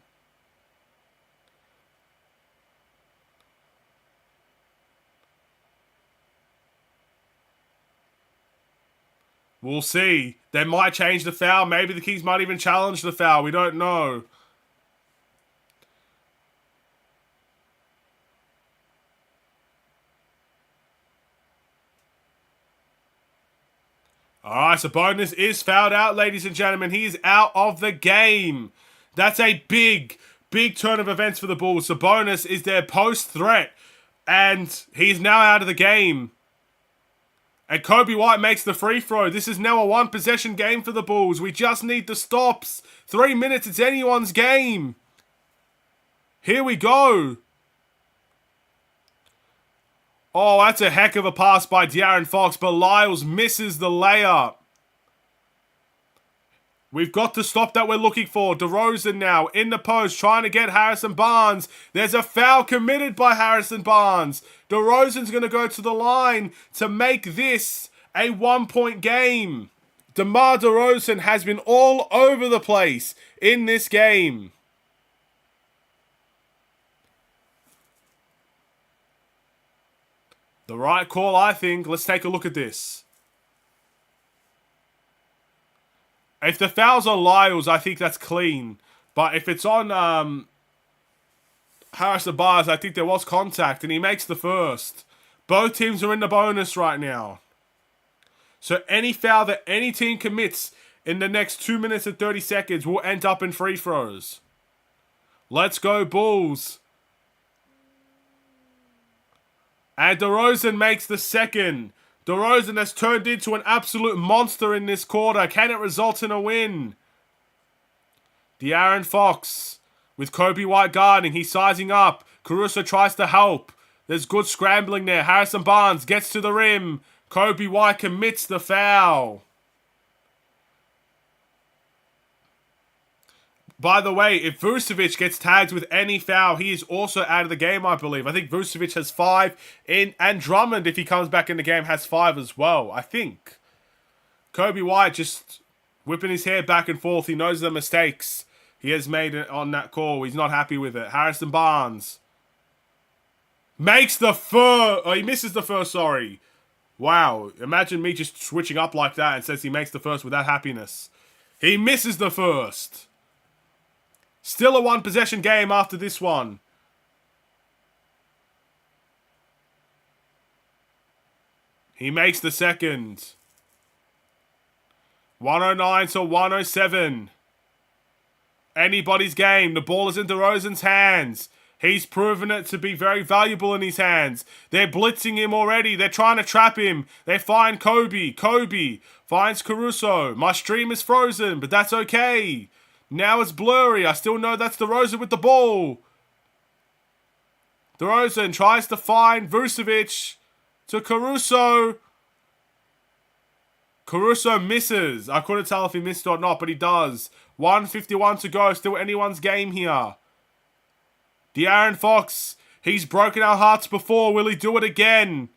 We'll see. They might change the foul. Maybe the Kings might even challenge the foul. We don't know. Alright, Sabonis is fouled out, ladies and gentlemen. He is out of the game. That's a big, big turn of events for the Bulls. Sabonis is their post threat. And he's now out of the game. And Kobe White makes the free throw. This is now a 1-possession game for the Bulls. We just need the stops. 3 minutes, it's anyone's game. Here we go. Oh, that's a heck of a pass by De'Aaron Fox, but Lyles misses the layup. We've got the stop that we're looking for. DeRozan now in the post trying to get Harrison Barnes. There's a foul committed by Harrison Barnes. DeRozan's going to go to the line to make this a 1-point game. DeMar DeRozan has been all over the place in this game. The right call, I think. Let's take a look at this. If the foul's on Lyles, I think that's clean. But if it's on Harrison Barnes, I think there was contact, and he makes the first. Both teams are in the bonus right now. So any foul that any team commits in the next 2 minutes and 30 seconds will end up in free throws. Let's go, Bulls. And DeRozan makes the second. DeRozan has turned into an absolute monster in this quarter. Can it result in a win? De'Aaron Fox with Kobe White guarding. He's sizing up. Caruso tries to help. There's good scrambling there. Harrison Barnes gets to the rim. Kobe White commits the foul. By the way, if Vucevic gets tagged with any foul, he is also out of the game, I believe. I think Vucevic has 5, and Drummond, if he comes back in the game, has 5 as well, I think. Kobe White just whipping his hair back and forth. He knows the mistakes he has made on that call. He's not happy with it. Harrison Barnes makes the first. Oh, he misses the first, sorry. Wow, imagine me just switching up like that and says he makes the first without happiness. He misses the first. Still a 1-possession game after this one. He makes the second. 109 to 107. Anybody's game. The ball is in DeRozan's hands. He's proven it to be very valuable in his hands. They're blitzing him already. They're trying to trap him. They find Kobe. Kobe finds Caruso. My stream is frozen, but that's okay. Now it's blurry. I still know that's DeRozan with the ball. DeRozan tries to find Vucevic to Caruso. Caruso misses. I couldn't tell if he missed or not, but he does. 1:51 to go. Still anyone's game here. De'Aaron Fox. He's broken our hearts before. Will he do it again?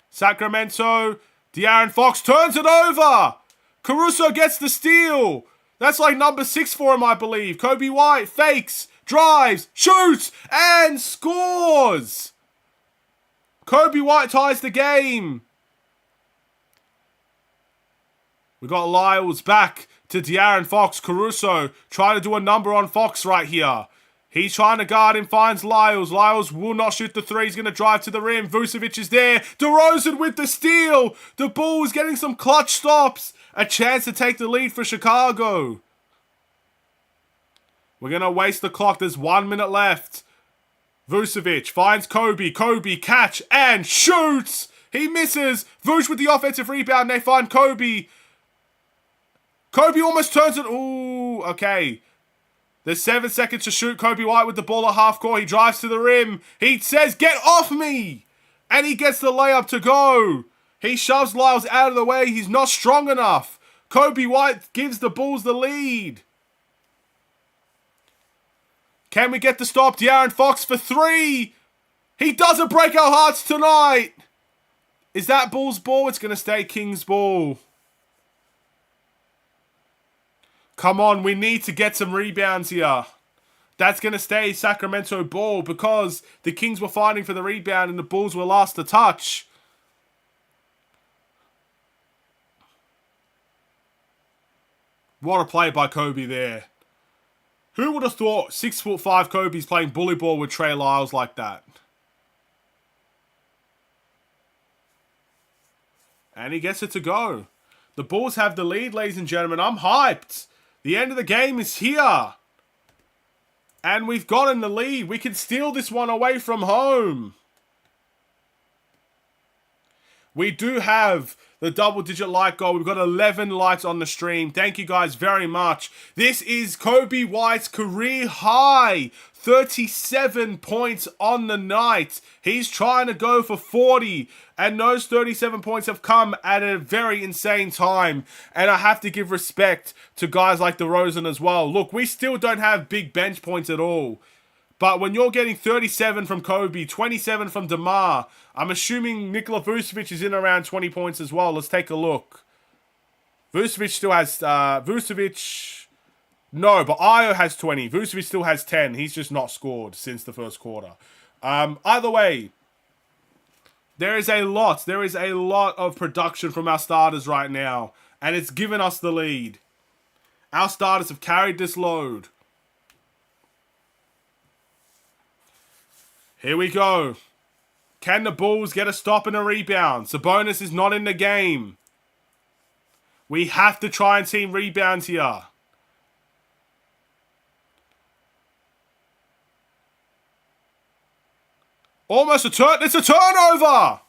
Sacramento. De'Aaron Fox turns it over. Caruso gets the steal. That's like number 6 for him, I believe. Kobe White fakes, drives, shoots, and scores. Kobe White ties the game. We got Lyles back to De'Aaron Fox. Caruso trying to do a number on Fox right here. He's trying to guard him, finds Lyles. Lyles will not shoot the three. He's going to drive to the rim. Vucevic is there. DeRozan with the steal. The Bulls getting some clutch stops. A chance to take the lead for Chicago. We're going to waste the clock. There's 1 minute left. Vucevic finds Kobe. Kobe catch and shoots. He misses. Vuce with the offensive rebound. They find Kobe. Kobe almost turns it. Ooh, okay. There's 7 seconds to shoot. Kobe White with the ball at half court. He drives to the rim. He says, "Get off me!" And he gets the layup to go. He shoves Lyles out of the way. He's not strong enough. Kobe White gives the Bulls the lead. Can we get the stop? De'Aaron Fox for 3. He doesn't break our hearts tonight. Is that Bulls ball? It's going to stay Kings ball. Come on, we need to get some rebounds here. That's going to stay Sacramento ball because the Kings were fighting for the rebound and the Bulls were last to touch. What a play by Kobe there. Who would have thought 6'5" Kobe's playing bully ball with Trey Lyles like that? And he gets it to go. The Bulls have the lead, ladies and gentlemen. I'm hyped. The end of the game is here. And we've gotten the lead. We can steal this one away from home. We do have the double-digit like goal. We've got 11 likes on the stream. Thank you guys very much. This is Kobe White's career high. 37 points on the night. He's trying to go for 40. And those 37 points have come at a very insane time. And I have to give respect to guys like DeRozan as well. Look, we still don't have big bench points at all. But when you're getting 37 from Kobe, 27 from DeMar, I'm assuming Nikola Vucevic is in around 20 points as well. Let's take a look. Vucevic still has... No, but Ayo has 20. Vucevic still has 10. He's just not scored since the first quarter. Either way, there is a lot of production from our starters right now. And it's given us the lead. Our starters have carried this load. Here we go. Can the Bulls get a stop and a rebound? Sabonis is not in the game. We have to try and team rebounds here. Almost a turn. It's a turnover.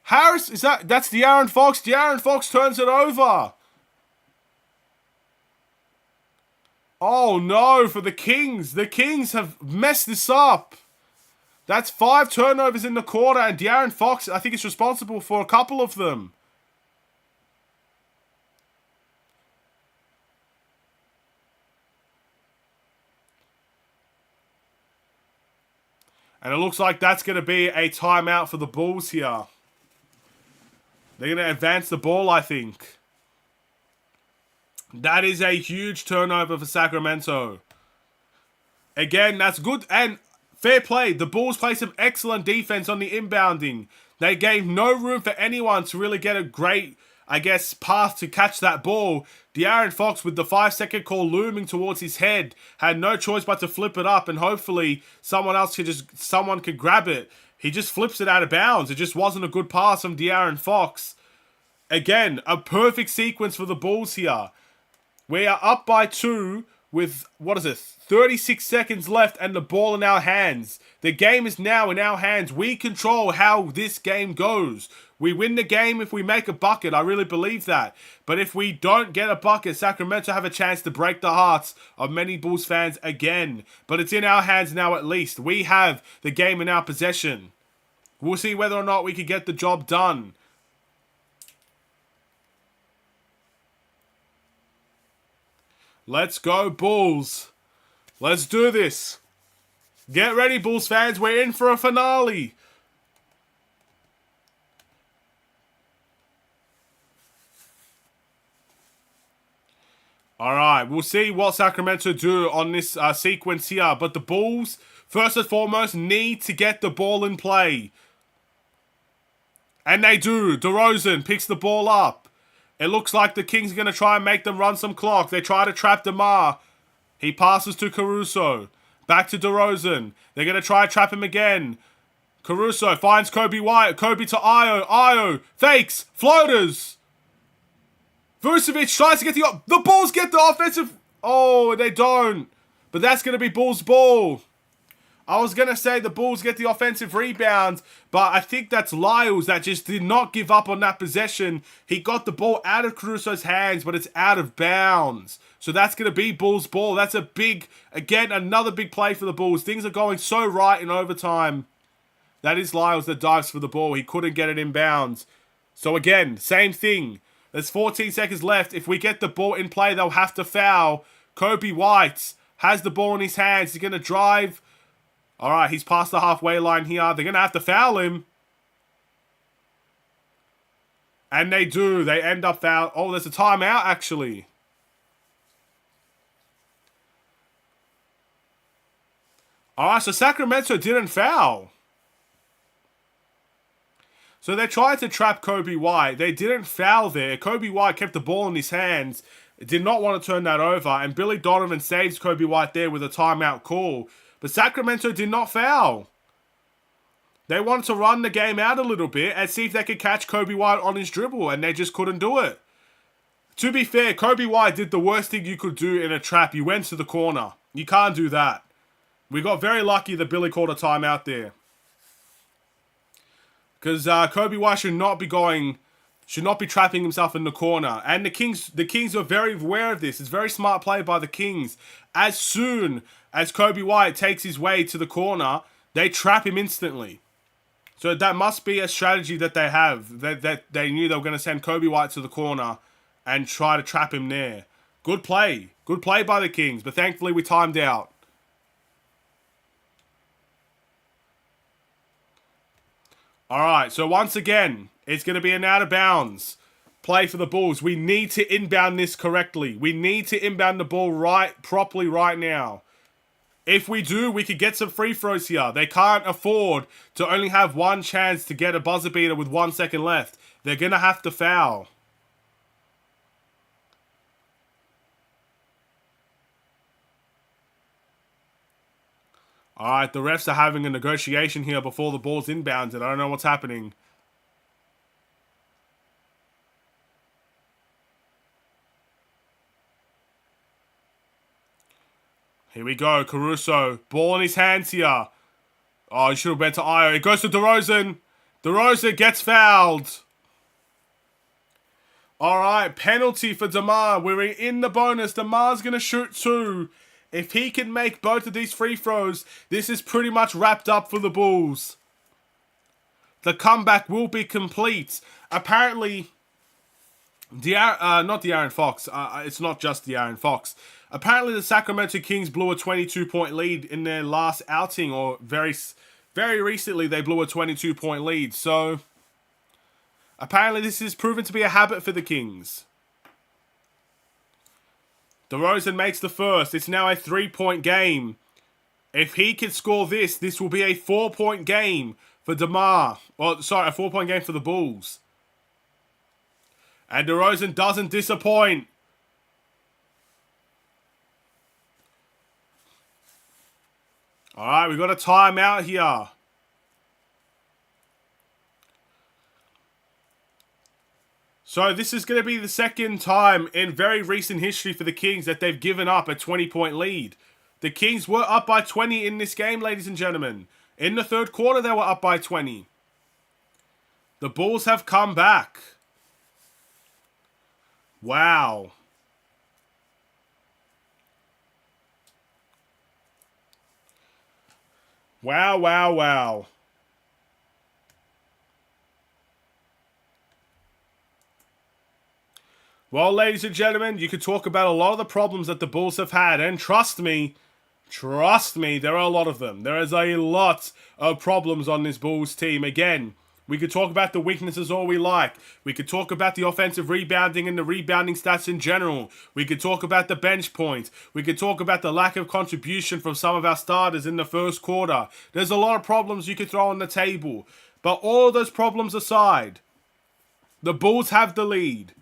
Harris, that's De'Aaron Fox. De'Aaron Fox turns it over. Oh no, for the Kings. The Kings have messed this up. That's 5 turnovers in the quarter, and De'Aaron Fox, I think, is responsible for a couple of them. And it looks like that's going to be a timeout for the Bulls here. They're going to advance the ball, I think. That is a huge turnover for Sacramento. Again, that's good and fair play. The Bulls play some excellent defense on the inbounding. They gave no room for anyone to really get a great, path to catch that ball. De'Aaron Fox, with the 5-second call looming towards his head, had no choice but to flip it up, and hopefully someone could grab it. He just flips it out of bounds. It just wasn't a good pass from De'Aaron Fox. Again, a perfect sequence for the Bulls here. We are up by 2 with, 36 seconds left and the ball in our hands. The game is now in our hands. We control how this game goes. We win the game if we make a bucket. I really believe that. But if we don't get a bucket, Sacramento have a chance to break the hearts of many Bulls fans again. But it's in our hands now at least. We have the game in our possession. We'll see whether or not we can get the job done. Let's go, Bulls. Let's do this. Get ready, Bulls fans. We're in for a finale. All right, we'll see what Sacramento do on this sequence here. But the Bulls, first and foremost, need to get the ball in play. And they do. DeRozan picks the ball up. It looks like the Kings are going to try and make them run some clock. They try to trap DeMar. He passes to Caruso. Back to DeRozan. They're going to try to trap him again. Caruso finds Kobe White. Kobe to Io. Io fakes. Floaters. Vucevic tries to get the Bulls get the offensive. Oh, they don't. But that's going to be Bulls' ball. I was going to say the Bulls get the offensive rebound, but I think that's Lyles that just did not give up on that possession. He got the ball out of Caruso's hands, but it's out of bounds. So that's going to be Bulls' ball. That's a big, again, another big play for the Bulls. Things are going so right in overtime. That is Lyles that dives for the ball. He couldn't get it in bounds. So again, same thing. There's 14 seconds left. If we get the ball in play, they'll have to foul. Kobe White has the ball in his hands. He's going to drive. All right, he's past the halfway line here. They're going to have to foul him. And they do. They end up foul. Oh, there's a timeout, actually. All right, so Sacramento didn't foul. So they tried to trap Kobe White. They didn't foul there. Kobe White kept the ball in his hands. Did not want to turn that over. And Billy Donovan saves Kobe White there with a timeout call. But Sacramento did not foul. They wanted to run the game out a little bit and see if they could catch Kobe White on his dribble, and they just couldn't do it. To be fair, Kobe White did the worst thing you could do in a trap. You went to the corner. You can't do that. We got very lucky that Billy called a timeout there. Because Kobe White should not be trapping himself in the corner. And the Kings are very aware of this. It's a very smart play by the Kings. As soon as Kobe White takes his way to the corner, they trap him instantly. So that must be a strategy that they have. That they knew they were going to send Kobe White to the corner and try to trap him there. Good play. Good play by the Kings. But thankfully we timed out. Alright, so once again, it's going to be an out of bounds play for the Bulls. We need to inbound this correctly. We need to inbound the ball properly right now. If we do, we could get some free throws here. They can't afford to only have one chance to get a buzzer beater with 1 second left. They're going to have to foul. Alright, the refs are having a negotiation here before the ball's inbounded. I don't know what's happening. Here we go, Caruso. Ball in his hands here. Oh, he should have went to Io. It goes to DeRozan. DeRozan gets fouled. Alright, penalty for DeMar. We're in the bonus. DeMar's going to shoot 2. If he can make both of these free throws, this is pretty much wrapped up for the Bulls. The comeback will be complete. Apparently, not De'Aaron Fox. It's not just De'Aaron Fox. Apparently, the Sacramento Kings blew a 22-point lead in their last outing, or very recently they blew a 22-point lead. So, apparently this is proven to be a habit for the Kings. DeRozan makes the first. It's now a 3-point game. If he can score this will be a 4-point game for DeMar. Well, sorry, a 4-point game for the Bulls. And DeRozan doesn't disappoint. Alright, we've got a timeout here. So this is going to be the second time in very recent history for the Kings that they've given up a 20-point lead. The Kings were up by 20 in this game, ladies and gentlemen. In the third quarter, they were up by 20. The Bulls have come back. Wow. Wow, wow, wow. Well, ladies and gentlemen, you could talk about a lot of the problems that the Bulls have had, and trust me, there are a lot of them. There is a lot of problems on this Bulls team. Again, we could talk about the weaknesses all we like. We could talk about the offensive rebounding and the rebounding stats in general. We could talk about the bench points. We could talk about the lack of contribution from some of our starters in the first quarter. There's a lot of problems you could throw on the table. But all those problems aside, the Bulls have the lead.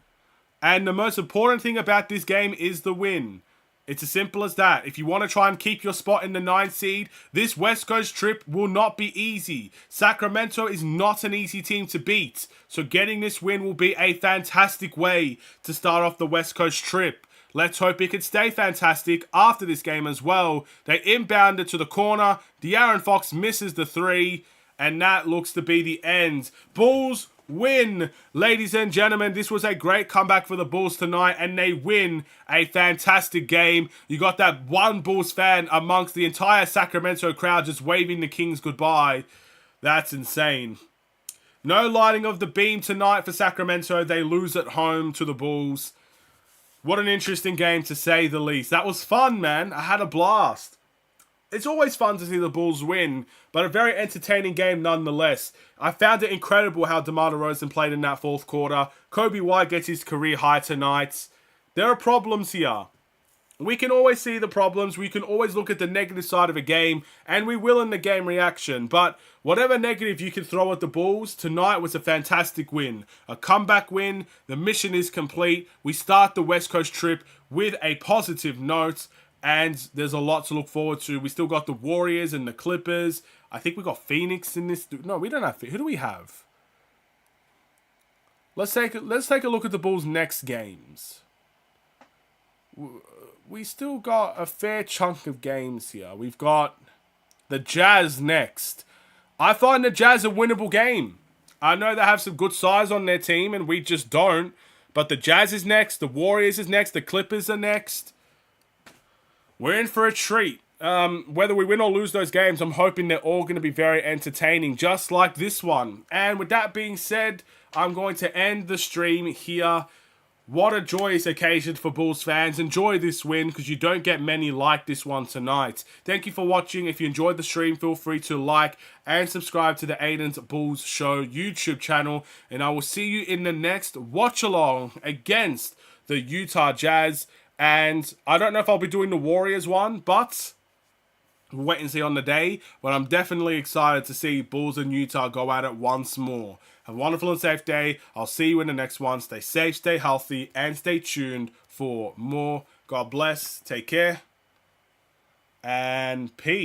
And the most important thing about this game is the win. It's as simple as that. If you want to try and keep your spot in the 9th seed, this West Coast trip will not be easy. Sacramento is not an easy team to beat. So getting this win will be a fantastic way to start off the West Coast trip. Let's hope it can stay fantastic after this game as well. They inbound it to the corner. De'Aaron Fox misses the 3. And that looks to be the end. Bulls win. Ladies and gentlemen, this was a great comeback for the Bulls tonight, and they win a fantastic game. You got that one Bulls fan amongst the entire Sacramento crowd just waving the Kings goodbye. That's insane. No lighting of the beam tonight for Sacramento. They lose at home to the Bulls. What an interesting game, to say the least. That was fun, man. I had a blast. It's always fun to see the Bulls win, but a very entertaining game nonetheless. I found it incredible how DeMar DeRozan played in that fourth quarter. Kobe White gets his career high tonight. There are problems here. We can always see the problems. We can always look at the negative side of a game, and we will in the game reaction. But whatever negative you can throw at the Bulls, tonight was a fantastic win. A comeback win. The mission is complete. We start the West Coast trip with a positive note. And there's a lot to look forward to. We still got the Warriors and the Clippers. I think we got Phoenix in this. No, we don't have. Who do we have? Let's take a look at the Bulls' next games. We still got a fair chunk of games here. We've got the Jazz next. I find the Jazz a winnable game. I know they have some good size on their team, and we just don't. But the Jazz is next. The Warriors is next. The Clippers are next. We're in for a treat. Whether we win or lose those games, I'm hoping they're all going to be very entertaining, just like this one. And with that being said, I'm going to end the stream here. What a joyous occasion for Bulls fans. Enjoy this win, because you don't get many like this one tonight. Thank you for watching. If you enjoyed the stream, feel free to like and subscribe to the Aiden's Bulls Show YouTube channel. And I will see you in the next watch-along against the Utah Jazz. And I don't know if I'll be doing the Warriors one, but we'll wait and see on the day. But I'm definitely excited to see Bulls and Utah go at it once more. Have a wonderful and safe day. I'll see you in the next one. Stay safe, stay healthy, and stay tuned for more. God bless. Take care. And peace.